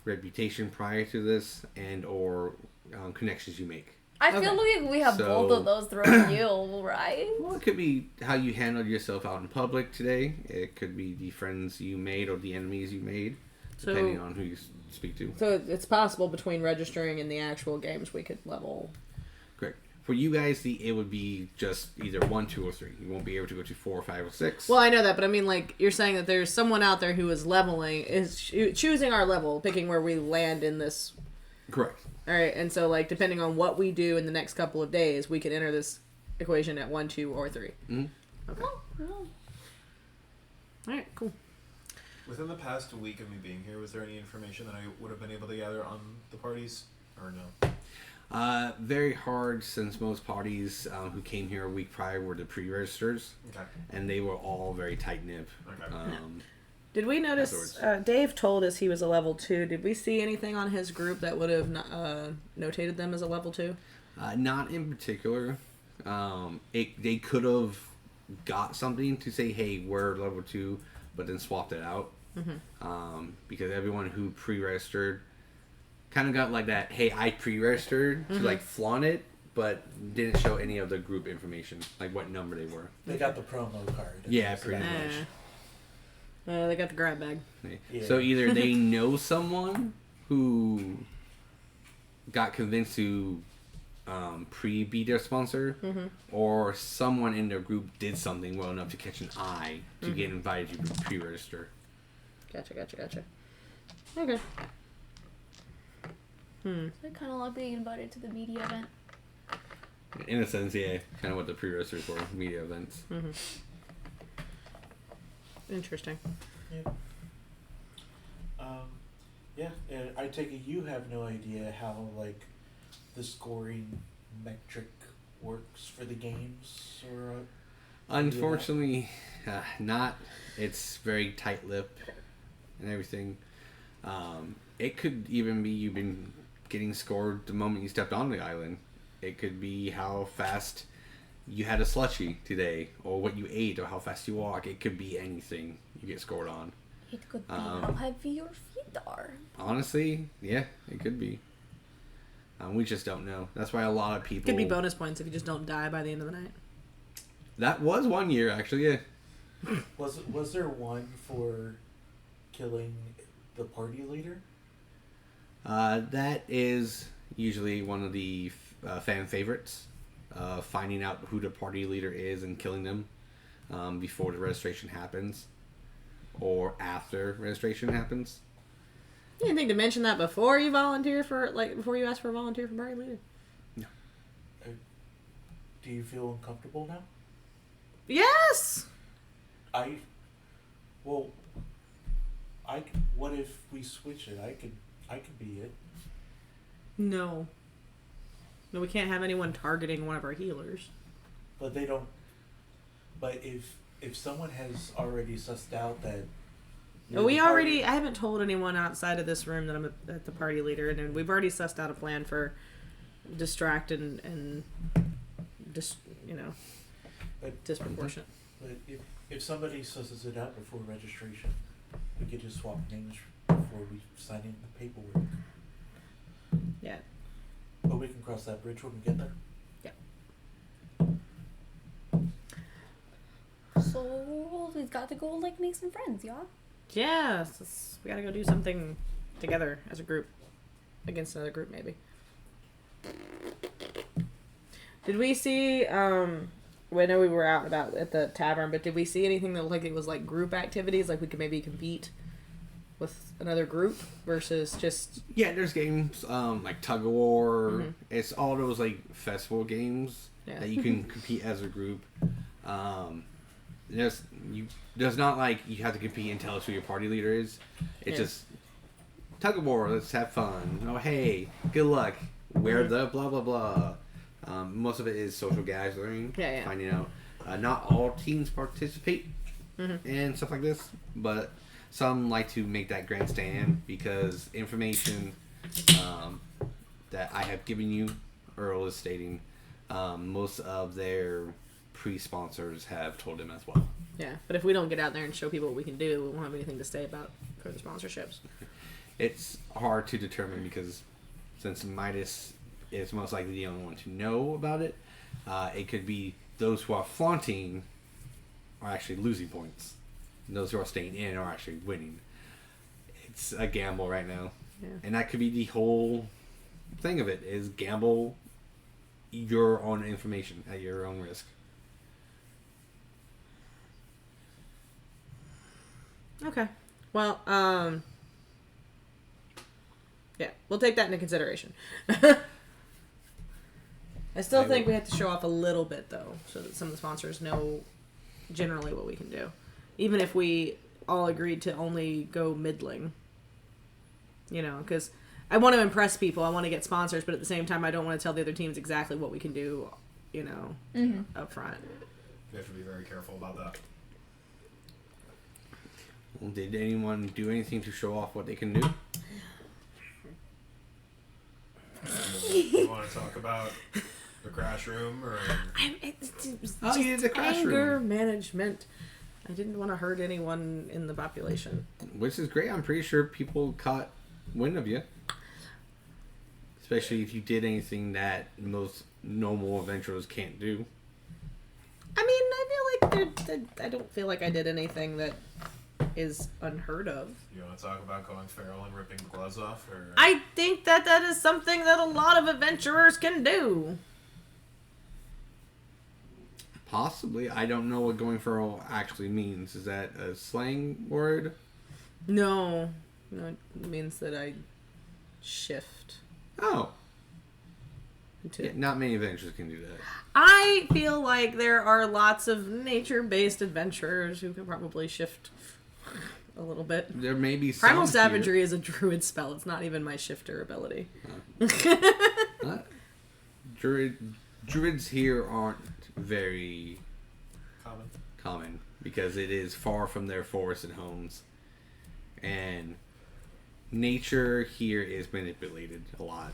reputation prior to this and or connections you make. I feel like we have both of those through you, right? Well, it could be how you handled yourself out in public today. It could be the friends you made or the enemies you made, depending on who you speak to. So it's possible between registering and the actual games we could level. Correct. For you guys, it would be just either 1, 2, or 3. You won't be able to go to 4, 5, or 6. Well, I know that, but I mean, like, you're saying that there's someone out there who is leveling, is choosing our level, picking where we land in this. Correct. All right, and so, like, depending on what we do in the next couple of days, we can enter this equation at 1, 2, or 3. Mm-hmm. Okay. All right, cool. Within the past week of me being here, was there any information that I would have been able to gather on the parties? Or no? Very hard, since most parties who came here a week prior were the pre-registers, Okay. and they were all very tight-knit. Okay. Did we notice, Dave told us he was a level 2. Did we see anything on his group that would have notated them as a level 2? Not in particular. They could have got something to say, hey, we're level 2, but then swapped it out. Mm-hmm. Because everyone who pre-registered kind of got like that, hey, I pre-registered to like flaunt it, but didn't show any of the group information, like what number they were. They got the promo card. Yeah, pretty much. They got the grab bag. Yeah. So either they know someone who got convinced to pre-be their sponsor, or someone in their group did something well enough to catch an eye to get invited to pre-register. Gotcha. Okay. I kind of like being invited to the media event. In a sense, yeah, kind of what the pre-registers were, media events. Interesting. Yeah, and I take it you have no idea how like the scoring metric works for the games, or Unfortunately, not. It's very tight-lipped and everything. It could even be you've been getting scored the moment you stepped on the island. It could be how fast you had a slushie today, or what you ate, or how fast you walk. It could be anything you get scored on. It could be how heavy your feet are. Honestly, yeah, it could be. We just don't know. That's why a lot of people... Could be bonus points if you just don't die by the end of the night. That was one year, actually, yeah. was there one for killing the party leader? That is usually one of the fan favorites. Finding out who the party leader is and killing them before the registration happens, or after registration happens. You didn't think to mention that before you volunteer for, before you ask for a volunteer for party leader? No. Do you feel uncomfortable now? Yes! What if we switch it? I could be it. No. No, we can't have anyone targeting one of our healers. But they don't. But if someone has already sussed out that. I haven't told anyone outside of this room that I'm at the party leader, and we've already sussed out a plan for distract and just, disproportionate. But if somebody susses it out before registration, we could just swap names before we sign in the paperwork. Yeah. But we can cross that bridge when we get there. So we've got to go make some friends, y'all. Yeah, we gotta go do something together as a group. Against another group, maybe. Did we see, I know we were out and about at the tavern, but did we see anything that looked like it was group activities? Like we could maybe compete with another group versus just... Yeah, there's games like Tug of War. Mm-hmm. It's all those festival games that you can compete as a group. There's not you have to compete and tell us who your party leader is. It's just Tug of War. Let's have fun. Oh hey, good luck. Wear the blah blah blah. Most of it is social gathering. Finding out. Not all teams participate in stuff like this, but some like to make that grandstand because information that I have given you, Earl is stating, most of their pre-sponsors have told him as well. Yeah, but if we don't get out there and show people what we can do, we won't have anything to say about for the sponsorships. It's hard to determine because since Midas is most likely the only one to know about it, it could be those who are flaunting are actually losing points. And those who are staying in are actually winning. It's a gamble right now. Yeah. And that could be the whole thing of it, is gamble your own information at your own risk. Okay. Well, yeah, we'll take that into consideration. I still think we have to show off a little bit, though, so that some of the sponsors know generally what we can do. Even if we all agreed to only go middling. Because I want to impress people. I want to get sponsors, but at the same time, I don't want to tell the other teams exactly what we can do, up front. You have to be very careful about that. Did anyone do anything to show off what they can do? You want to talk about the crash room, or? You did the crash anger room. management. I didn't want to hurt anyone in the population. Which is great. I'm pretty sure people caught wind of you. Especially if you did anything that most normal adventurers can't do. I mean, I don't feel like I did anything that is unheard of. You want to talk about going feral and ripping gloves off, or? I think that is something that a lot of adventurers can do. Possibly. I don't know what going feral actually means. Is that a slang word? No, it means that I shift. Oh. Yeah, not many adventurers can do that. I feel like there are lots of nature-based adventurers who can probably shift a little bit. There may be some Primal here. Savagery is a druid spell. It's not even my shifter ability. Druids here aren't very common because it is far from their forests and homes. And nature here is manipulated a lot.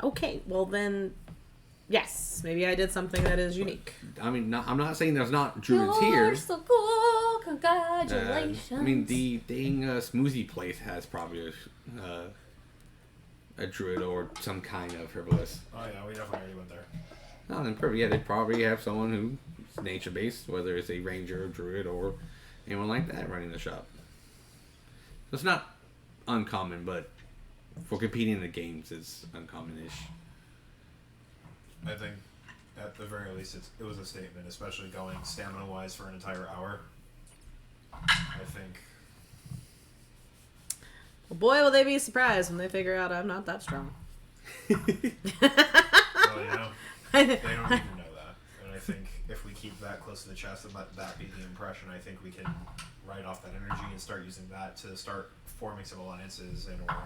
Okay, well then, yes, maybe I did something that is unique. I mean, I'm not saying there's not druids You're here. so cool. Congratulations. I mean, the dang smoothie place has probably a druid or some kind of herbalist. Oh yeah, we definitely already went there. No, then they probably have someone who's nature based, whether it's a ranger, or druid, or anyone like that running the shop. So it's not uncommon, but for competing in the games, it's uncommon-ish. I think, at the very least, it was a statement, especially going stamina-wise for an entire hour. I think Well, boy, will they be surprised when they figure out I'm not that strong. Well, they don't even know that. And I think if we keep that close to the chest and let that be the impression, I think we can write off that energy and start using that to start forming some alliances and or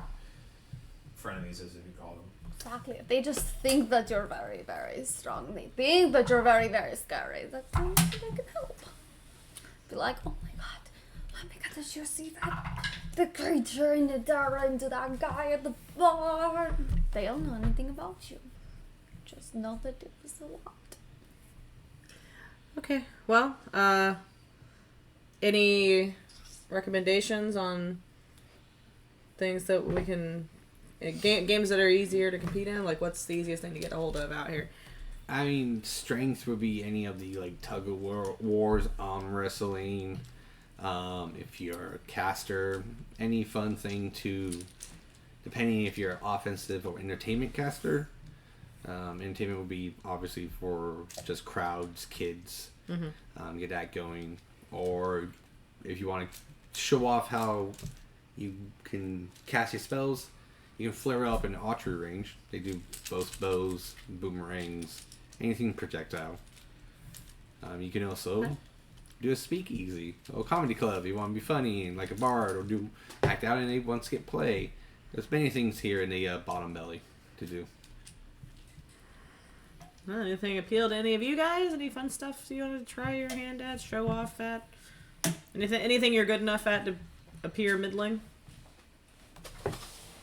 frenemies, as you call them. Exactly. They just think that you're very, very strong. They think that you're very, very scary. That's something they can help. Be like, oh my god, did you see that? The creature in the door into that guy at the bar. They don't know anything about you. Just know that it was a lot. Okay, well, any recommendations on things that we can... games that are easier to compete in? Like, what's the easiest thing to get a hold of out here? I mean, strength would be any of the, like, tug-of-wars, arm wrestling. If you're a caster, any fun thing to... Depending if you're offensive or entertainment caster. Entertainment would be, obviously, for just crowds, kids. Mm-hmm. Get that going. Or if you want to show off how you can cast your spells... You can flare up an archery range. They do both bows, boomerangs, anything projectile. You can also do a speakeasy or a comedy club. You want to be funny and like a bard, or do act out in a one-skip play. There's many things here in the bottom belly to do. Anything appeal to any of you guys? Any fun stuff you want to try your hand at, show off at? Anything you're good enough at to appear middling?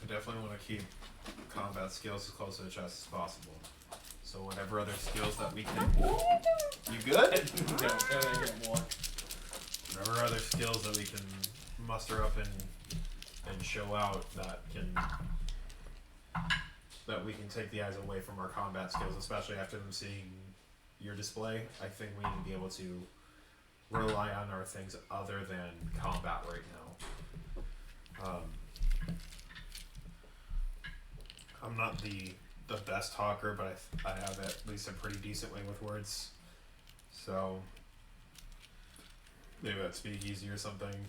Definitely want to keep combat skills as close to the chest as possible. So whatever other skills that we can... You good? Whatever other skills that we can muster up and show out that we can take the eyes away from our combat skills, especially after them seeing your display. I think we need to be able to rely on our things other than combat right now. I'm not the best talker, but I have at least a pretty decent way with words. So maybe I'd speak easy or something.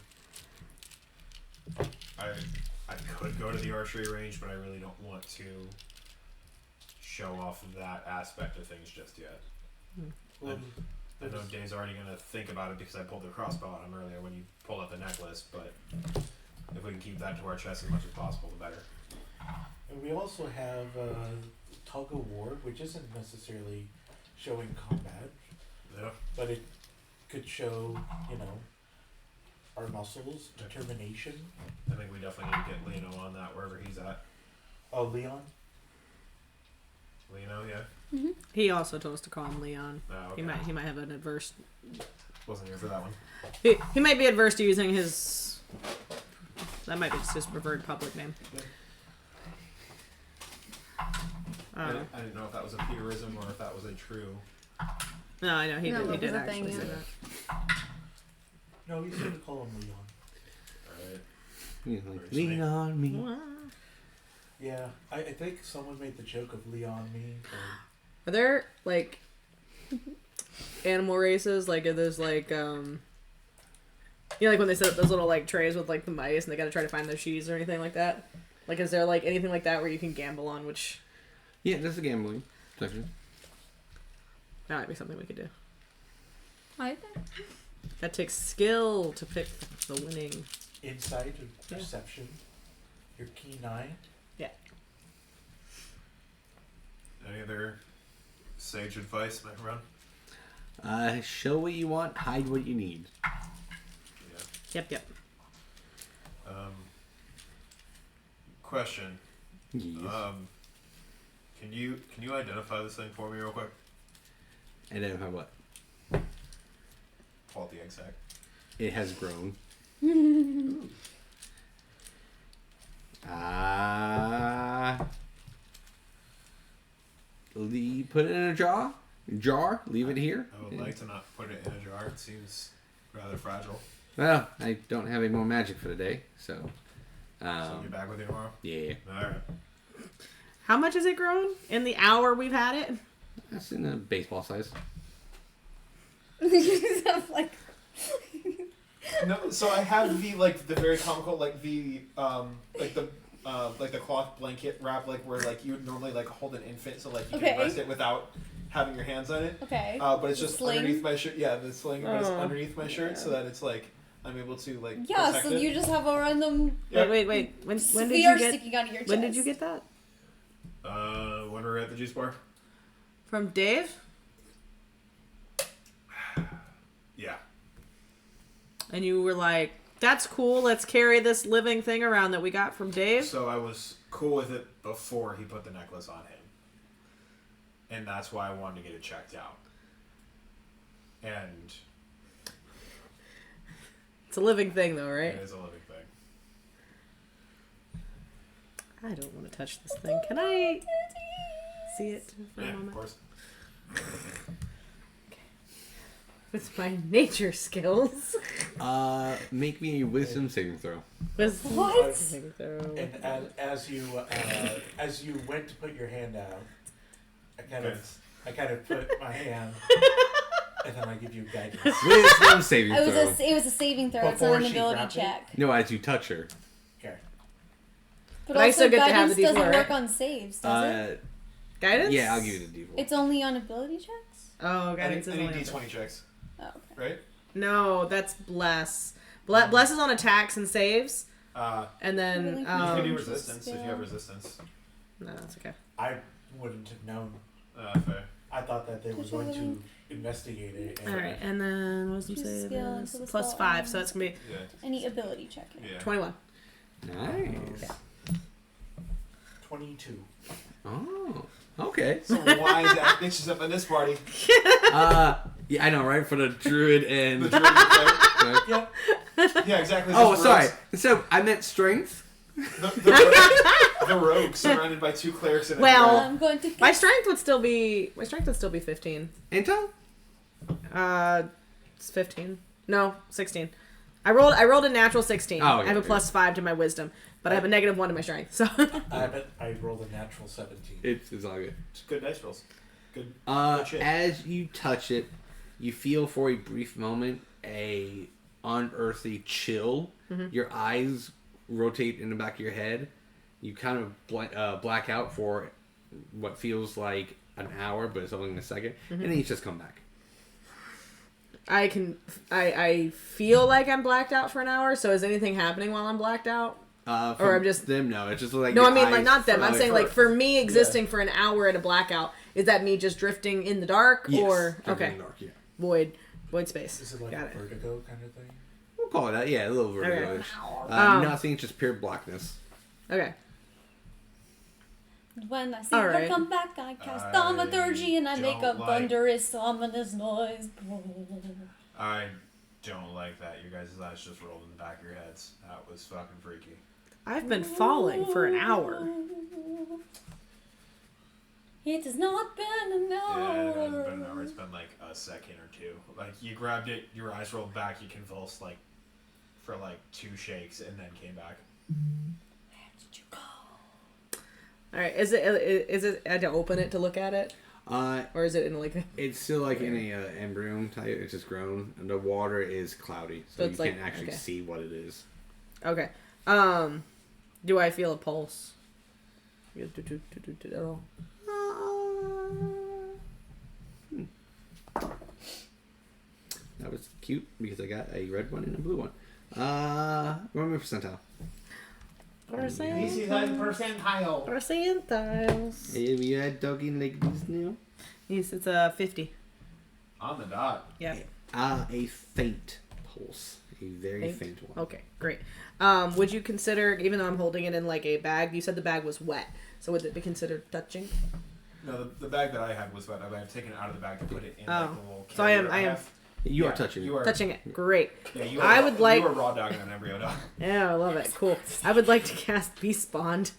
I could go to the archery range, but I really don't want to show off that aspect of things just yet. Well, I know Dave's already going to think about it because I pulled the crossbow on him earlier when you pulled out the necklace, but if we can keep that to our chest as much as possible, the better. And we also have tug of war, which isn't necessarily showing combat, but it could show, our muscles, determination. I think we definitely need to get Leno on that wherever he's at. Oh, Leon? Leno, yeah. Mm-hmm. He also told us to call him Leon. Oh, okay. He might have an adverse... Wasn't here for that one. He might be adverse to using his... That might be just his preferred public name. Yeah. I didn't know if that was a Peterism or if that was a true... No, I know. He did a actually thing, say yeah. that. No, you said to call him Leon. Alright. Lean on me. Yeah, I think someone made the joke of Leon me. Are there, like, animal races? Like, are there's, like, like when they set up those little, like, trays with, like, the mice and they gotta try to find their cheese or anything like that? Like, is there, like, anything like that where you can gamble on which... Yeah, that's a gambling section. That might be something we could do. I think. That takes skill to pick the winning. Insight and perception. Your keen eye. Yeah. Any other sage advice, my friend? Show what you want, hide what you need. Yeah. Yep. Question. Yes. Can you identify this thing for me real quick? Identify what? Pull out the egg sac. It has grown. Put it in a jar. Leave it here. I would like to not put it in a jar. It seems rather fragile. Well, I don't have any more magic for today, so. So I'll be back with you tomorrow? Yeah. Alright. How much has it grown in the hour we've had it? That's in a baseball size. You just have like. No, so I have the very comical the cloth blanket wrap where you would normally hold an infant so you can rest it without having your hands on it. Okay. But it's just sling? underneath my shirt. Yeah, the sling, but it's underneath my shirt so that it's I'm able to Yeah, protect so it. you just have a random Wait. When did sphere you get? sticking out of your chest. When did you get that? When we were at the juice bar. From Dave? Yeah. And you were like, "That's cool. Let's carry this living thing around that we got from Dave." So I was cool with it before he put the necklace on him. And that's why I wanted to get it checked out. And It's a living thing, though, right? it is a living thing. I don't want to touch this thing. Can I see it for a Yeah, of moment? course. With my nature skills. Make me a wisdom saving throw. Wisdom What? saving throw. And as you went to put your hand out, I kind of put my hand, and then I give you guidance. Wisdom saving It throw. was a saving throw. It's Before not an she ability grabbed it? check. No, as you touch her. Okay. But I also, still get to have guidance the doesn't D4, work right? on saves, does it? Guidance? Yeah, I'll give you the D4. It's only on ability checks? Oh, I guidance need, is I only need on- D20 checks, Oh, okay. right? No, that's bless. Bless is on attacks and saves, You and then Really? You can do Um, resistance if you have resistance. no, that's okay. I wouldn't have known. Fair. I thought that they were going to investigate it. All right, and then wisdom Choose save skill is until the plus spell 5, so ends. that's gonna be Yeah. Any ability check. Yeah. 21. Nice. 22. Oh, okay. So why is that bitches up in this party? Yeah, I know, right? For the druid and... The druid and Yep. yeah, exactly. Oh, Just sorry. rogues. So, I meant strength. The rogue surrounded by two clerics and a Well, druid. I'm going to My strength would still be 15. Intel? It's 15. No, 16. I rolled a natural 16. Oh, okay, I have a okay. plus 5 to my wisdom, but I have a negative 1 to my strength. So I rolled a natural 17. It's all good. It's good dice rolls. Good. shit. As you touch it, you feel for a brief moment a unearthly chill. Mm-hmm. Your eyes rotate in the back of your head. You kind of black out for what feels like an hour, but it's only in a second, and then you just come back. I feel like I'm blacked out for an hour. So is anything happening while I'm blacked out? Or I'm just- them. No, it's just like No, your I mean like eyes not them. I'm fry. saying like for me existing for an hour at a blackout. Is that me just drifting in the dark Yes, or drifting okay in the dark, yeah. void space? Is it like Got a it. vertigo kind of thing? We'll call it that. Yeah, a little Okay. vertigo-ish. Um, Nothing, just pure blackness. Okay. When I see All her right. come back, I cast I thaumaturgy and I make a don't like- thunderous, ominous noise. I don't like that. Your guys' eyes just rolled in the back of your heads. That was fucking freaky. I've been falling for an hour. It has not been an hour. Yeah, it hasn't been an hour. It's been like a second or two. Like you grabbed it, your eyes rolled back, you convulsed for 2 shakes, and then came back. Where did you go? All right. Is it? I had to open it to look at it, or is it in like? It's still like in a embryo type. It's just grown, and the water is cloudy, so So you it's like- can't actually okay. see what it is. Okay. Do I feel a pulse? At all? That was cute because I got a red one and a blue one. Remember percentile. percentile. Percentiles. Have you had doggy like this now? Yes, it's 50. On the dot. Yeah. A faint pulse. A very faint one. Okay, great. Would you consider, even though I'm holding it in like a bag, you said the bag was wet, so would it be considered touching? No, the bag that I had was wet. I've taken it out of the bag to put it in Oh. the little So I am- carrier I am- have. You Yeah, are touching you it. are Touching it. Great. Yeah, you I are, would like- You are raw dogging an embryo dog. Yeah, I love it. Cool. I would like to cast Beast Bond.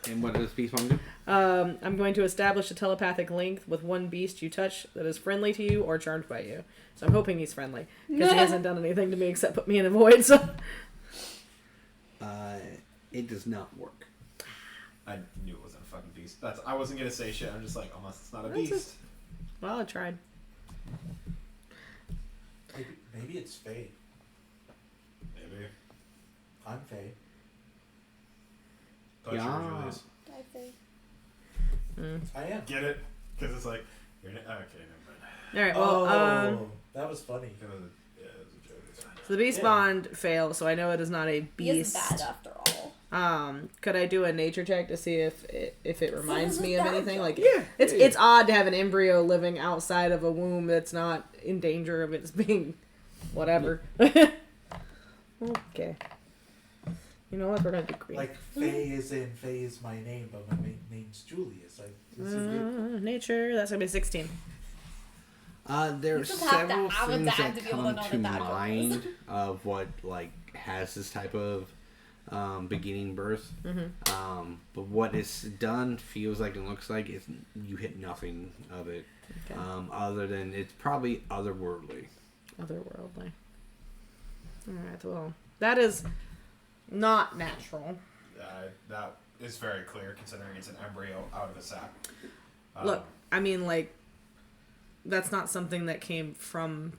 And what does Beast Bomb do? I'm going to establish a telepathic link with one beast you touch that is friendly to you or charmed by you. So I'm hoping he's friendly because he hasn't done anything to me except put me in a void. So It does not work. I knew it wasn't a fucking beast. I wasn't gonna say shit. I'm just like, unless it's not a That's beast. well, I tried. Maybe Maybe it's Faye. Maybe. I'm Faye. Thought you were Julius. I think. I am. Get it? Because it's like, you're okay, never mind. All right. Well, that was funny. It was a joke. It's fine. so the beast bond failed, so I know it is not a He is beast. bad after all. Could I do a nature check to see if it reminds So me of bad. anything? Like, Yeah. it's odd to have an embryo living outside of a womb that's not in danger of its being whatever. Okay. You know what? We're gonna do green. Like Faye is my name, but my name's Julius. Nature. That's gonna be 16. There are You just have to several have a things dad that to be able to come know to what that mind was. of what like has this type of beginning birth. But what it's done feels like and looks like is you hit nothing of it, Okay. other than it's probably otherworldly. Otherworldly. Alright, well, that is not natural. That is very clear considering it's an embryo out of a sac. Look, I mean, like, that's not something that came from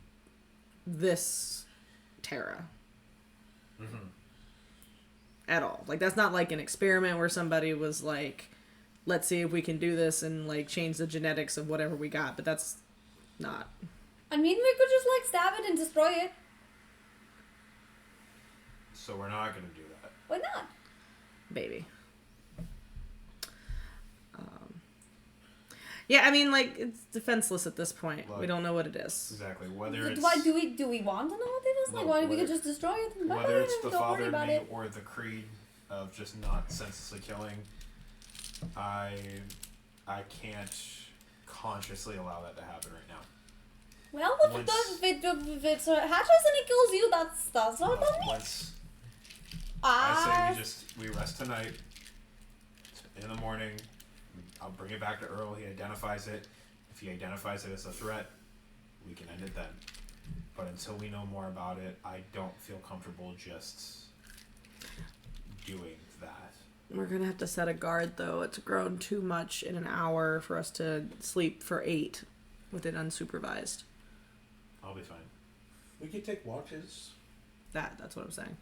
this Terra. At all. Like, that's not like an experiment where somebody was like, let's see if we can do this and, like, change the genetics of whatever we got, but that's not. I mean, we could just like stab it and destroy it. So we're not going to do that. Why not? Baby. Yeah, I mean, like, it's defenseless at this point. Look, we don't know what it is. Exactly. Whether it's Why do we want to know what it is? Like, No, why we whether- could just destroy it and whether it's the don't worry father about me it. or the creed of just not senselessly killing, I can't consciously allow that to happen right now. Well, if it Once- does, if it hatches and it kills you, that's not on me. Once I say Ah, we rest tonight. In the morning, I'll bring it back to Earl. He identifies it. If he identifies it as a threat, we can end it then. But until we know more about it, I don't feel comfortable just doing that. We're gonna have to set a guard, though. It's grown too much in an hour for us to sleep for 8 with it unsupervised. I'll be fine. We could take watches. That's what I'm saying.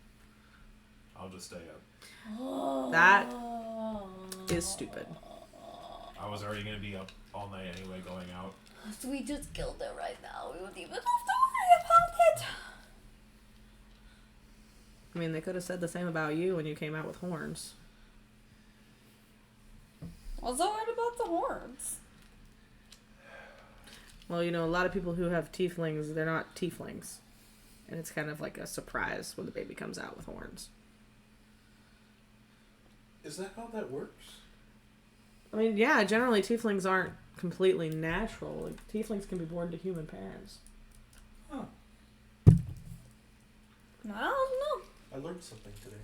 I'll just stay up. That is stupid. I was already going to be up all night anyway going out. If we just killed it right now, we wouldn't even have to worry about it. I mean, they could have said the same about you when you came out with horns. What's so hard about the horns? Well, you know, a lot of people who have tieflings, they're not tieflings. And it's kind of like a surprise when the baby comes out with horns. Is that how that works? I mean, yeah, generally tieflings aren't completely natural. Like, tieflings can be born to human parents. Huh. I don't know. I learned something today.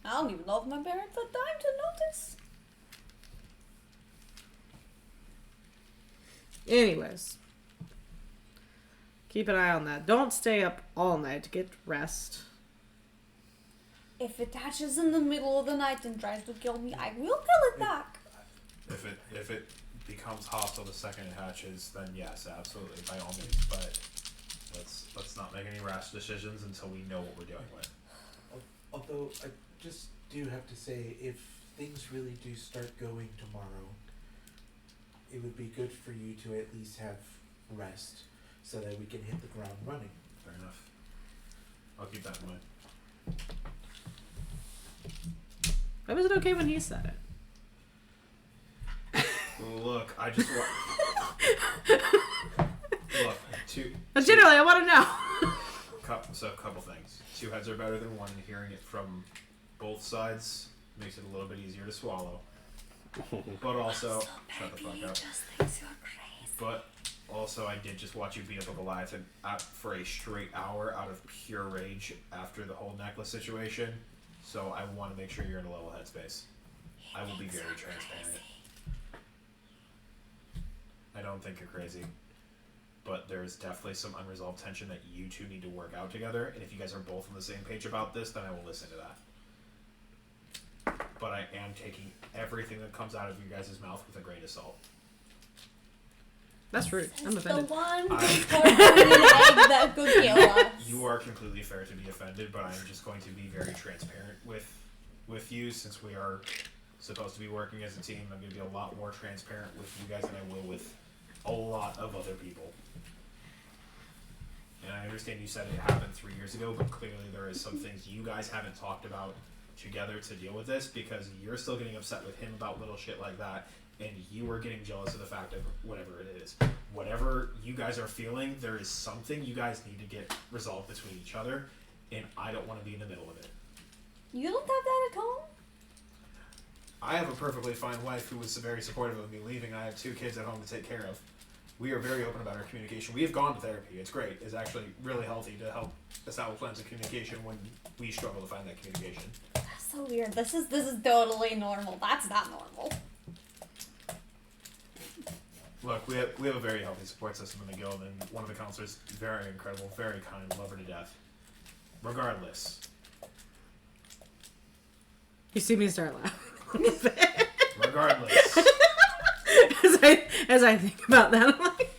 I don't even know if my parents had time to notice. Anyways. Keep an eye on that. Don't stay up all night. Get rest. If it hatches in the middle of the night and tries to kill me, I will kill it back. If it becomes hostile the second it hatches, then yes, absolutely, by all means. But let's not make any rash decisions until we know what we're dealing with. Although I just do have to say, if things really do start going tomorrow, it would be good for you to at least have rest so that we can hit the ground running. Fair enough. I'll keep that in mind. Why was it okay when he said it? Look, I just look. Generally, I want to know. So a couple things. 2 heads are better than one, and hearing it from both sides makes it a little bit easier to swallow. But also, shut the fuck up. Just thinks you're crazy. But also, I did just watch you beat up a Goliath for a straight hour out of pure rage after the whole necklace situation. So I want to make sure you're in a level headspace. I will be very transparent. I don't think you're crazy. But there's definitely some unresolved tension that you two need to work out together. And if you guys are both on the same page about this, then I will listen to that. But I am taking everything that comes out of you guys' mouth with a grain of salt. That's rude. I'm The offended. one part of the egg that are completely fair to be offended, but I'm just going to be very transparent with you since we are supposed to be working as a team. I'm going to be a lot more transparent with you guys than I will with a lot of other people. And I understand you said it happened 3 years ago, but clearly there is some things you guys haven't talked about together to deal with this, because you're still getting upset with him about little shit like that, and you are getting jealous of the fact of whatever it is. Whatever you guys are feeling, there is something you guys need to get resolved between each other, and I don't want to be in the middle of it. You don't have that at home? I have a perfectly fine wife who was very supportive of me leaving. I have 2 kids at home to take care of. We are very open about our communication. We have gone to therapy. It's great. It's actually really healthy to help establish lines of communication when we struggle to find that communication. That's so weird. This is totally normal. That's not normal. Look, we have a very healthy support system in the guild, and one of the counselors, very incredible, very kind, love her to death. Regardless. You see me start laughing. Regardless. As I think about that, I'm like...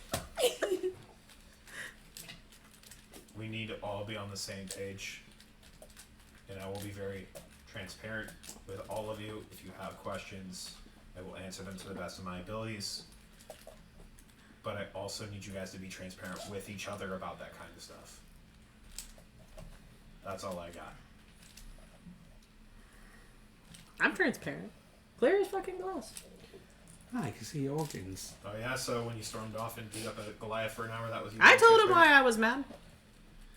We need to all be on the same page, and I will be very transparent with all of you. If you have questions, I will answer them to the best of my abilities. But I also need you guys to be transparent with each other about that kind of stuff. That's all I got. I'm transparent. Clear as fucking glass. I can see your organs. Oh yeah, so when you stormed off and beat up a Goliath for an hour, that was you. I told him why I was mad.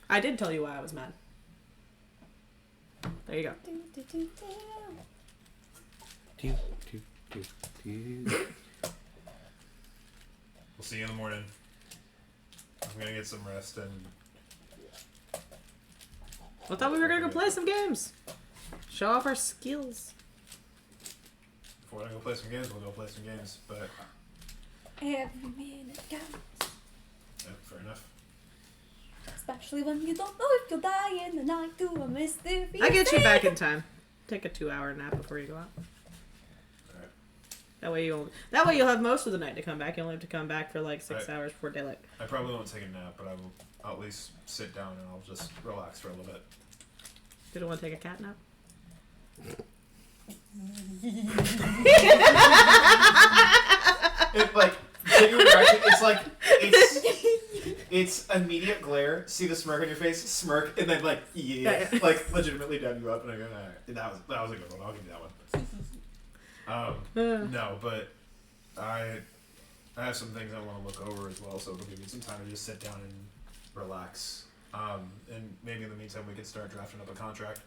I did tell you why I was mad. There you go. Do, do, do, do. We'll see you in the morning. I'm gonna get some rest and... I thought we were gonna go play some games. Show off our skills. If we're gonna go play some games, we'll go play some games, but... Every minute counts. Yeah, fair enough. Especially when you don't know if you'll die in the night to a mysterious I get you thing. back in time. Take a 2-hour nap before you go out. Alright. That way you'll have most of the night to come back. You only have to come back for like 6 Right. hours before daylight. I probably won't take a nap, but I will at least sit down and I'll just relax for a little bit. You don't want to take a cat nap? It, like, genuine reaction, it's immediate glare, see the smirk on your face, smirk, and then like, yeah, like legitimately dab you up, and I go, alright, that was a good one, I'll give you that one. No, but I have some things I want to look over as well, so it'll give me some time to just sit down and relax. And maybe in the meantime we can start drafting up a contract.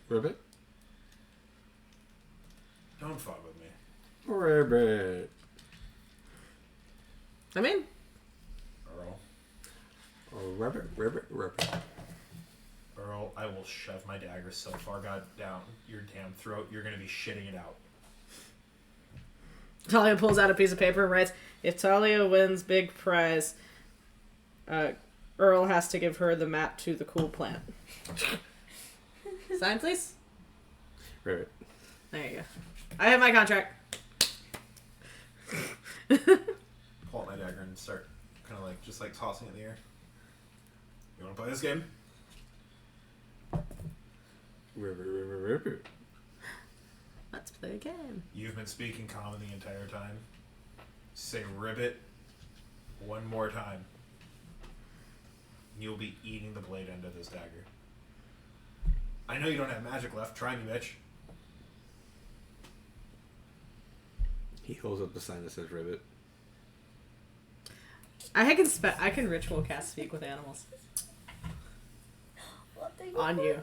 Ribbit? Don't fuck with me. Ribbit. I mean, Earl. Oh, ribbit. Earl, I will shove my dagger so far down your damn throat, you're gonna be shitting it out. Thalia pulls out a piece of paper and writes, "If Thalia wins big prize, Earl has to give her the map to the cool plant." Sign, please. Ribbit. There you go. I have my contract. Pull out my dagger and start kind of like just like tossing it in the air. You want to play this game? Ribbit. Let's play a game. You've been speaking common the entire time. Say ribbit one more time. You'll be eating the blade end of this dagger. I know you don't have magic left. Try me, bitch. He holds up the sign that says ribbit. I can ritual cast speak with animals What are you on you.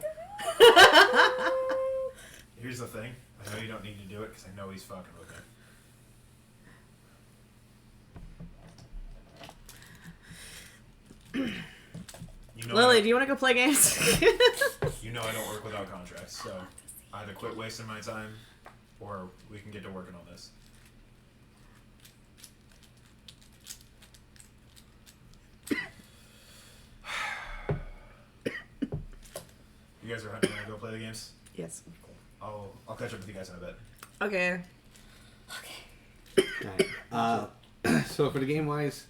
Here's the thing. I know you don't need to do it because I know he's fucking with me. You know Lili, do you want to go play games? You know I don't work without contracts, so either quit wasting my time or we can get to working on this. You guys are ready to go play the games? Yes. I'll catch up with you guys in a bit. Okay. Okay. Alright. So for the game wise,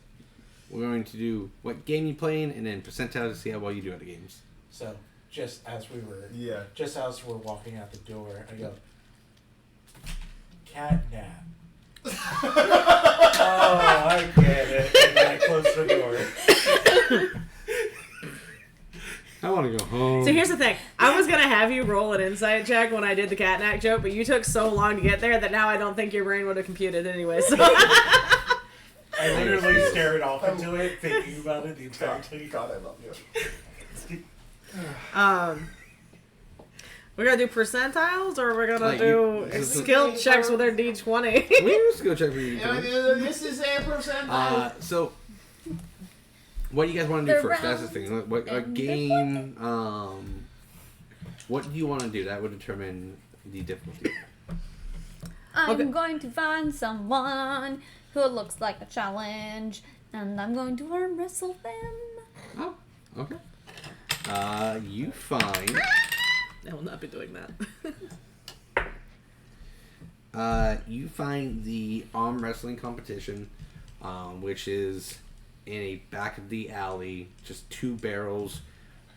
we're going to do what game you playing, and then percentile to see how well you do at the games. So just as we're walking out the door, I go, cat nap. Oh, I get it. And then I close the door. I want to go home. So here's the thing. I was going to have you roll an insight check when I did the catnap joke, but you took so long to get there that now I don't think your brain would have computed anyway. So. I literally stared off into it, thinking about it the entire time. God, I love you. We're going to do percentiles, or we're going to Like do skill checks with our D20? We used to go check for you. This is a percentile. So, what do you guys want to do The first? That's the round thing. What and the game? What do you want to do? That would determine the difficulty. I'm going to find someone who looks like a challenge, and I'm going to arm wrestle them. Oh, okay. You find. I will not be doing that. You find the arm wrestling competition, which is in a back of the alley, just two barrels,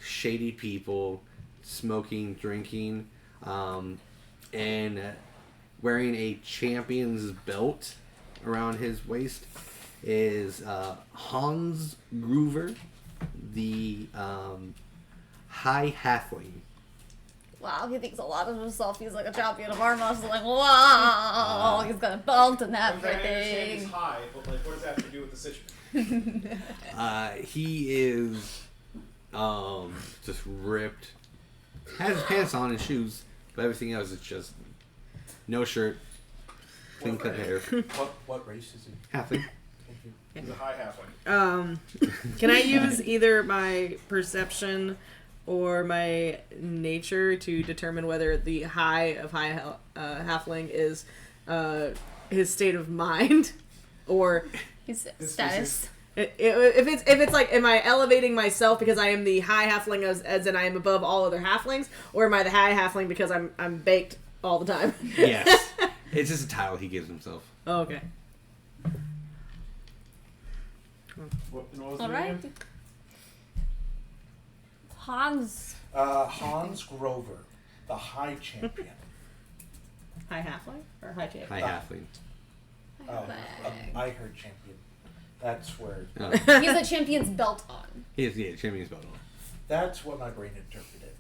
shady people, smoking, drinking, and wearing a champion's belt around his waist is Hans Groover, the high halfling. Wow, he thinks a lot of himself. He's like a champion of arm wrestling. Wow, he's got a belt and I understand everything. he's high, but like, what does that have to do with the situation? He is just ripped. Has his pants on and shoes, but everything else is just no shirt, clean cut hair. What race is he? Halfling. Thank you. He's a high halfling. Can I use either my perception or my nature to determine whether the high of halfling is his state of mind, or His status. if it's like, am I elevating myself because I am the high halfling as in I am above all other halflings, or am I the high halfling because I'm baked all the time? Yes. It's just a title he gives himself. Oh, okay. What was All the right. name? Hans. Hans Grover, the high champion. High halfling or high champion? High halfling. Oh, I heard champion. That's where. Oh. He has a champion's belt on. He has champion's belt on. That's what my brain interpreted.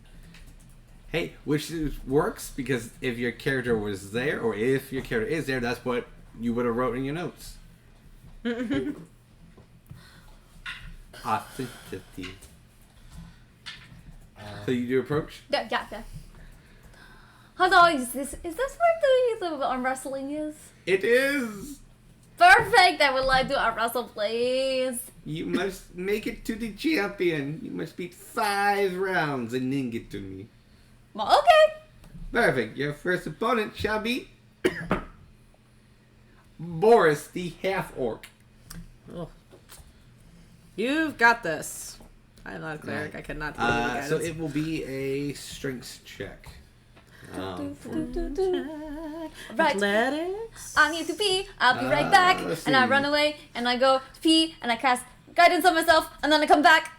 Hey, which works because if your character was there, or if your character is there, that's what you would have wrote in your notes. Authenticity. So you do approach? Yeah. Hello, is this where the arm wrestling is? It is! Perfect. I would like to arm wrestle, please. You must make it to the champion. You must beat 5 rounds and then get to me. Well, okay. Perfect. Your first opponent shall be Boris, the half-orc. Oh. You've got this. I'm not a cleric. I cannot do the So it will be a strength check. Right. Athletics. I need to pee. I'll be right back. Let's And I see. run away and I go to pee and I cast guidance on myself and then I come back.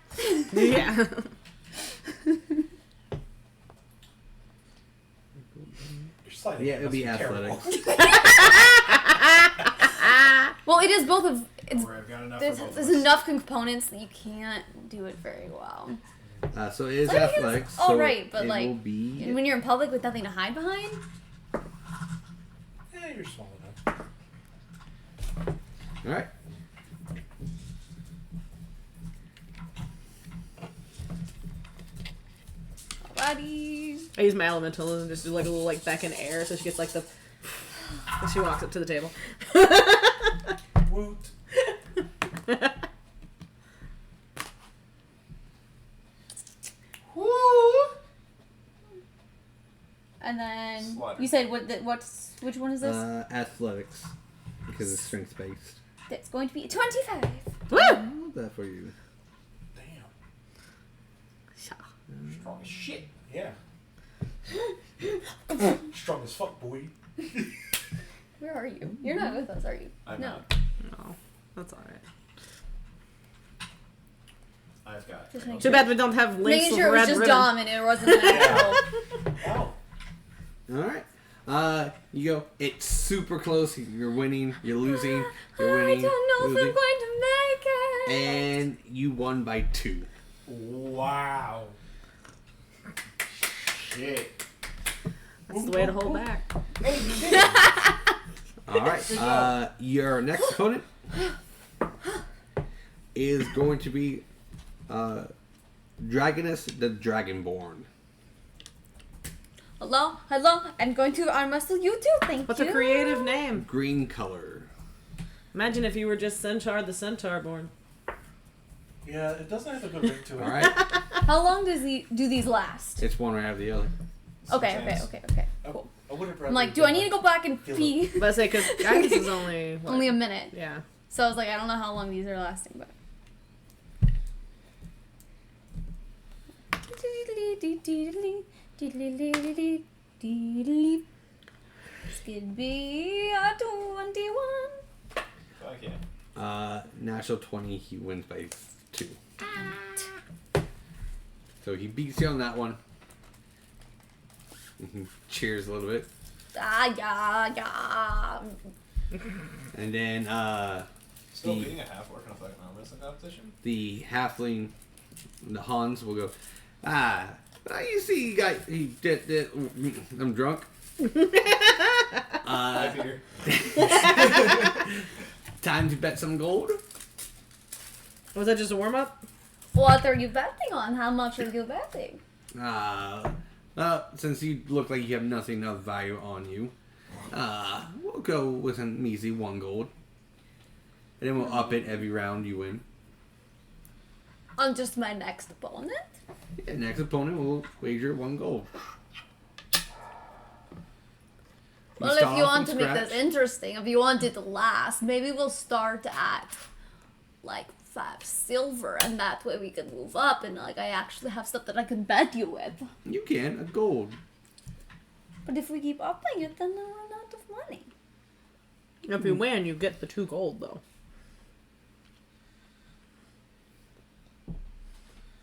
Yeah. Your sliding Yeah, it'll be must terrible. athletics. Well, it is both of. It's, Or I've got enough there's for both of there's us. enough components that you can't do it very well. So it is Like, it's athletics. all so right, but, it like, will be... And when you're in public with nothing to hide behind, Yeah, you're small enough. All right. alrighty. I use my elemental and just do like a little like beck in air, so she gets like the. And she walks up to the table. Woot. And then Slaughter. you said which one is this? Athletics. Because it's strength based. That's going to be 25. Woo! I'll do that for you. Damn. Strong as shit. Yeah. Strong as fuck, boy. Where are you? You're not with us, are you? I'm no. not. No, that's all right. Just make Too sure. bad we don't have links Making with sure it was red just ribbon. Dom and it wasn't an actual. Oh. All right. You go. It's super close. You're winning. You're losing. You're winning. I don't know if losing. I'm going to make it. And you won by 2. Wow. Shit. That's the way to hold back. Hey, you did it. All right. Your next opponent is going to be Dragonus the Dragonborn. Hello, I'm going to arm wrestle you too. Thank What's you. a creative name? Green color. Imagine if you were just Centaur the Centaur born. Yeah, it doesn't have a good ring to it. All right. How long do these last? It's one right after the other. Okay. Cool. I would have I'm like, do I need to go back and pee? But I say, because Dragonus is only... what? Only a minute. Yeah. So I was like, I don't know how long these are lasting, but. This could be a 21. Fuck yeah. Natural 20, he wins by 2. So he beats you on that one. Cheers a little bit. Yeah. And then Still The- being a half orc in a fucking arm wrestling competition? the halfling, the Hans, will go, you see, he did, I'm drunk. Hi, Peter. Time to bet some gold. Was that just a warm-up? What are you betting on? How much are you betting? Since you look like you have nothing of value on you, we'll go with an easy 1 gold. And then we'll up it every round you win. On just my next opponent? Yeah, next opponent will wager 1 gold. Well, start if you off want to from make scratch. this interesting, if you want it to last, maybe we'll start at like 5 silver, and that way we can move up, and like I actually have stuff that I can bet you with. You can, a gold. But if we keep upping it, then I'll run out of money. If you win, you get the 2 gold, though.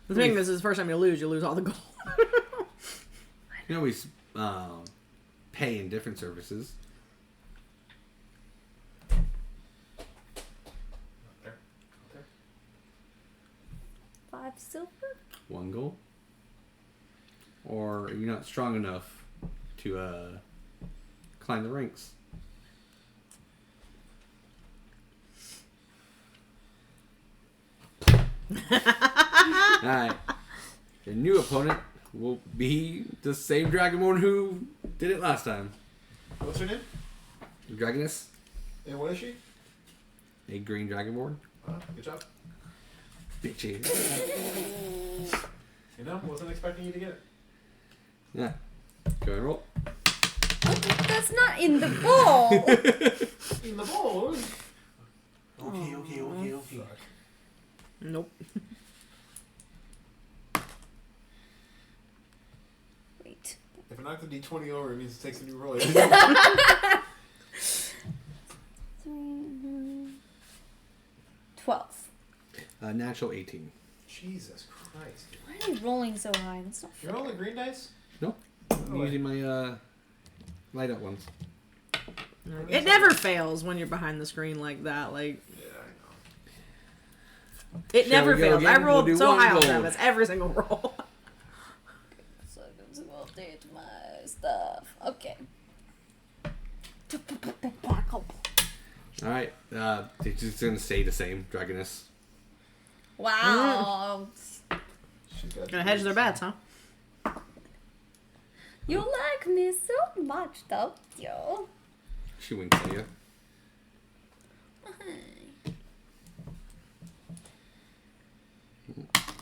The thing is, the first time you lose all the gold. You can always pay in different services. There. 5 silver? 1 gold. Or you're not strong enough to climb the ranks. Alright. Your new opponent will be the same Dragonborn who did it last time. What's her name? Dragonus, And what is she? a green Dragonborn. Good job. Bitchy. You know, wasn't expecting you to get it. Yeah. Go and roll. That's not in the bowl! In the bowl. Okay. Nope. Wait. If I knock the d20 over, it means it takes a new roll. 12. Natural 18. Jesus Christ. Dude. Why are you rolling so high? That's not fair. You're rolling green dice? Nope. No I'm way. using my light up ones. It never fails when you're behind the screen like that. Like, Yeah, I know. it Shall never we go fails. I again? We'll rolled do so 1 high on gold. Travis every single roll. So I'm going to update my stuff. Okay. Alright. It's just gonna stay the same. Dragonus. Wow. She's got Gonna hedge their bets, huh? You like me so much, don't you? She winks at you.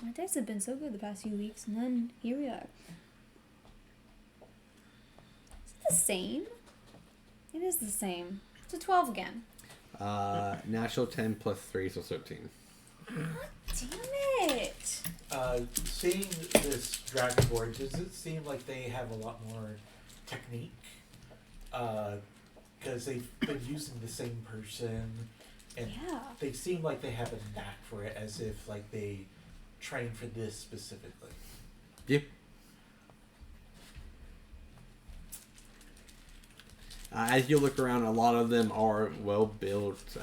My dice have been so good the past few weeks, and then here we are. Is it the same? It is the same. It's a 12 again. Natural 10 plus 3, so 13. Damn it! Seeing this Dragonborn, does it seem like they have a lot more technique? Because they've been using the same person, and Yeah. they seem like they have a knack for it, as if like they train for this specifically. Yep. As you look around, a lot of them are well-built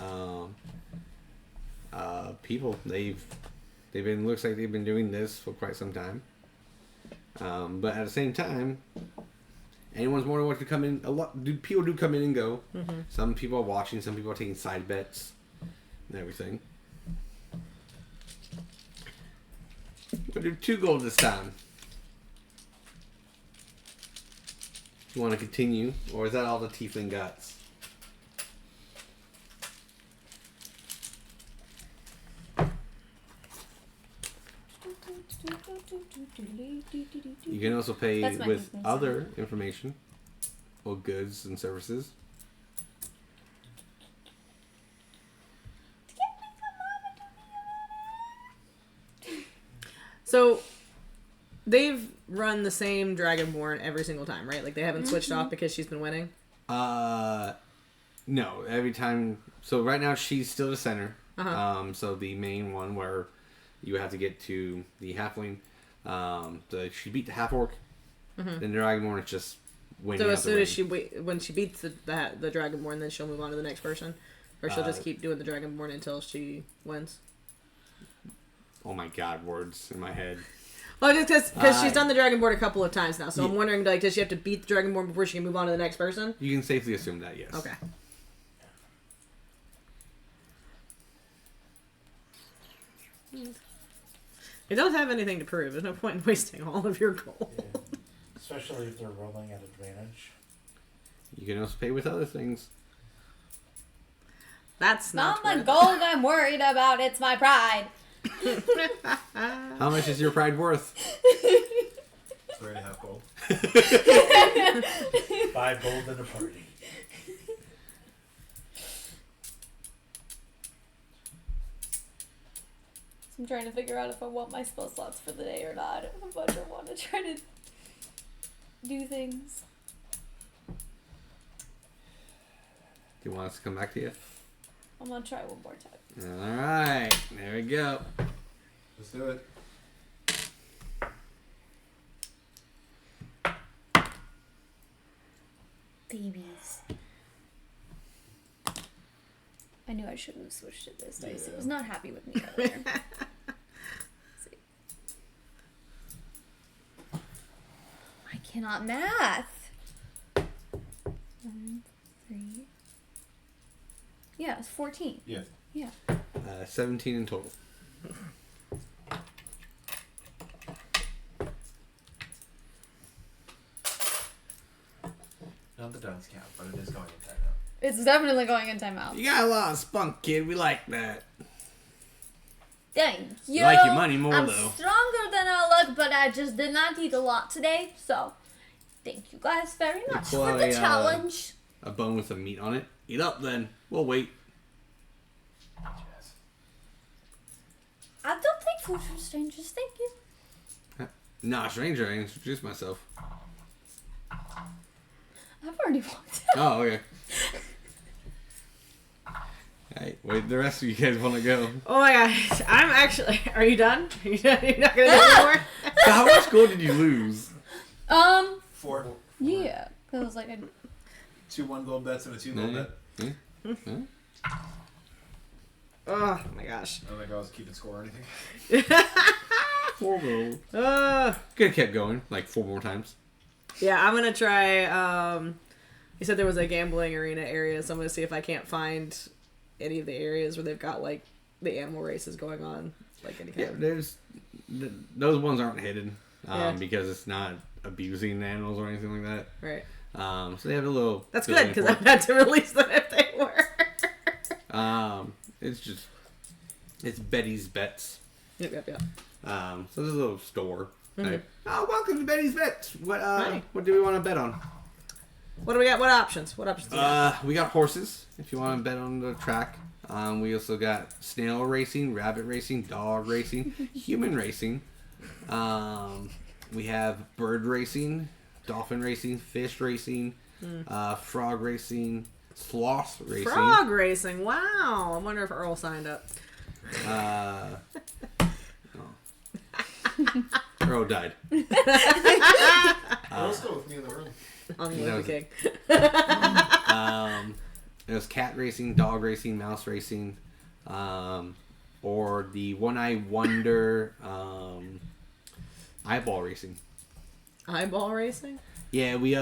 people. Looks like they've been doing this for quite some time. But at the same time, anyone's more than welcome to come in. People do come in and go. Mm-hmm. Some people are watching. Some people are taking side bets and everything. We'll do 2 gold this time. You want to continue, or is that all the tiefling guts? You can also pay That's my with business. other information, or goods and services. So, they've run the same Dragonborn every single time, right? Like, they haven't switched off because she's been winning? No. Every time... So, right now, she's still the center. Uh-huh. So, the main one where you have to get to the halfling. She beat the half-orc. Mm-hmm. Then the Dragonborn is just winning. So, out as the soon as ring. when she beats the Dragonborn, then she'll move on to the next person? Or she'll just keep doing the Dragonborn until she wins? Oh my god, words in my head. Well, just because she's done the Dragonborn a couple of times now, so I'm wondering, like, does she have to beat the Dragonborn before she can move on to the next person? You can safely assume that, yes. Okay. You don't have anything to prove. There's no point in wasting all of your gold. Yeah. Especially if they're rolling at advantage. You can also pay with other things. That's Not not my gold I'm worried about, it's my pride. How much is your pride worth? 3.5 gold. 5 gold in a party. I'm trying to figure out if I want my spell slots for the day or not. If I want to try to do things. Do you want us to come back to you? I'm gonna try one more time. Alright, there we go. Let's do it. Babies. I knew I shouldn't have switched to this dice. It was not happy with me earlier. Let's see. I cannot math. 1, 3. Yeah, it's 14. Yeah. Yeah. 17 in total. Not the dice count, but it is going in timeout. It's definitely going in timeout. You got a lot of spunk, kid. We like that. Thank you. You like your money more, I'm though. stronger than I look, but I just did not eat a lot today, so thank you guys very much pull for out the a, challenge. A bone with some meat on it. Eat up, then. We'll wait. Yes. I don't take food from strangers, thank you. Nah, stranger. I introduced myself. I've already walked out. Oh, okay. Hey, wait, the rest of you guys want to go. Oh my gosh. I'm actually... Are you done? Are you done? You're not going to do anymore? So how much gold did you lose? 4. Yeah. That was like a... 2 1 gold bets and a 2 gold bet. Oh my gosh. I don't think I was keeping score or anything. 4 gold. Could have kept going, like 4 more times. Yeah, I'm going to try... You said there was a gambling arena area, so I'm going to see if I can't find any of the areas where they've got, like, the animal races going on. Like, any kind of... There's... Those ones aren't hidden. Yeah. Because it's not abusing the animals or anything like that. Right. So they have a little... That's building good, because for I've had to release them if they were. It's just... It's Betty's Bets. Yep. So there's a little store. Mm-hmm. Like, oh, welcome to Betty's Bets. Hi. What do we want to bet on? What do we got? What options? What options do we got? We got horses, if you want to bet on the track. We also got snail racing, rabbit racing, dog racing, human racing. We have bird racing, dolphin racing, fish racing, frog racing, sloth racing. Frog racing. Wow. I wonder if Earl signed up. Earl died. Let's go with me in the room. On the That Olympic was- King. It was cat racing, dog racing, mouse racing, or the one-eye wonder eyeball racing. Eyeball racing? Yeah, we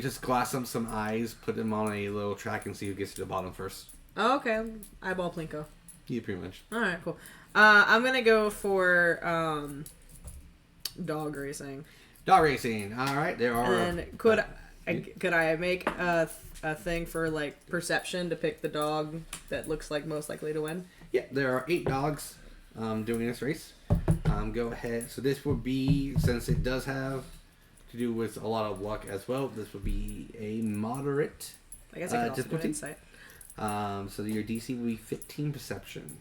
just glass up some eyes, put them on a little track, and see who gets to the bottom first. Oh, okay. Eyeball Plinko. Yeah, pretty much. Alright, cool. I'm gonna go for dog racing. Dog racing. All right, there are. And could I make a thing for like perception to pick the dog that looks like most likely to win? Yeah, there are 8 dogs doing this race. Go ahead. So this would be, since it does have to do with a lot of luck as well, this would be a moderate I guess I could also do difficulty. insight. So your DC will be 15 perception.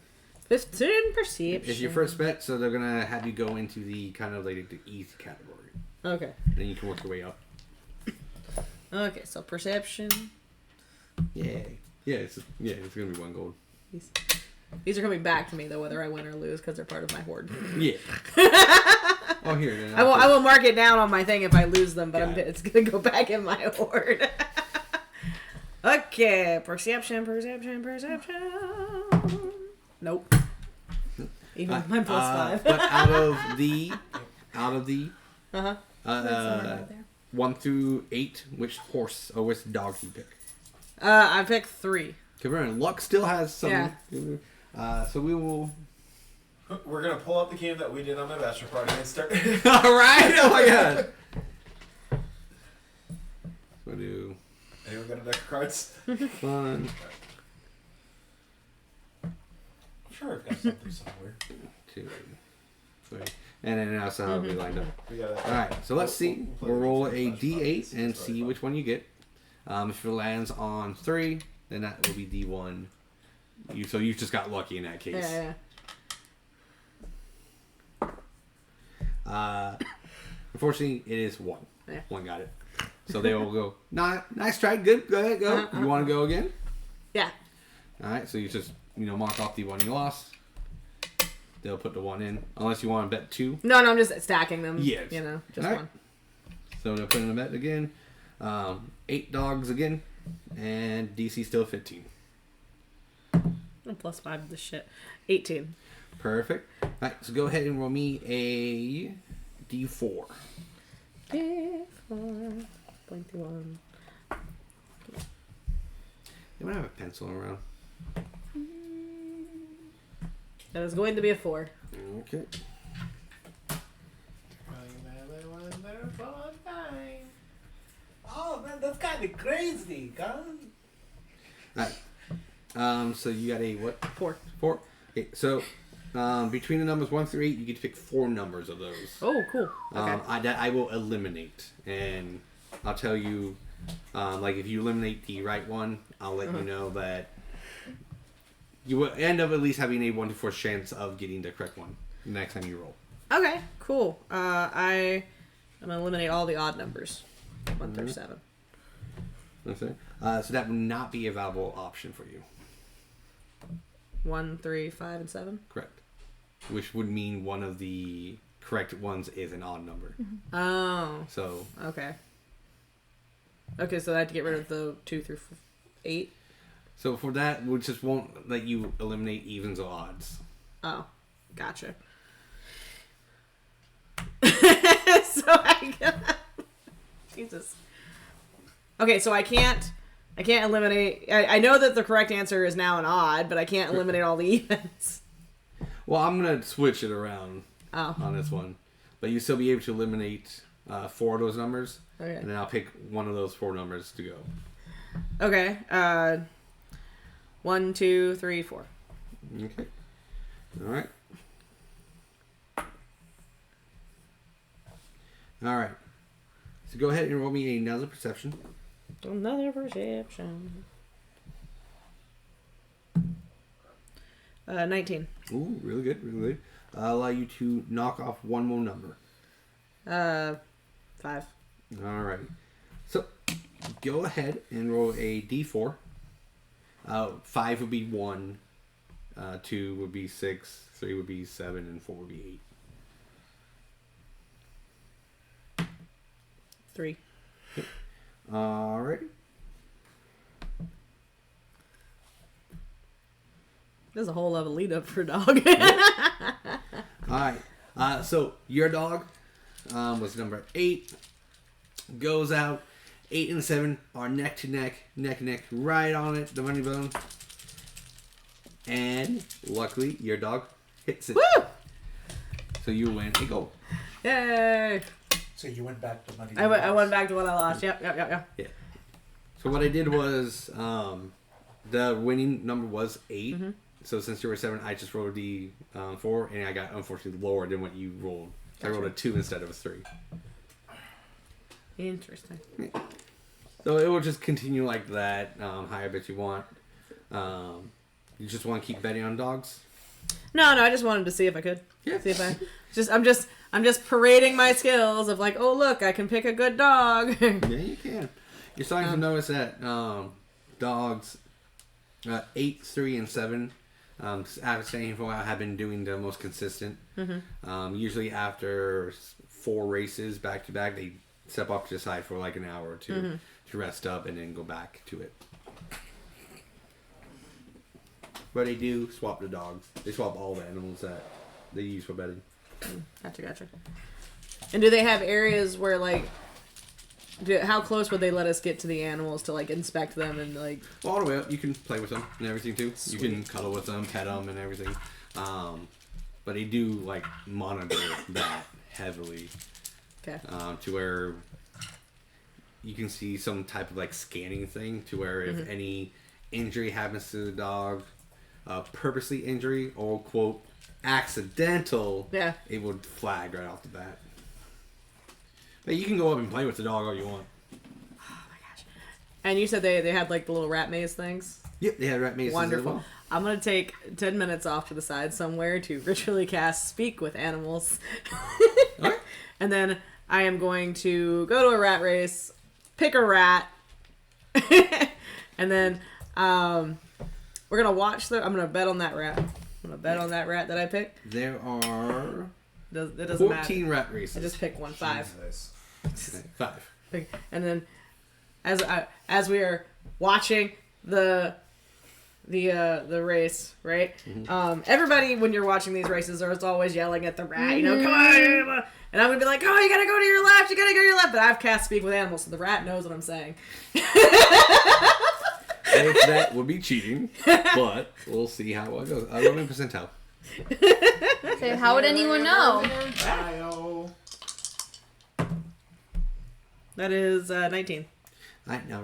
15 perception. It's your first bet, so they're gonna have you go into the kind of like the easy category. Okay. Then you can work your way up. Okay, so perception. Yay. Yeah, it's gonna be 1 gold. These are coming back to me though, whether I win or lose, because they're part of my horde. Yeah. Oh, here. Then I will mark it down on my thing if I lose them, but Got it. it's gonna go back in my horde. Okay, perception. Nope. Even my +5. But out of the Uh-huh. 1 through 8, which horse or which dog do you pick? I picked 3. Because remember, luck still has some. Yeah. So we will. We're gonna pull up the game that we did on my bachelor party and start. All right. Oh my god. We'll do Anyone got a deck of cards? 1, I'm sure I've got something somewhere. 2, 3, and then also how we lined up. We got All right. So let's see. We'll roll a D8 and see which one you get. If it lands on 3, then that will be D1. So you just got lucky in that case. Yeah. Unfortunately, it is 1. Yeah. 1 got it. So they will go, nice try, good, go ahead, go. You want to go again? Yeah. All right, so you just, mark off the 1 you lost. They'll put the 1 in, unless you want to bet 2. No, I'm just stacking them. Yes. Just All right. one. So they'll put in the bet again. 8 dogs again, and DC still 15. I'm +5 to this shit. 18. Perfect. All right, so go ahead and roll me a D4. 21. You might have a pencil around. That is going to be a 4. Okay. Oh man, that's kind of crazy, guys. Alright. So you got a what? 4. 4. Okay, so between the numbers 1 through 8, you get to pick 4 numbers of those. Oh, cool. Okay. I will eliminate, and I'll tell you, like if you eliminate the right one, I'll let you know that you will end up at least having a 1 to 4 chance of getting the correct one the next time you roll. Okay, cool. I'm going to eliminate all the odd numbers. 1 through 7. Okay. So that would not be a viable option for you. 1, 3, 5, and 7? Correct. Which would mean one of the correct ones is an odd number. Oh, So okay. Okay, so I have to get rid of the 2 through 8? So for that, we just won't let you eliminate evens or odds. Oh, gotcha. So I Jesus. Okay, so I can't eliminate. I know that the correct answer is now an odd, but I can't eliminate all the evens. Well, I'm gonna switch it around Oh, on this one, but you still be able to eliminate 4 of those numbers, okay. and then I'll pick one of those 4 numbers to go. Okay. 1, 2, 3, 4. Okay. All right. All right. So go ahead and roll me another perception. Another perception. 19. Ooh, really good, really good. I'll allow you to knock off 1 more number. 5. All right. So go ahead and roll a d4. 5 would be 1. 2 would be 6. 3 would be 7, and 4 would be 3. Alright. There's a whole other lead up for dog. Alright. So your dog was number 8. Goes out. 8 and 7 are neck to neck, right on it, the money bone. And luckily, your dog hits it. Woo! So you win a goal. Yay! So you went back to money. I went back to what I lost. Yep. Yeah. So what I did was, the winning number was 8. Mm-hmm. So since you were 7, I just rolled the 4, and I got unfortunately lower than what you rolled. So I rolled a 2 instead of a 3. Interesting. So it will just continue like that. Higher bet you want. You just want to keep betting on dogs? No, I just wanted to see if I could. Yeah. See if I'm just parading my skills of like, oh look, I can pick a good dog. Yeah, you can. You're starting to notice that dogs 8, 3, and 7, after staying for a while, have been doing the most consistent. Mm-hmm. Usually after 4 races back to back, they step off to the side for like an hour or 2 to rest up and then go back to it. But they do swap the dogs. They swap all the animals that they use for betting. Gotcha. And do they have areas where like, how close would they let us get to the animals to like inspect them and like? Well, all the way up, you can play with them and everything too. Sweet. You can cuddle with them, pet them, and everything. But they do like monitor that heavily. Okay. To where you can see some type of like scanning thing to where if any injury happens to the dog, purposely injury or quote accidental, it would flag right off the bat. But you can go up and play with the dog all you want. Oh my gosh! And you said they had like the little rat maze things. Yep, they had rat mazes. Wonderful. As well. I'm gonna take 10 minutes off to the side somewhere to ritually cast Speak with Animals. Alright. And then I am going to go to a rat race, pick a rat, and then we're gonna watch I'm gonna bet on that rat. I'm gonna bet on that rat that I picked. There are It doesn't 14 matter. rat races. I just picked one. 5. Jesus. 5. And then as we are watching the race, right? Everybody, when you're watching these races, is always yelling at the rat, you know, come on! And I'm gonna be like, oh, you gotta go to your left, you gotta go to your left. But I've cast Speak with Animals, so the rat knows what I'm saying. If that would be cheating, but we'll see how it goes. Roll me a percentile. So how would anyone know? That is 19. Alright, now,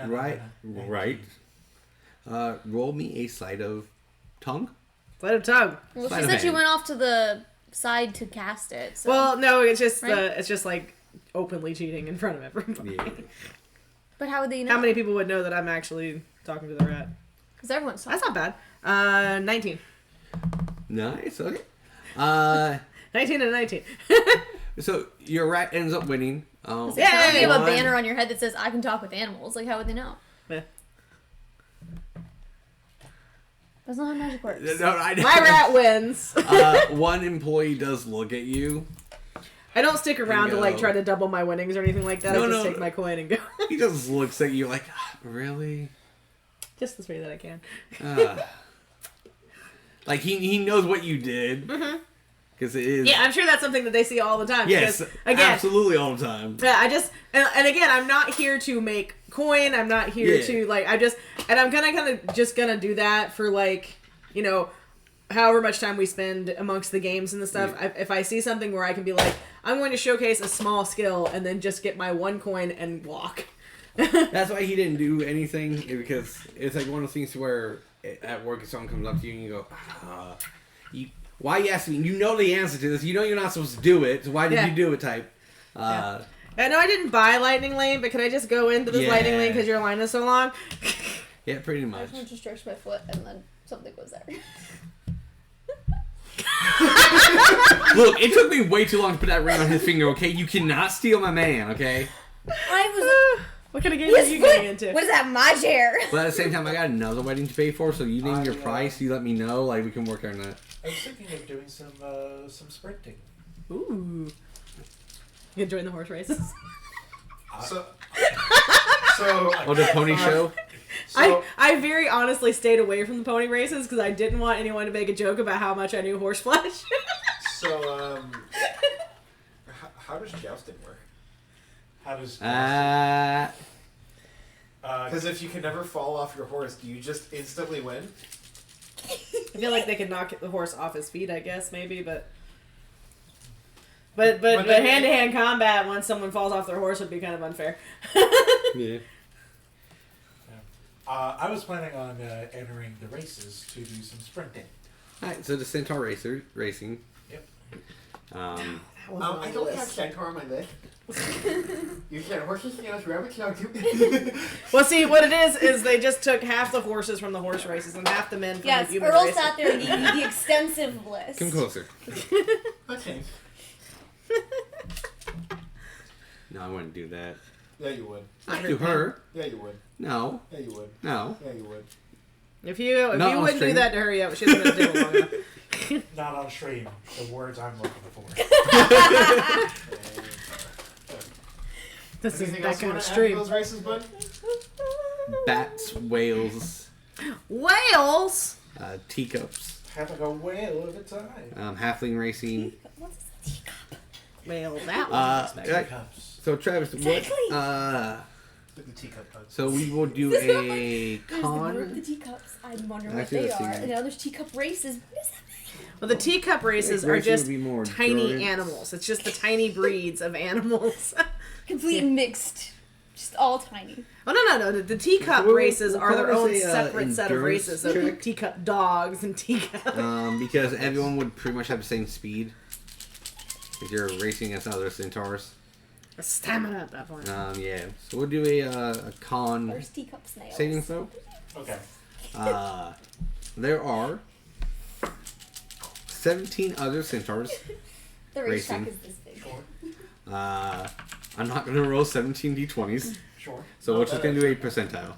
right. Roll me a sleight of tongue. Sleight of tongue. Well, Sleight she of said she hand. went off to the side to cast it. So. Well, no, it's just Right? it's just like openly cheating in front of everybody. Yeah. But how would they know? How many people would know that I'm actually talking to the rat? Because everyone's That's talking. not bad. 19. Nice, okay. 19 and 19. So your rat ends up winning. How do you have a One- banner on your head that says "I can talk with animals"? Like, how would they know? Yeah. That's not how magic works. No, I My rat wins. One employee does look at you. I don't stick around to like Bingo. try to double my winnings or anything like that. No, I just no. take my coin and go. He just looks at you like, really? Just the way that I can. Like he knows what you did. Because it is. Yeah, I'm sure that's something that they see all the time. Yes, Because, again, absolutely all the time. yeah, I just and again, I'm not here to make coin. I'm not here Yeah. to like. I'm gonna do that for like, you know, however much time we spend amongst the games and the stuff. Yeah. If I see something where I can be like, I'm going to showcase a small skill and then just get my 1 coin and walk. That's why he didn't do anything, because it's like one of those things where at work if someone comes up to you and you go, why are you asking me? You know the answer to this. You know you're not supposed to do it, so why did you do it type? I know I didn't buy Lightning Lane, but can I just go into this Yeah. Lightning Lane because your line is so long? Yeah, pretty I much. just want to stretch my foot and then something was there. Look, it took me way too long to put that ring on his finger, okay? You cannot steal my man, okay? I was. What kind of game are you getting into? What is that? My chair. But at the same time, I got another wedding to pay for, so you name your price, you let me know, like, we can work on that. I was thinking of doing some sprinting. Ooh. You can join the horse races. So Oh, the pony show? I very honestly stayed away from the pony races because I didn't want anyone to make a joke about how much I knew horseflesh. So, how does jousting work? How does Because if you can never fall off your horse, do you just instantly win? I feel like they could knock the horse off his feet, I guess, maybe, but then- hand-to-hand combat once someone falls off their horse would be kind of unfair. Yeah. I was planning on entering the races to do some sprinting. Alright, so the Centaur racing. Yep. I don't have centaur on my list. You said horses can us rabbits now too. Well, see, what it is they just took half the horses from the horse races and half the men from Yes, the human Earl races. sat there and gave you the extensive list. Come closer. Okay. No, I wouldn't do that. Yeah, you would. Not to her. Yeah, you would. No. Yeah, you would. No. Yeah, you would. If you Not on wouldn't do stream. that to her, yeah, she doesn't have to do it long enough. Not on stream. The words I'm looking for. This is Anything that else you kind want of to add to stream. those races, bud? Bats, whales, Whales! teacups, Having a whale at a time. halfling racing. What's a teacup? Well, that Uh, one. right. Cups. So Travis, what? Exactly. The teacup bud. So we will do This is not a There's the one with the con. teacups. I'm wondering what Actually, they let's see. are. And now there's teacup races. What is that thing? Well, the teacup races are Racing would just be more tiny endurance. animals. It's just the tiny breeds of animals. Complete mixed. Just all tiny. Oh, no. The teacup We'll- races we'll are their call own this a, separate set of endurance races. So trick. teacup dogs and teacup. Because everyone would pretty much have the same speed. If you're racing against other centaurs. Stamina at that point. Yeah. So we'll do a con There's teacup snails. saving throw. Okay. There are 17 other centaurs. The racetrack racing. is this big. I'm not going to roll 17 d20s. Sure. So Not we're just bad. going to do a percentile.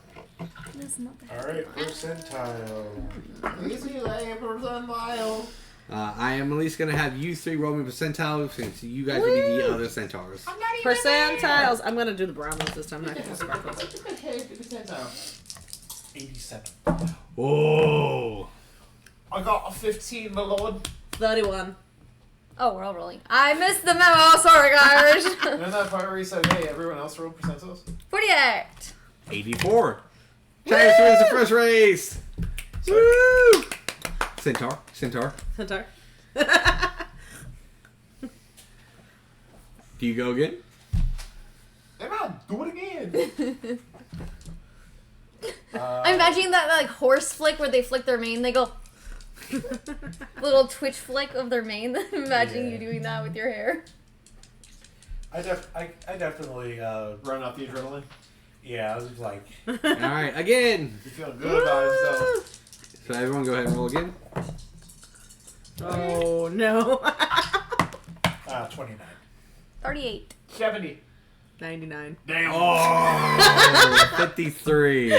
That's not bad. Alright, percentile. Easy like percentile. I am at least going to have you three roll me percentile since you guys will be the other centaurs. Percentiles. I'm gonna do the brown ones this time. I'm not gonna do sparkles. 87. Whoa! I got a 15, my lord. 31. Oh, we're all rolling. I missed the memo. Sorry, guys. Remember that part where he said, hey, everyone else rolled percentiles? 48. 84. Travis wins the first race! Woo! Centaur. Centaur. Do you go again? Hey, man, do it again. I'm imagining that like horse flick where they flick their mane. They go little twitch flick of their mane. I'm imagining you doing that with your hair. I definitely, Run out the adrenaline. yeah, I was like, Alright, again! You feel good about himself. So everyone go ahead and roll again. Oh no. 29. 38. 70. 99. Damn. Oh! 53.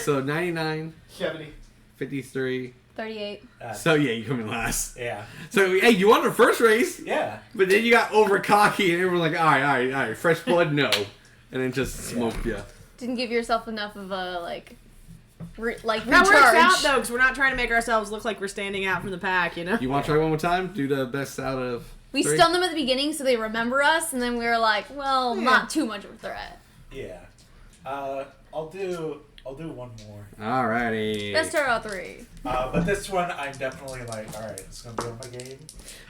So 99, 70. 53. 38. So yeah, you come in last. Yeah. So hey, you won the first race, Yeah. but then you got over cocky and everyone like, alright, fresh blood, no. And then just smoked you. Didn't give yourself enough of a recharge. That works out though, because we're not trying to make ourselves look like we're standing out from the pack, you know? You want to try one more time? Do the best out of We three? stunned them at the beginning so they remember us, and then we were like, well, not too much of a threat. Yeah. I'll do one more. Alrighty. Best out of 3. But this one, I'm definitely like, all right, it's gonna be on my game.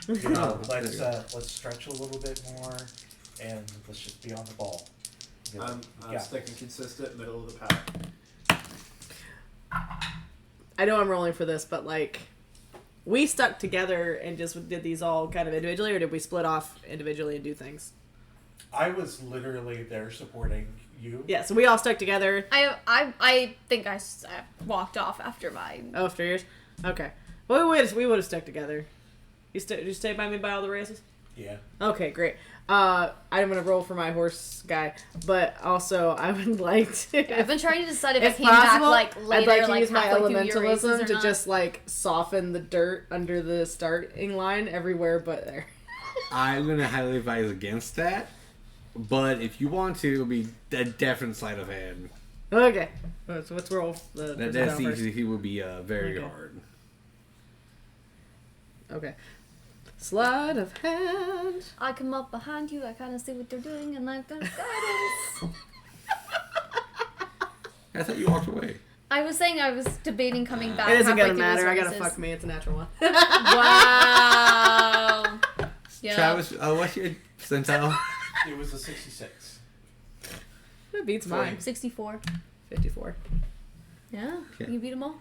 You know, Oh, let's stretch a little bit more, and let's just be on the ball. You know, I'm yeah. sticking consistent, middle of the pack. I know I'm rolling for this, but like, we stuck together and just did these all kind of individually, or did we split off individually and do things? I was literally there supporting you. Yeah, so we all stuck together. I think I walked off after mine. Oh, after yours? Okay. Well, we would have stuck together. Did you stay by me by all the races? Yeah. Okay, great. I'm gonna roll for my horse guy, but also I would like to. I've been trying to decide if, If I came back possible, later, I'd like to use my halfway through your races elementalism or to not. just like soften the dirt under the starting line everywhere but there. I'm gonna highly advise against that. But if you want to, it'll be a definite sleight of hand. Okay. So let's roll the That first. easy would be very Okay. hard. Okay. Sleight of hand. I come up behind you, I kind of see what they're doing, and I've got guidance. I thought you walked away. I was saying I was debating coming back. It isn't halfway gonna through matter. the I gotta services. fuck me. It's a natural one. Wow. Yeah. Travis, what's your percentile? It was a 66. That beats mine. 64. 54. Yeah. Okay. You beat them all?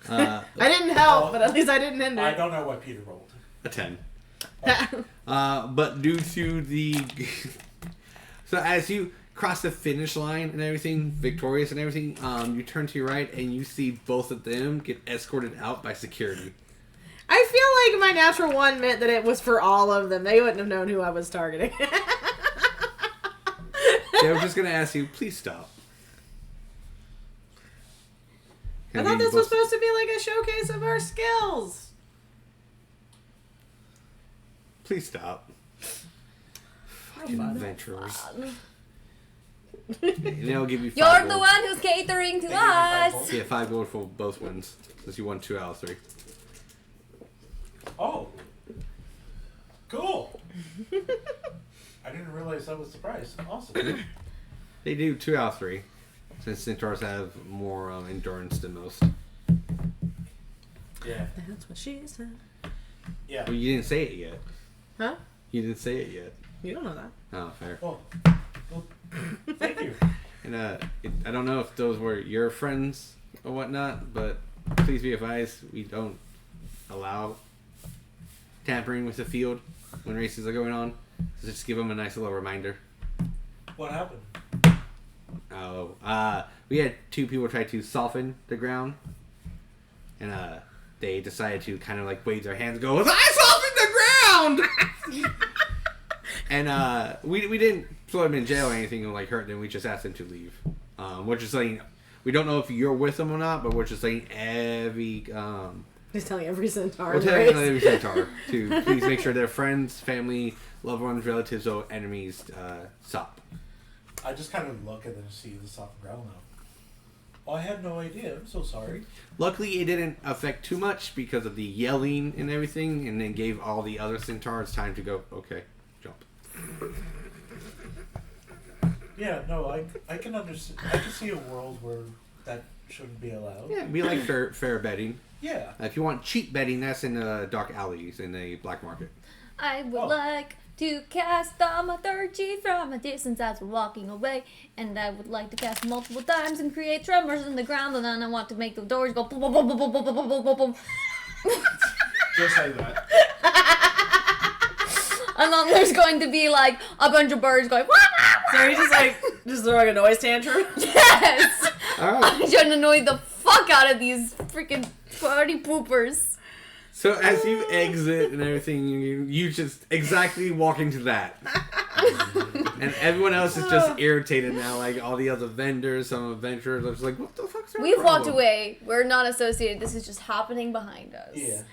I didn't help, but at least I didn't hinder. I don't know what Peter rolled. A 10. But due to the... So as you cross the finish line and everything, victorious and everything, you turn to your right and you see both of them get escorted out by security. I feel like my natural one meant that it was for all of them. They wouldn't have known who I was targeting. They were just going to ask you, please stop. I thought this was supposed to be like a showcase of our skills. Please stop. Fucking adventurers. And they'll give you 5 You're gold. the one who's catering to They gave me 5 us. gold. Yeah, 5 gold for both wins. Since you won 2 out of 3. Oh. Cool. I didn't realize that was the price. Awesome. They do 2 out of 3. Since centaurs have more endurance than most. Yeah. That's what she said. Yeah. Well, you didn't say it yet. Huh? You didn't say it yet. You don't know that. Oh, fair. Well, thank you. And I don't know if those were your friends or whatnot, but please be advised, we don't allow tampering with the field when races are going on. So just give them a nice little reminder. What happened? Oh, we had 2 people try to soften the ground, and they decided to kind of like wave their hands and go, I softened the ground! And we didn't throw them in jail or anything or like hurt them, we just asked them to leave. We're just saying, we don't know if you're with them or not, but we're just saying He's telling every centaur. we're telling every centaur to please make sure their friends, family, loved ones, relatives, or enemies stop. I just kind of look and then see the soft ground now. Oh, I had no idea. I'm so sorry. Luckily, it didn't affect too much because of the yelling and everything, and then gave all the other centaurs time to go, okay, jump. Yeah, no, I can understand. I can see a world where that shouldn't be allowed. Yeah, we like fair betting. Yeah. If you want cheap betting, that's in the dark alleys in the black market. I would Oh. like to cast thaumaturgy from a distance as we're walking away, and I would like to cast multiple times and create tremors in the ground, and then I want to make the doors go boom, boom, boom, boom, boom, boom, boom, boom, boom, boom. Just like that. And then there's going to be like a bunch of birds going, wah, wah, So he's just like, just throwing a noise tantrum? wah. Yes! Alright. I'm trying to annoy the fuck out of these freaking party poopers. So as you exit and everything, you just exactly walk into that. And everyone else is just irritated now, like all the other vendors, some adventurers are just like, what the fuck's their We've walked problem? away. We're not associated. This is just happening behind us. Yeah.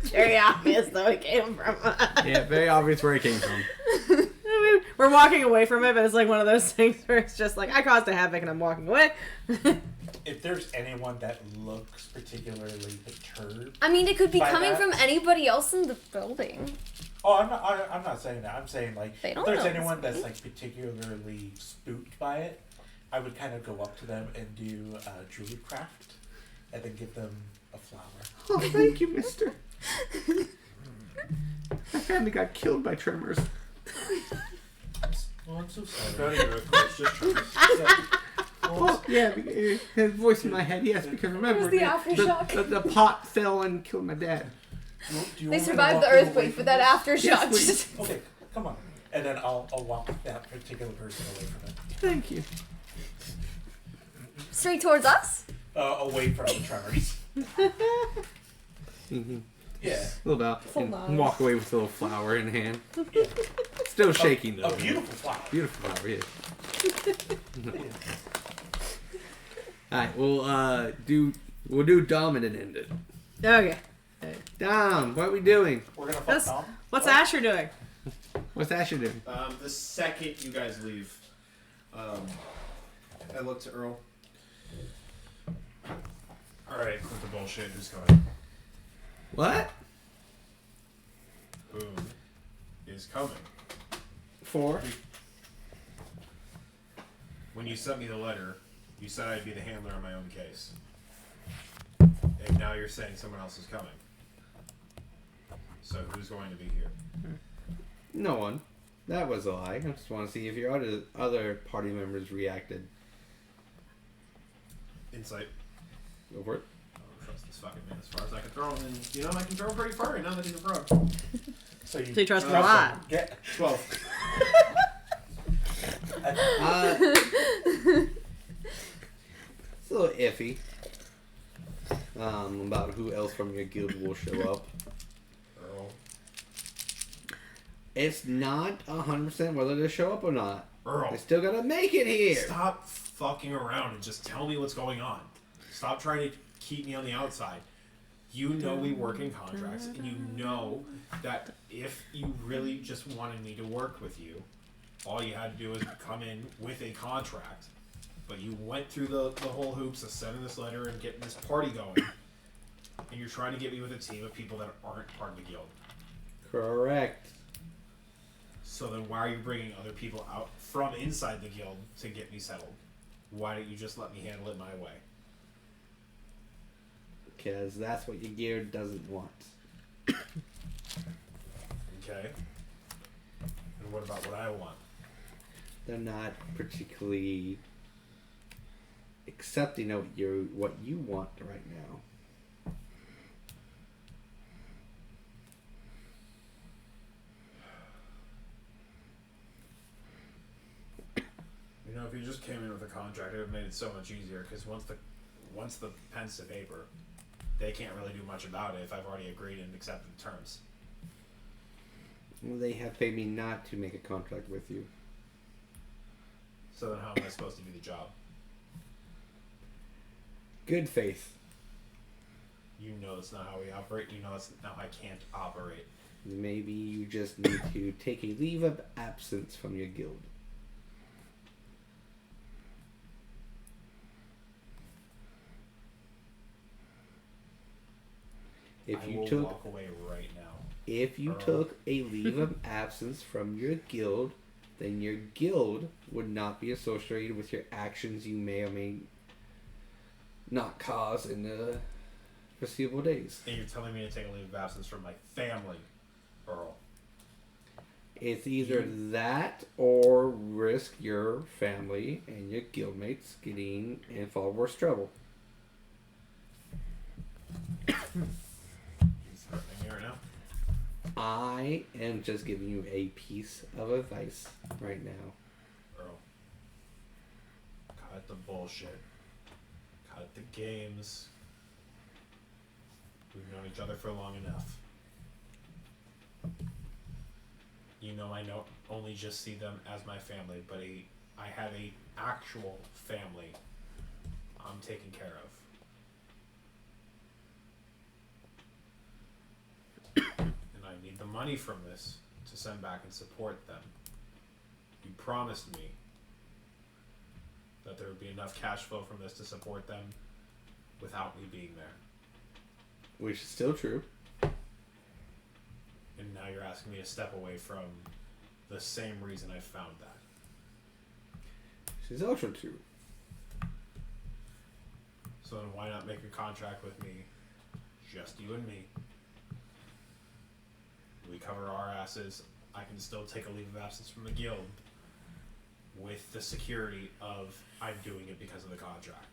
Very obvious, though, it came from. Yeah, very obvious where it came from. We're walking away from it, but it's like one of those things where it's just like, I caused a havoc and I'm walking away. If there's anyone that looks particularly perturbed, I mean, it could be By coming that- from anybody else in the building. oh, I'm not saying that. I'm saying like They if don't there's know it's anyone me. that's like particularly spooked by it, I would kind of go up to them and do druid craft, and then give them a flower. Oh, thank you, mister. My family got killed by tremors. Oh, I'm so sorry. Not even earthquakes, just tremors. Oh, yeah, his voice in my head, yes, because remember, the aftershock. the pot fell and killed my dad. Do you They want me to survived walk the them away earthquake, from but that this? aftershock please. just... Okay, come on. And then I'll walk that particular person away from it. Thank you. Straight towards us? Away from the tremors. Mm-hmm. Yeah. A little bow. Hold on. And walk away with a little flower in hand. Yeah. Still shaking, though. A beautiful flower. Beautiful flower, yeah. Yeah. Alright, we'll do Dom and then end it. Okay. Dom, what are we doing? We're gonna fuck That's- Tom. What's Asher doing? What's Asher doing? The second you guys leave, I look to Earl. Alright, quit the bullshit. Who's coming? What? Who is coming? For? When you sent me the letter, you said I'd be the handler on my own case. And now you're saying someone else is coming. So who's going to be here? No one. That was a lie. I just want to see if your other party members reacted. Insight. Go for it. I don't trust this fucking man as far as I can throw him. And, you know, I can throw him pretty far now that he's a frog. So you So you trust him a lot. Get 12. It's a little iffy. About who else from your guild will show up. Earl. It's not 100% whether they show up or not. Earl. They still gotta make it here. Stop fucking around and just tell me what's going on. Stop trying to keep me on the outside. You know we work in contracts, and you know that if you really just wanted me to work with you, all you had to do was come in with a contract. But you went through the whole hoops of sending this letter and getting this party going, and you're trying to get me with a team of people that aren't part of the guild. Correct. So then why are you bringing other people out from inside the guild to get me settled? Why don't you just let me handle it my way? Because that's what your guild doesn't want. Okay? And what about what I want? They're not particularly accepting of what you want right now. You know, if you just came in with a contract, it would have made it so much easier. Because once the pen's to paper, they can't really do much about it if I've already agreed and accepted the terms. Well, they have paid me not to make a contract with you. So then, how am I supposed to do the job? Good faith. You know that's not how we operate. You know that's not how I can't operate. Maybe you just need to take a leave of absence from your guild. If I you will took walk away right now. If you Earl. took a leave of absence from your guild, then your guild would not be associated with your actions you may or may not cause in the foreseeable days. And you're telling me to take a leave of absence from my family, Earl. It's either that or risk your family and your guildmates getting in far worse trouble. He's threatening me right now. I am just giving you a piece of advice right now. Earl. Cut the bullshit. Cut the games. We've known each other for long enough. You know I don't only just see them as my family, but I have a actual family I'm taking care of. And I need the money from this to send back and support them. You promised me that there would be enough cash flow from this to support them without me being there. Which is still true. And now you're asking me to step away from the same reason I found that. Which is also true. So then why not make a contract with me, just you and me? We cover our asses. I can still take a leave of absence from the guild with the security of I'm doing it because of the contract.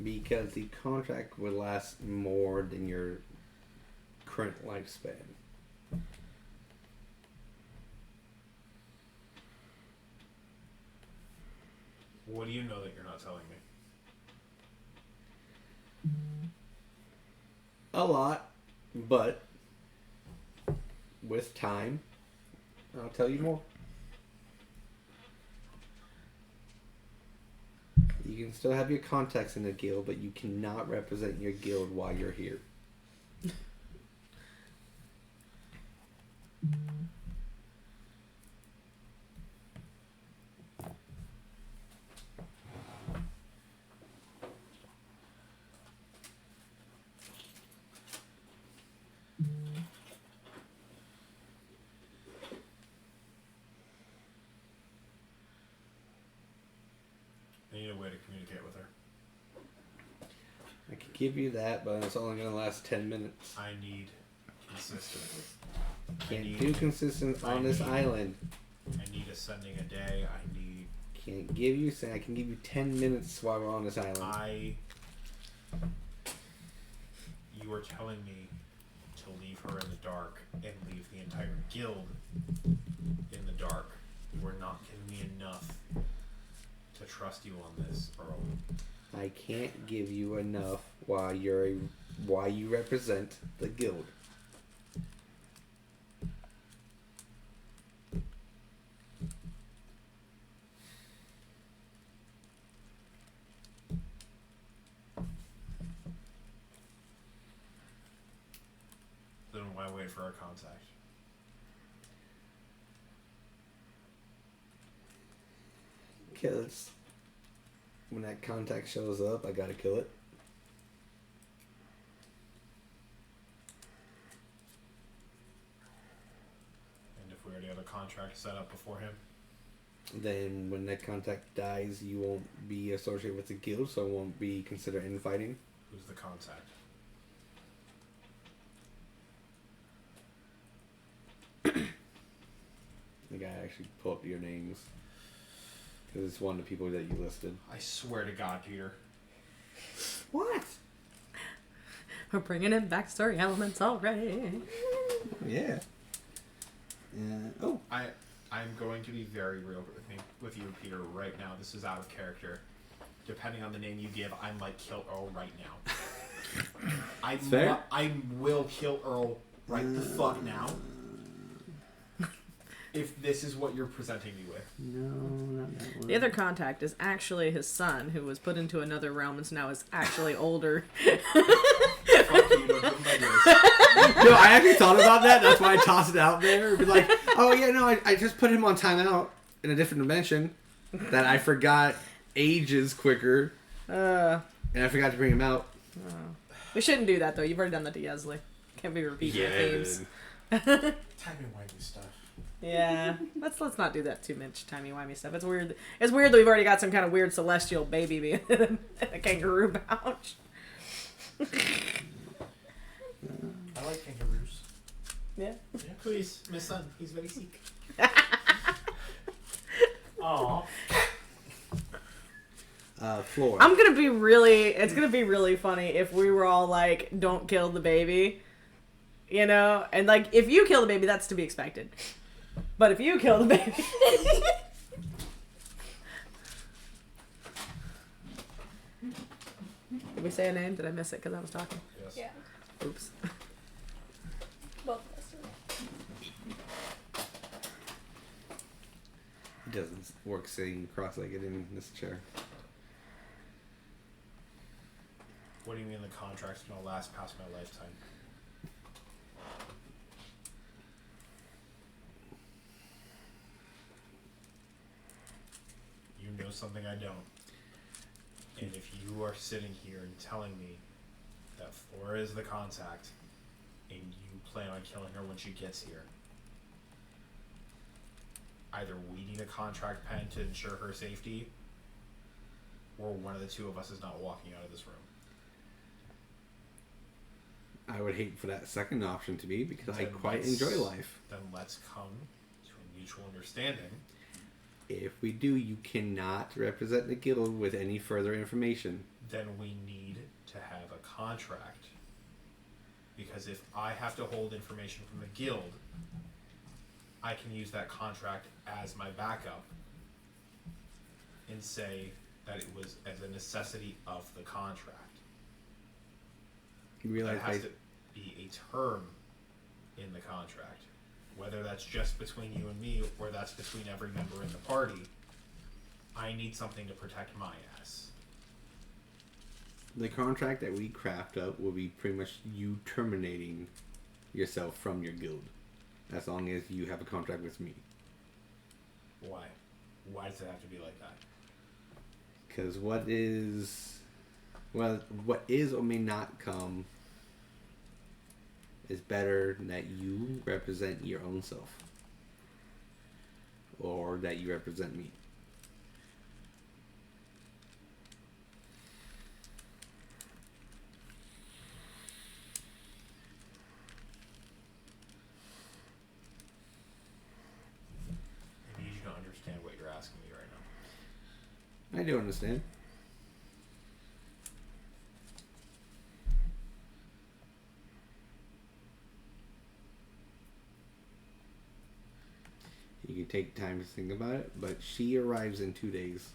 Because the contract would last more than your current lifespan. What do you know that you're not telling me? A lot, but with time, I'll tell you more. You can still have your contacts in the guild, but you cannot represent your guild while you're here. I need a way to communicate with her. I could give you that, but it's only going to last 10 minutes. I need consistency. Can't do consistent on this island. I need ascending a day. I need... Can't give you... I can give you 10 minutes while we're on this island. You were telling me to leave her in the dark and leave the entire guild in the dark. You were not giving me enough to trust you on this, Earl. I can't give you enough while you represent the guild. Then why wait for our contact? Because when that contact shows up, I gotta kill it. And if we already have a contract set up before him? Then when that contact dies, you won't be associated with the guild, so it won't be considered infighting. Who's the contact? I gotta actually pull up your names. Because it's one of the people that you listed. I swear to God, Peter. What? We're bringing in backstory elements already. Yeah. Oh. I'm going to be very real with you, Peter, right now. This is out of character. Depending on the name you give, I might kill Earl right now. I will kill Earl right the fuck now. If this is what you're presenting me with. No, not that one. The other contact is actually his son, who was put into another realm and now is actually older. Fuck you, don't give my voice. No, I actually thought about that. That's why I tossed it out there. Be like, oh yeah, no, I just put him on timeout in a different dimension that I forgot ages quicker. And I forgot to bring him out. We shouldn't do that, though. You've already done that to Yesley. Can't be repeating themes. Timey-wimey stuff. Yeah, let's not do that too much timey-wimey stuff. It's weird. It's weird that we've already got some kind of weird celestial baby being in a kangaroo pouch. I like kangaroos. Yeah. Please, my son, he's very sick. Aww. Floor. It's gonna be really funny if we were all like, don't kill the baby. You know? And like, if you kill the baby, that's to be expected. But if you kill the baby... Did we say a name? Did I miss it because I was talking? Yes. Yeah. Oops. Both of us do. It doesn't work sitting cross-legged in this chair. What do you mean the contract's gonna last past my lifetime? You know something I don't. And if you are sitting here and telling me that Flora is the contact and you plan on killing her when she gets here, either we need a contract pen to ensure her safety, or one of the two of us is not walking out of this room. I would hate for that second option to be, because I Then quite let's- enjoy life. Then let's come to a mutual understanding. If we do, you cannot represent the guild with any further information. Then we need to have a contract. Because if I have to hold information from the guild, I can use that contract as my backup and say that it was as a necessity of the contract. You realize There has to be a term in the contract. Whether that's just between you and me, or that's between every member in the party, I need something to protect my ass. the contract that we craft up will be pretty much you terminating yourself from your guild. as long as you have a contract with me. Why? Why does it have to be like that? Because what is or may not come is better that you represent your own self. Or that you represent me. I need you to understand what you're asking me right now. I do understand. You can take time to think about it, but she arrives in 2 days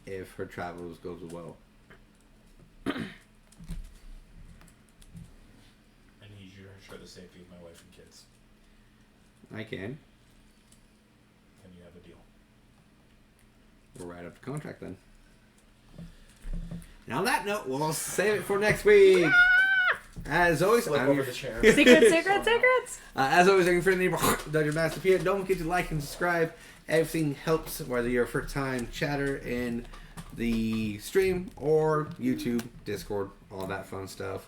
if her travels goes well. I need you to ensure the safety of my wife and kids. I can. Then you have a deal. We'll write up the contract then. And on that note, we'll save it for next week. As always, Flip I'm over your... the chair. Secrets. as always, I'm your friend neighbor, Dungeon Master Pierre. Don't forget to like and subscribe. Everything helps, whether you're a first-time chatter in the stream or YouTube, Discord, all that fun stuff.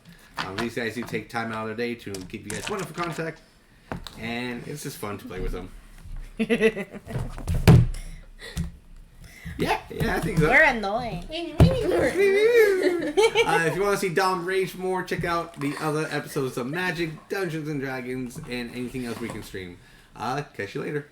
These guys do take time out of their day to give you guys wonderful contact, and it's just fun to play with them. Yeah, I think so. You're annoying. If you want to see Dom rage more, check out the other episodes of Magic, Dungeons and Dragons, and anything else we can stream. Catch you later.